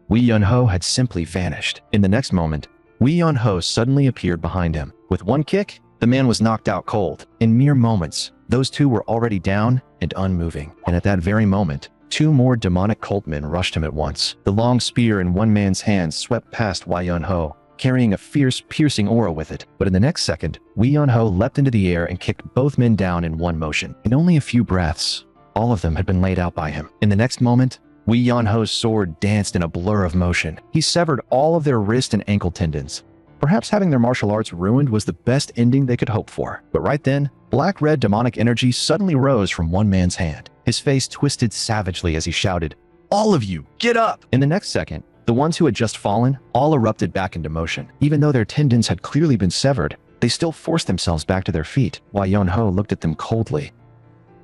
Wei Yunho had simply vanished. In the next moment, Wei Yunho suddenly appeared behind him. With one kick, the man was knocked out cold. In mere moments, those two were already down and unmoving. And at that very moment, two more demonic cult men rushed him at once. The long spear in one man's hand swept past Wei Yunho, carrying a fierce, piercing aura with it. But in the next second, Wei Yunho leapt into the air and kicked both men down in one motion. In only a few breaths, all of them had been laid out by him. In the next moment, Wei Yunho's sword danced in a blur of motion. He severed all of their wrist and ankle tendons. Perhaps having their martial arts ruined was the best ending they could hope for. But right then, black-red demonic energy suddenly rose from one man's hand. His face twisted savagely as he shouted, "All of you, get up!" In the next second, the ones who had just fallen all erupted back into motion. Even though their tendons had clearly been severed, they still forced themselves back to their feet. Wei Yunho looked at them coldly.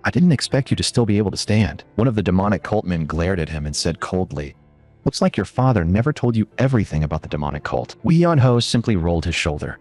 I didn't expect you to still be able to stand. One of the demonic cult men glared at him and said coldly, Looks like your father never told you everything about the demonic cult. Wei Yunho simply rolled his shoulder.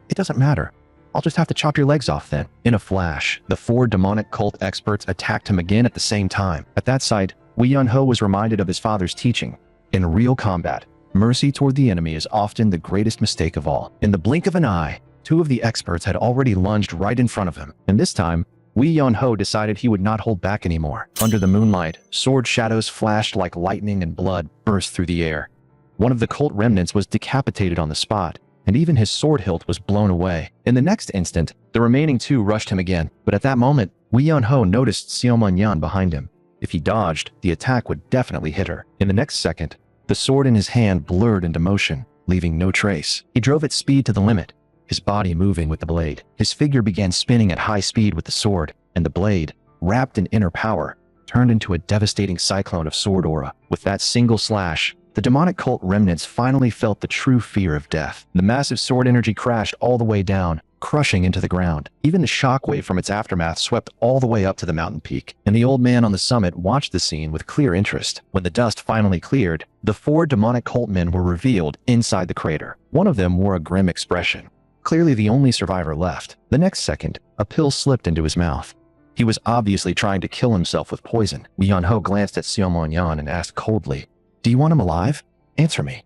It doesn't matter. I'll just have to chop your legs off then. In a flash, the four demonic cult experts attacked him again at the same time. At that sight, Wei Yunho was reminded of his father's teaching. In real combat, mercy toward the enemy is often the greatest mistake of all. In the blink of an eye, two of the experts had already lunged right in front of him, and this time, Wei Yunho decided he would not hold back anymore. Under the moonlight, sword shadows flashed like lightning and blood burst through the air. One of the cult remnants was decapitated on the spot, and even his sword hilt was blown away. In the next instant, the remaining two rushed him again, but at that moment, Wei Yunho noticed Xiao Manyan behind him. If he dodged, the attack would definitely hit her. In the next second, the sword in his hand blurred into motion, leaving no trace. He drove its speed to the limit, his body moving with the blade. His figure began spinning at high speed with the sword, and the blade, wrapped in inner power, turned into a devastating cyclone of sword aura. With that single slash, the demonic cult remnants finally felt the true fear of death. The massive sword energy crashed all the way down, crushing into the ground. Even the shockwave from its aftermath swept all the way up to the mountain peak, and the old man on the summit watched the scene with clear interest. When the dust finally cleared, the four demonic cult men were revealed inside the crater. One of them wore a grim expression, clearly the only survivor left. The next second, a pill slipped into his mouth. He was obviously trying to kill himself with poison. Wei Yunho glanced at Xiao Manyan and asked coldly, "Do you want him alive? Answer me."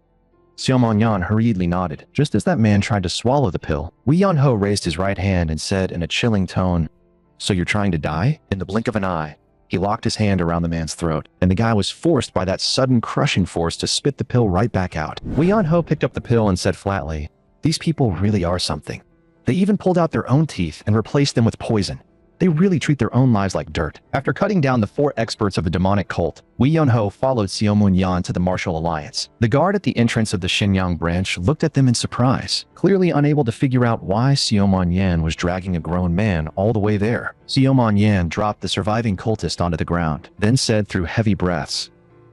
Xiao Manyan hurriedly nodded. Just as that man tried to swallow the pill, Wei Yunho raised his right hand and said in a chilling tone, "So you're trying to die?" In the blink of an eye, he locked his hand around the man's throat, and the guy was forced by that sudden crushing force to spit the pill right back out. Wei Yunho picked up the pill and said flatly, "These people really are something. They even pulled out their own teeth and replaced them with poison. They really treat their own lives like dirt." After cutting down the four experts of the demonic cult, Wei Yunho followed Xiao Manyan to the Martial Alliance. The guard at the entrance of the Shenyang branch looked at them in surprise, clearly unable to figure out why Xiao Manyan was dragging a grown man all the way there. Xiao Manyan dropped the surviving cultist onto the ground, then said through heavy breaths,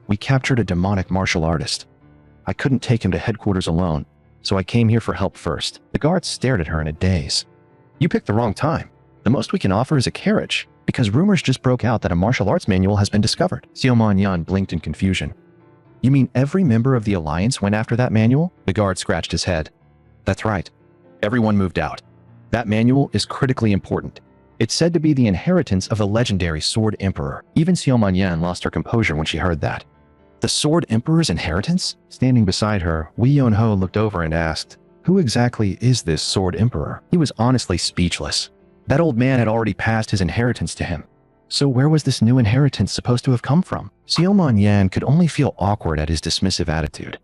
We captured a demonic martial artist. I couldn't take him to headquarters alone, so I came here for help first. The guards stared at her in a daze. You picked the wrong time. The most we can offer is a carriage, because rumors just broke out that a martial arts manual has been discovered. Xiao Manyan blinked in confusion. You mean every member of the Alliance went after that manual? The guard scratched his head. That's right. Everyone moved out. That manual is critically important. It's said to be the inheritance of the legendary Sword Emperor. Even Xiao Manyan lost her composure when she heard that. The Sword Emperor's inheritance? Standing beside her, Wei Yonho looked over and asked, who exactly is this Sword Emperor? He was honestly speechless. That old man had already passed his inheritance to him. So where was this new inheritance supposed to have come from? Xiao Manyan could only feel awkward at his dismissive attitude.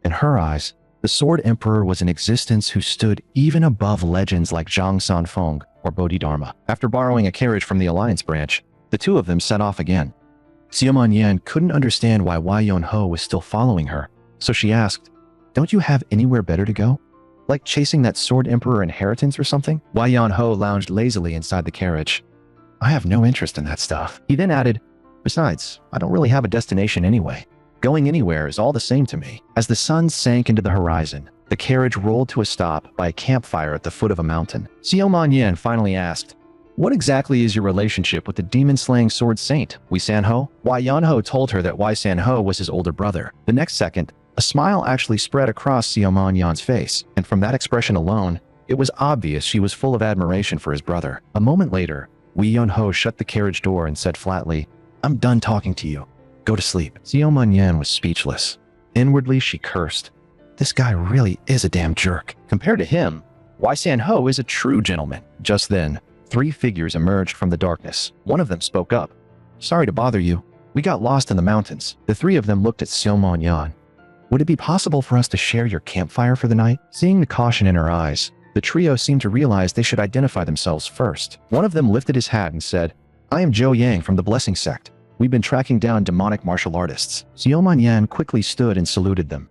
In her eyes, the Sword Emperor was an existence who stood even above legends like Zhang Sanfeng or Bodhidharma. After borrowing a carriage from the Alliance branch, the two of them set off again. Xiao Manyan couldn't understand why Wei Yonho was still following her, so she asked, don't you have anywhere better to go? Like chasing that Sword Emperor inheritance or something? Wei Yonho lounged lazily inside the carriage. I have no interest in that stuff. He then added, besides, I don't really have a destination anyway. Going anywhere is all the same to me. As the sun sank into the horizon, the carriage rolled to a stop by a campfire at the foot of a mountain. Xiao Manyan finally asked, what exactly is your relationship with the demon-slaying sword saint, Wei Sanho? Wei Yonho told her that Wei Sanho was his older brother. The next second, a smile actually spread across Xiao Manyan's face, and from that expression alone, it was obvious she was full of admiration for his brother. A moment later, Wei Yonho shut the carriage door and said flatly, I'm done talking to you. Go to sleep. Xiao Manyan was speechless. Inwardly, she cursed. This guy really is a damn jerk. Compared to him, Wei Sanho is a true gentleman. Just then, 3 figures emerged from the darkness. One of them spoke up. Sorry to bother you. We got lost in the mountains. The 3 of them looked at Xiao Manyan. Would it be possible for us to share your campfire for the night? Seeing the caution in her eyes, the trio seemed to realize they should identify themselves first. One of them lifted his hat and said, I am Zhou Yang from the Blessing Sect. We've been tracking down demonic martial artists. Xiao Manyan quickly stood and saluted them.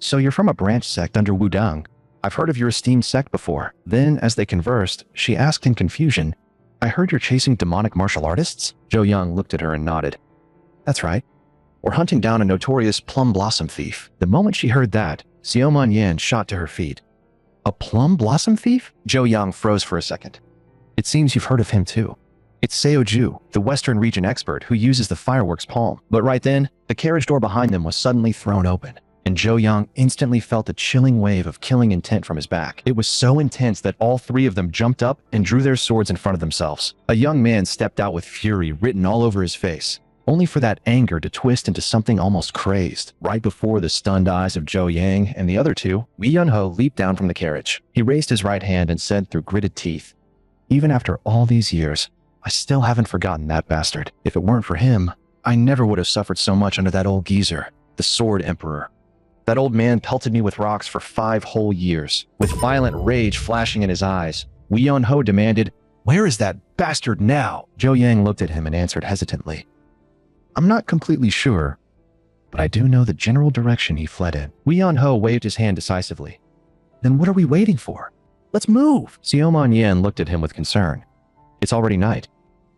So you're from a branch sect under Wudang. I've heard of your esteemed sect before. Then, as they conversed, she asked in confusion, I heard you're chasing demonic martial artists? Zhou Yang looked at her and nodded. That's right. We're hunting down a notorious plum blossom thief. The moment she heard that, Xiao Manyan shot to her feet. A plum blossom thief? Zhou Yang froze for a second. It seems you've heard of him too. It's Seo Ju, the Western region expert who uses the fireworks palm. But right then, the carriage door behind them was suddenly thrown open, and Zhou Yang instantly felt a chilling wave of killing intent from his back. It was so intense that all 3 of them jumped up and drew their swords in front of themselves. A young man stepped out with fury written all over his face, only for that anger to twist into something almost crazed. Right before the stunned eyes of Zhou Yang and the other 2, Wei Yunho leaped down from the carriage. He raised his right hand and said through gritted teeth, even after all these years, I still haven't forgotten that bastard. If it weren't for him, I never would have suffered so much under that old geezer, the Sword Emperor. That old man pelted me with rocks for 5 whole years. With violent rage flashing in his eyes, Wei Yunho demanded, where is that bastard now? Zhou Yang looked at him and answered hesitantly, I'm not completely sure, but I do know the general direction he fled in. Wei Yunho waved his hand decisively. Then what are we waiting for? Let's move! Xiao Manyan looked at him with concern. It's already night.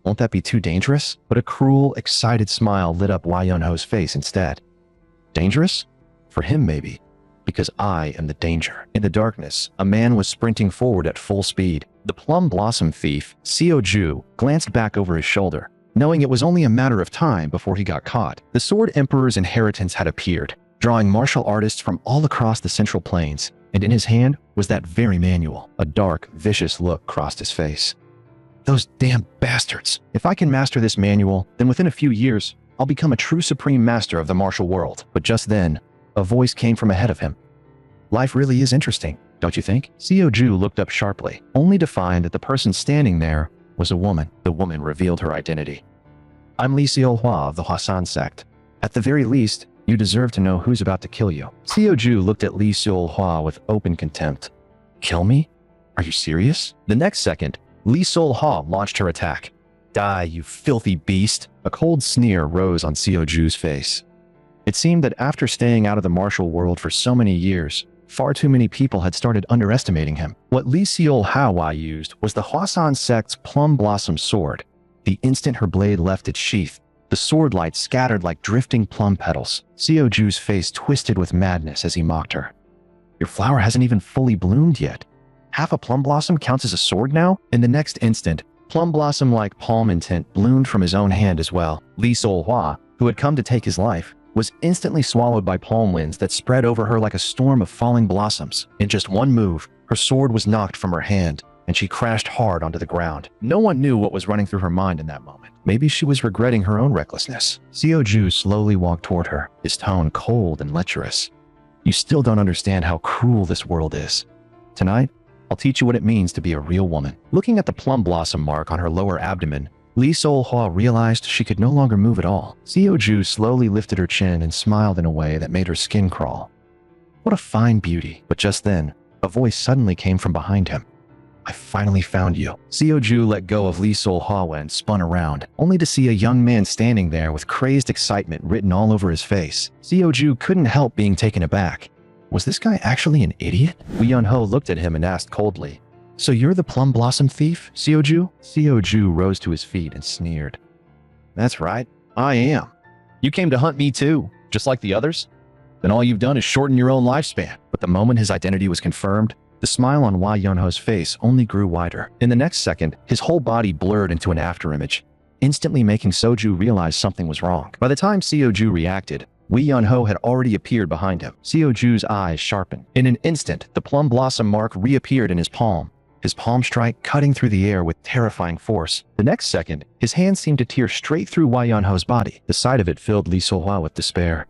Won't that be too dangerous? But a cruel, excited smile lit up Wei Yunho's face instead. Dangerous? For him, maybe. Because I am the danger. In the darkness, a man was sprinting forward at full speed. The plum blossom thief, Seo Ju, glanced back over his shoulder, knowing it was only a matter of time before he got caught. The Sword Emperor's inheritance had appeared, drawing martial artists from all across the Central Plains, and in his hand was that very manual. A dark, vicious look crossed his face. Those damn bastards. If I can master this manual, then within a few years, I'll become a true supreme master of the martial world. But just then, a voice came from ahead of him. Life really is interesting, don't you think? Seo Ju looked up sharply, only to find that the person standing there was a woman. The woman revealed her identity. I'm Li Xiaohua of the Huasan sect. At the very least, you deserve to know who's about to kill you. Seo Ju looked at Li Xiaohua with open contempt. Kill me? Are you serious? The next second, Li Xiaohua launched her attack. Die, you filthy beast! A cold sneer rose on Seo Ju's face. It seemed that after staying out of the martial world for so many years, far too many people had started underestimating him. What Li Xiaohua used was the Huasan sect's plum blossom sword. The instant her blade left its sheath, The sword light scattered like drifting plum petals. Sioju's face twisted with madness as he mocked her. Your flower hasn't even fully bloomed yet. Half a plum blossom counts as a sword now? In the next instant, plum blossom like palm intent bloomed from his own hand as well. Li Solhua, who had come to take his life, was instantly swallowed by palm winds that spread over her like a storm of falling blossoms. In just one move, her sword was knocked from her hand, and she crashed hard onto the ground. No one knew what was running through her mind in that moment. Maybe she was regretting her own recklessness. Sioju slowly walked toward her, his tone cold and lecherous. You still don't understand how cruel this world is. Tonight, I'll teach you what it means to be a real woman. Looking at the plum blossom mark on her lower abdomen, Li Solhua realized she could no longer move at all. Sioju slowly lifted her chin and smiled in a way that made her skin crawl. What a fine beauty. But just then, a voice suddenly came from behind him. I finally found you. Sioju let go of Li Solhua and spun around, only to see a young man standing there with crazed excitement written all over his face. Sioju couldn't help being taken aback. Was this guy actually an idiot? Wei Yunho looked at him and asked coldly, So you're the plum blossom thief, Sioju? Sioju rose to his feet and sneered. That's right, I am. You came to hunt me too, just like the others? Then all you've done is shorten your own lifespan. But the moment his identity was confirmed, the smile on Wei Yunho's face only grew wider. In the next second, his whole body blurred into an afterimage, instantly making Sioju realize something was wrong. By the time Sioju reacted, Wei Yunho had already appeared behind him. Sioju's eyes sharpened. In an instant, the plum blossom mark reappeared in his palm strike cutting through the air with terrifying force. The next second, his hand seemed to tear straight through Wei Yunho's body. The sight of it filled Li Solhua with despair.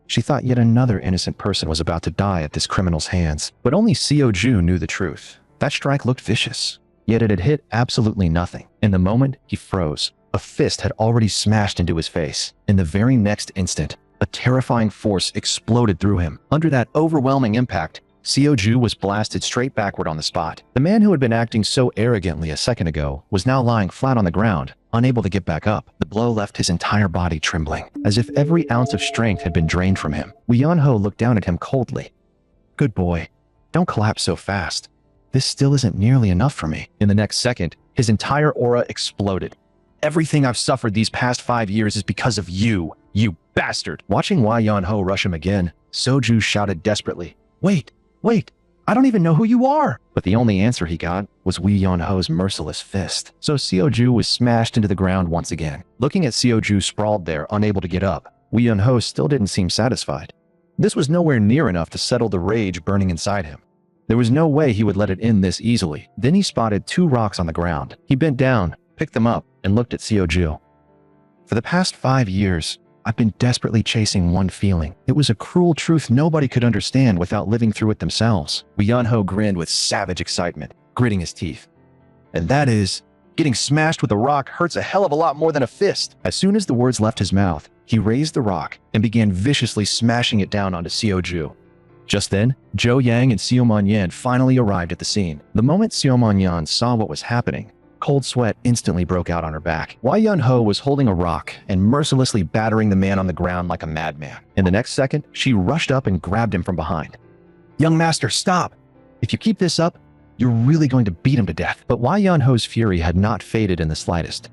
She thought yet another innocent person was about to die at this criminal's hands. But only Sioju knew the truth. That strike looked vicious, yet it had hit absolutely nothing. In the moment, he froze. A fist had already smashed into his face. In the very next instant, a terrifying force exploded through him. Under that overwhelming impact, Sioju was blasted straight backward on the spot. The man who had been acting so arrogantly a second ago was now lying flat on the ground, unable to get back up. The blow left his entire body trembling, as if every ounce of strength had been drained from him. Wei Yunho looked down at him coldly. Good boy, don't collapse so fast. This still isn't nearly enough for me. In the next second, his entire aura exploded. Everything I've suffered these past 5 years is because of you, you bastard. Watching Wei Yunho rush him again, Sioju shouted desperately, Wait, I don't even know who you are. But the only answer he got was Wei Yunho's merciless fist. So Sioju was smashed into the ground once again. Looking at Sioju sprawled there, unable to get up, Wei Yunho still didn't seem satisfied. This was nowhere near enough to settle the rage burning inside him. There was no way he would let it end this easily. Then he spotted 2 rocks on the ground. He bent down, picked them up, and looked at Sioju. For the past 5 years, I've been desperately chasing one feeling. It was a cruel truth nobody could understand without living through it themselves. Wei Yunho grinned with savage excitement, gritting his teeth. And that is, getting smashed with a rock hurts a hell of a lot more than a fist. As soon as the words left his mouth, he raised the rock and began viciously smashing it down onto Sioju. Just then, Zhou Yang and Xiao Manyan finally arrived at the scene. The moment Xiao Manyan saw what was happening, cold sweat instantly broke out on her back. Wei Yunho was holding a rock and mercilessly battering the man on the ground like a madman. In the next second, she rushed up and grabbed him from behind. Young master, stop! If you keep this up, you're really going to beat him to death. But Wei Yunho's fury had not faded in the slightest.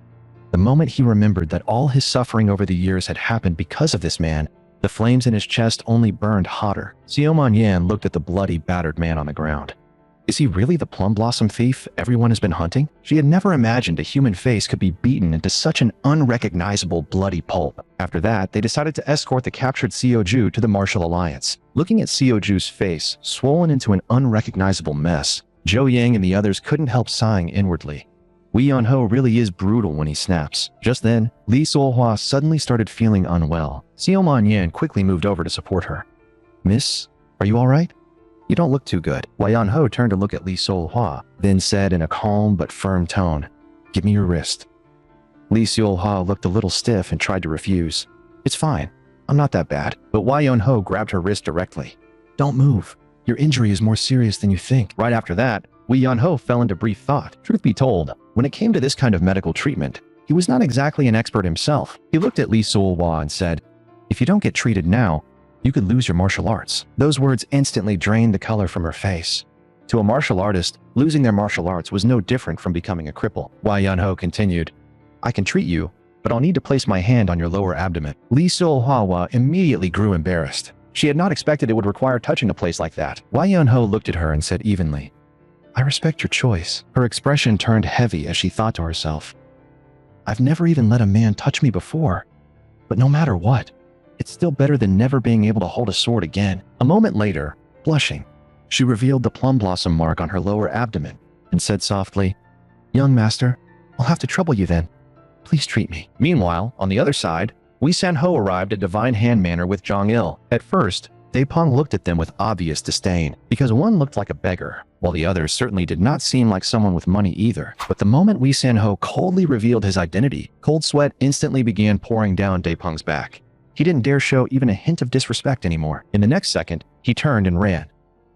The moment he remembered that all his suffering over the years had happened because of this man, the flames in his chest only burned hotter. Xiao Manyan looked at the bloody, battered man on the ground. Is he really the plum blossom thief everyone has been hunting? She had never imagined a human face could be beaten into such an unrecognizable bloody pulp. After that, they decided to escort the captured Sioju to the Martial Alliance. Looking at Sioju's face, swollen into an unrecognizable mess, Zhou Yang and the others couldn't help sighing inwardly. Wei Yunho really is brutal when he snaps. Just then, Li Solhua suddenly started feeling unwell. Xiao Manyan quickly moved over to support her. Miss, are you all right? You don't look too good. Wei Yunho turned to look at Li Solhua, then said in a calm but firm tone, Give me your wrist. Li Solhua looked a little stiff and tried to refuse. It's fine. I'm not that bad. But Wei Yunho grabbed her wrist directly. Don't move. Your injury is more serious than you think. Right after that, Wei Yunho fell into brief thought. Truth be told, when it came to this kind of medical treatment, he was not exactly an expert himself. He looked at Li Solhua and said, If you don't get treated now, you could lose your martial arts. Those words instantly drained the color from her face. To a martial artist, losing their martial arts was no different from becoming a cripple. Wei Yunho continued, I can treat you, but I'll need to place my hand on your lower abdomen." Lee Sol-hwa immediately grew embarrassed. She had not expected it would require touching a place like that. Wai Yun-ho looked at her and said evenly, "I respect your choice." Her expression turned heavy as she thought to herself, "I've never even let a man touch me before. But no matter what, it's still better than never being able to hold a sword again." A moment later, blushing, she revealed the plum blossom mark on her lower abdomen and said softly, "Young master, I'll have to trouble you then. Please treat me." Meanwhile, on the other side, Wee San-ho arrived at Divine Hand Manor with Jong-il. At first, Daepong looked at them with obvious disdain, because one looked like a beggar, while the other certainly did not seem like someone with money either. But the moment Wee San-ho coldly revealed his identity, cold sweat instantly began pouring down Daepong's back. He didn't dare show even a hint of disrespect anymore. In the next second, he turned and ran.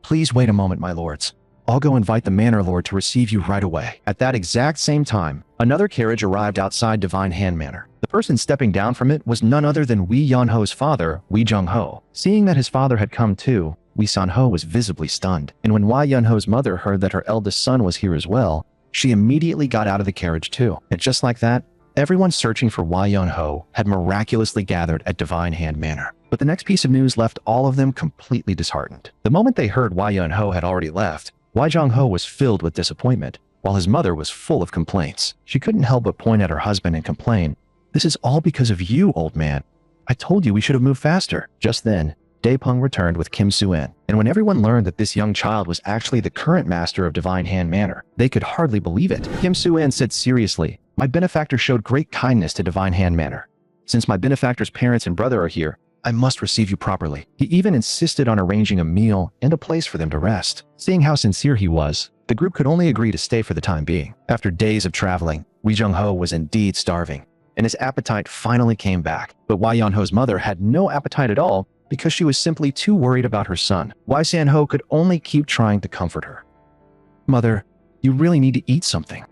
"Please wait a moment, my lords. I'll go invite the manor lord to receive you right away." At that exact same time, another carriage arrived outside Divine Hand Manor. The person stepping down from it was none other than Wee Yeon-ho's father, Wee Jung-ho. Seeing that his father had come too, Wee San-ho was visibly stunned. And when Wai Yun-ho's mother heard that her eldest son was here as well, she immediately got out of the carriage too. And just like that, everyone searching for Wai Yun-ho had miraculously gathered at Divine Hand Manor. But the next piece of news left all of them completely disheartened. The moment they heard Wai Yun-ho had already left, Wai Jong-ho was filled with disappointment, while his mother was full of complaints. She couldn't help but point at her husband and complain, "This is all because of you, old man. I told you we should have moved faster." Just then, Daepong returned with Kim Soo-in, and when everyone learned that this young child was actually the current master of Divine Hand Manor, they could hardly believe it. Kim Soo-in said seriously, "My benefactor showed great kindness to Divine Hand Manor. Since my benefactor's parents and brother are here, I must receive you properly." He even insisted on arranging a meal and a place for them to rest. Seeing how sincere he was, the group could only agree to stay for the time being. After days of traveling, Wee Jung-ho was indeed starving, and his appetite finally came back. But Wai Yeon-ho's mother had no appetite at all because she was simply too worried about her son. Wai San-ho could only keep trying to comfort her. "Mother, you really need to eat something.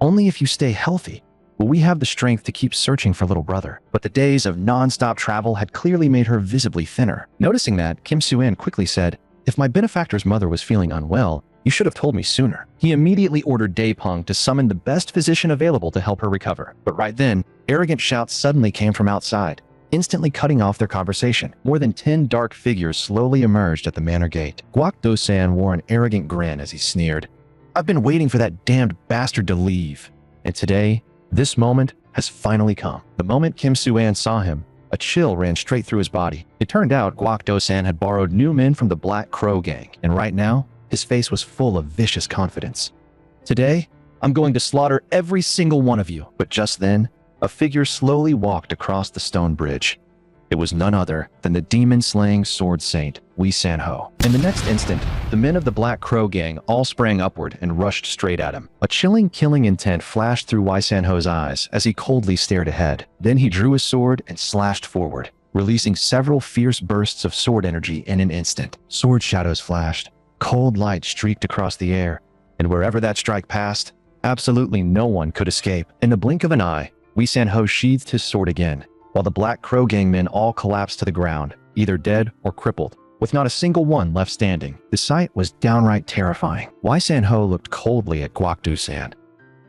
Only if you stay healthy will we have the strength to keep searching for little brother." But the days of non-stop travel had clearly made her visibly thinner. Noticing that, Kim Soo-in quickly said, "If my benefactor's mother was feeling unwell, you should have told me sooner." He immediately ordered Daepong to summon the best physician available to help her recover. But right then, arrogant shouts suddenly came from outside, instantly cutting off their conversation. More than 10 dark figures slowly emerged at the manor gate. Guak Do-san wore an arrogant grin as he sneered, "I've been waiting for that damned bastard to leave. And today, this moment has finally come." The moment Kim Soo-in saw him, a chill ran straight through his body. It turned out Guak Do-san had borrowed new men from the Black Crow gang, and right now, his face was full of vicious confidence. "Today, I'm going to slaughter every single one of you." But just then, a figure slowly walked across the stone bridge. It was none other than the demon-slaying sword saint, Wee San-ho. In the next instant, the men of the Black Crow gang all sprang upward and rushed straight at him. A chilling killing intent flashed through Wee San-ho's eyes as he coldly stared ahead. Then he drew his sword and slashed forward, releasing several fierce bursts of sword energy in an instant. Sword shadows flashed, cold light streaked across the air, and wherever that strike passed, absolutely no one could escape. In the blink of an eye, Wee San-ho sheathed his sword again, while the Black Crow gang men all collapsed to the ground, either dead or crippled, with not a single one left standing. The sight was downright terrifying. Wei San-ho looked coldly at Guak Du-san.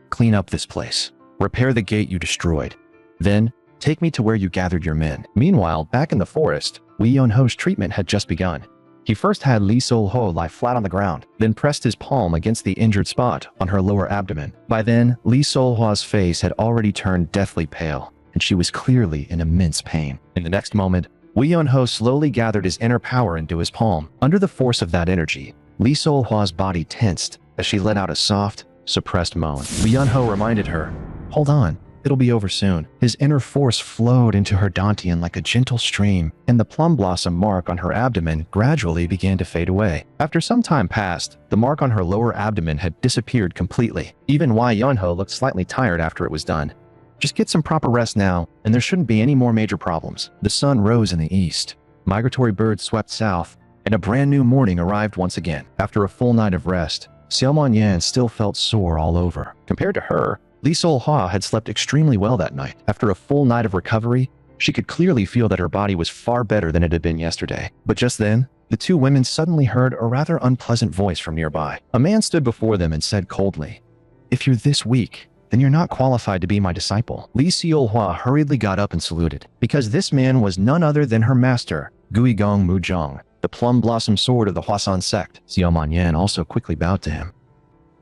"Clean up this place. Repair the gate you destroyed. Then, take me to where you gathered your men." Meanwhile, back in the forest, Wee Yeon-ho's treatment had just begun. He first had Lee Sol-ho lie flat on the ground, then pressed his palm against the injured spot on her lower abdomen. By then, Lee Sol-ho's face had already turned deathly pale, and she was clearly in immense pain. In the next moment, Wee Yeon-ho slowly gathered his inner power into his palm. Under the force of that energy, Lee Sol-ho's body tensed as she let out a soft, suppressed moan. Wee Yeon-ho reminded her, "Hold on, it'll be over soon." His inner force flowed into her dantian like a gentle stream, and the plum blossom mark on her abdomen gradually began to fade away. After some time passed, the mark on her lower abdomen had disappeared completely. Even Wei Yeon-ho looked slightly tired after it was done. "Just get some proper rest now, and there shouldn't be any more major problems." The sun rose in the east. Migratory birds swept south, and a brand new morning arrived once again. After a full night of rest, Xiaomon Yan still felt sore all over. Compared to her, Lee Sol-ho had slept extremely well that night. After a full night of recovery, she could clearly feel that her body was far better than it had been yesterday. But just then, the two women suddenly heard a rather unpleasant voice from nearby. A man stood before them and said coldly, "If you're this weak, then you're not qualified to be my disciple. Li Xiaohua hurriedly got up and saluted, because this man was none other than her master, Guigong Muzhong, the plum blossom sword of the Huasan sect. Xiaoman Yan also quickly bowed to him.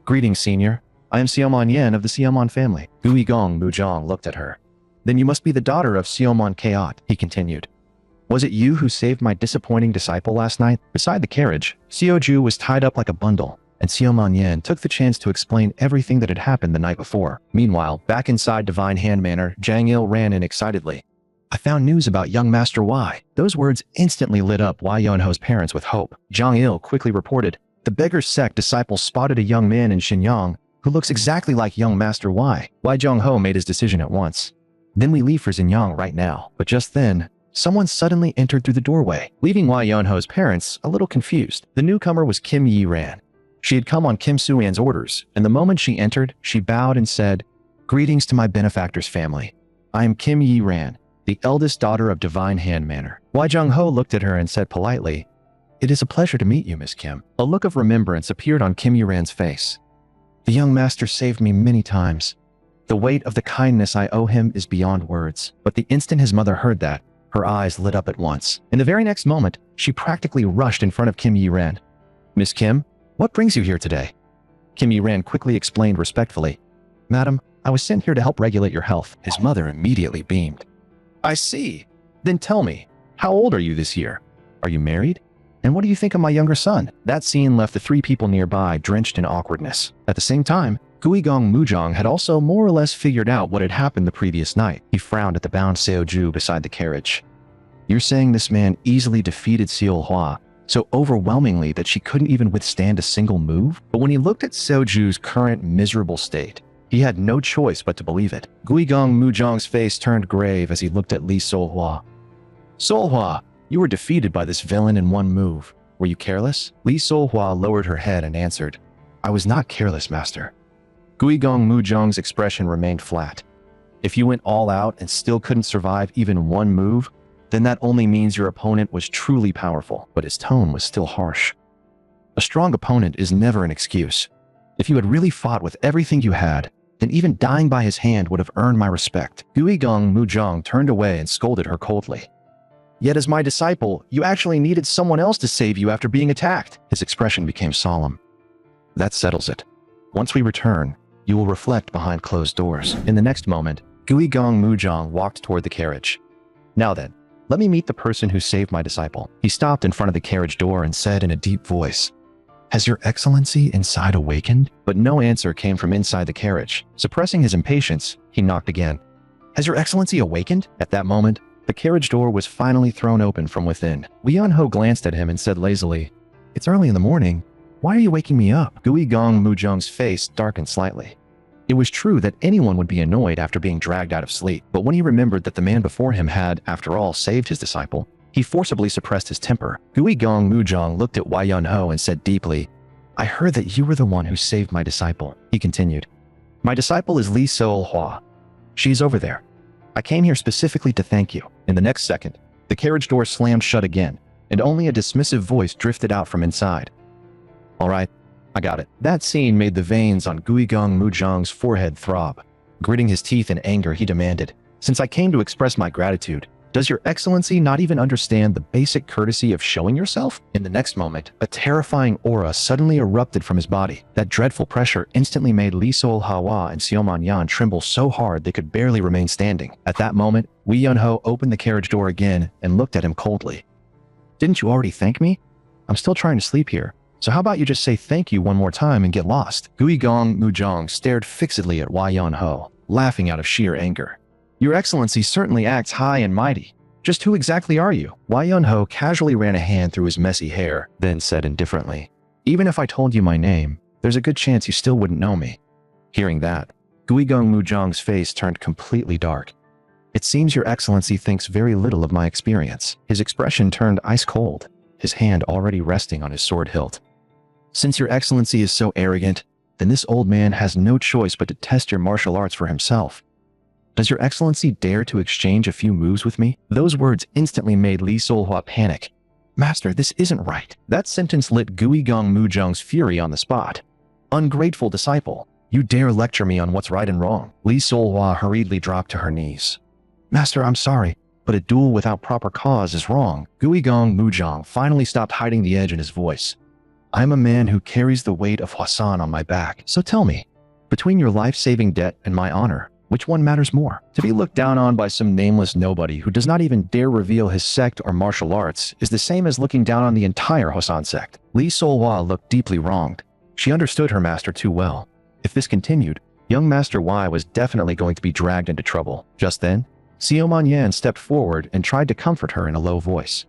Greetings, senior. I am Xiaoman Yan of the Xiaoman family. Guigong Muzhong looked at her. Then you must be the daughter of Xiaoman Kaot, he continued. Was it you who saved my disappointing disciple last night? Beside the carriage, Xiaoju was tied up like a bundle, and Xiaoman Yan took the chance to explain everything that had happened the night before. Meanwhile, back inside Divine Hand Manor, Zhang Il ran in excitedly. I found news about young Master Y. Those words instantly lit up Y Yunho's parents with hope. Zhang Il quickly reported, the Beggar sect disciples spotted a young man in Xinyang who looks exactly like young Master Y. Y Zhongho made his decision at once. Then we leave for Xinyang right now. But just then, someone suddenly entered through the doorway, leaving Y Yunho's parents a little confused. The newcomer was Kim Yi-ran. She had come on Kim Su-an's orders, and the moment she entered, she bowed and said, Greetings to my benefactor's family. I am Kim Yi-ran, the eldest daughter of Divine Hand Manor. Y Zhongho looked at her and said politely, It is a pleasure to meet you, Miss Kim. A look of remembrance appeared on Kim Yi-ran's face. The young master saved me many times. The weight of the kindness I owe him is beyond words. But the instant his mother heard that, her eyes lit up at once. In the very next moment, she practically rushed in front of Kim Yi-ran. Miss Kim, what brings you here today? Kim Yi-ran quickly explained respectfully. Madam, I was sent here to help regulate your health. His mother immediately beamed. I see. Then tell me, how old are you this year? Are you married? And what do you think of my younger son? That scene left the three people nearby drenched in awkwardness. At the same time, Guigong Muzhong had also more or less figured out what had happened the previous night. He frowned at the bound Xiaoju beside the carriage. You're saying this man easily defeated Xiaohua so overwhelmingly that she couldn't even withstand a single move? But when he looked at Xiaoju's current miserable state, he had no choice but to believe it. Guigong Muzhong's face turned grave as he looked at Li Solhua. Solhua, you were defeated by this villain in one move. Were you careless? Li Solhua lowered her head and answered, I was not careless, master. Guigong Muzhong's expression remained flat. If you went all out and still couldn't survive even one move, then that only means your opponent was truly powerful, but his tone was still harsh. A strong opponent is never an excuse. If you had really fought with everything you had, then even dying by his hand would have earned my respect. Guigong Muzhong turned away and scolded her coldly. Yet as my disciple, you actually needed someone else to save you after being attacked. His expression became solemn. That settles it. Once we return, you will reflect behind closed doors. In the next moment, Guigong Muzhong walked toward the carriage. Now then, let me meet the person who saved my disciple. He stopped in front of the carriage door and said in a deep voice, Has your excellency inside awakened? But no answer came from inside the carriage. Suppressing his impatience, he knocked again. Has your excellency awakened? At that moment, the carriage door was finally thrown open from within. Li Yunho glanced at him and said lazily, It's early in the morning. Why are you waking me up? Guigong Muzhong's face darkened slightly. It was true that anyone would be annoyed after being dragged out of sleep, but when he remembered that the man before him had, after all, saved his disciple, he forcibly suppressed his temper. Guigong Muzhong looked at Y Yunho and said deeply, I heard that you were the one who saved my disciple. He continued, My disciple is Li Solhua. She's over there. I came here specifically to thank you. In the next second, the carriage door slammed shut again, and only a dismissive voice drifted out from inside. All right, I got it. That scene made the veins on Guigong Muzhong's forehead throb. Gritting his teeth in anger, he demanded, Since I came to express my gratitude, does your excellency not even understand the basic courtesy of showing yourself? In the next moment, a terrifying aura suddenly erupted from his body. That dreadful pressure instantly made Li Solhua and Xiaoman Yan tremble so hard they could barely remain standing. At that moment, Wei Yunho opened the carriage door again and looked at him coldly. Didn't you already thank me? I'm still trying to sleep here. So how about you just say thank you one more time and get lost? Guigong Muzhong stared fixedly at Wei Yunho, laughing out of sheer anger. Your excellency certainly acts high and mighty. Just who exactly are you? Wei Yunho casually ran a hand through his messy hair, then said indifferently, Even if I told you my name, there's a good chance you still wouldn't know me. Hearing that, Guigong Muzhong's face turned completely dark. It seems your excellency thinks very little of my experience. His expression turned ice cold, his hand already resting on his sword hilt. Since your excellency is so arrogant, then this old man has no choice but to test your martial arts for himself. Does your excellency dare to exchange a few moves with me? Those words instantly made Li Solhua panic. Master, this isn't right. That sentence lit Guigong Muzhong's fury on the spot. Ungrateful disciple. You dare lecture me on what's right and wrong? Li Solhua hurriedly dropped to her knees. Master, I'm sorry, but a duel without proper cause is wrong. Guigong Muzhang finally stopped hiding the edge in his voice. I'm a man who carries the weight of Huasan on my back, so tell me, between your life-saving debt and my honor, which one matters more? To be looked down on by some nameless nobody who does not even dare reveal his sect or martial arts is the same as looking down on the entire Huasan sect. Li Solhua looked deeply wronged. She understood her master too well. If this continued, young Master Y was definitely going to be dragged into trouble. Just then, Xiao Manyan stepped forward and tried to comfort her in a low voice.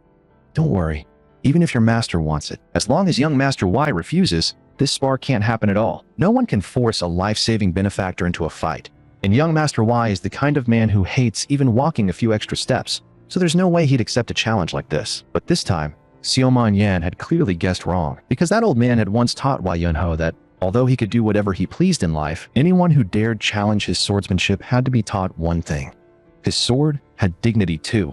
Don't worry, even if your master wants it. As long as young Master Y refuses, this spar can't happen at all. No one can force a life-saving benefactor into a fight. And young Master Y is the kind of man who hates even walking a few extra steps, so there's no way he'd accept a challenge like this. But this time, Xiao Manyan had clearly guessed wrong, because that old man had once taught Y Yunho that, although he could do whatever he pleased in life, anyone who dared challenge his swordsmanship had to be taught one thing. His sword had dignity too.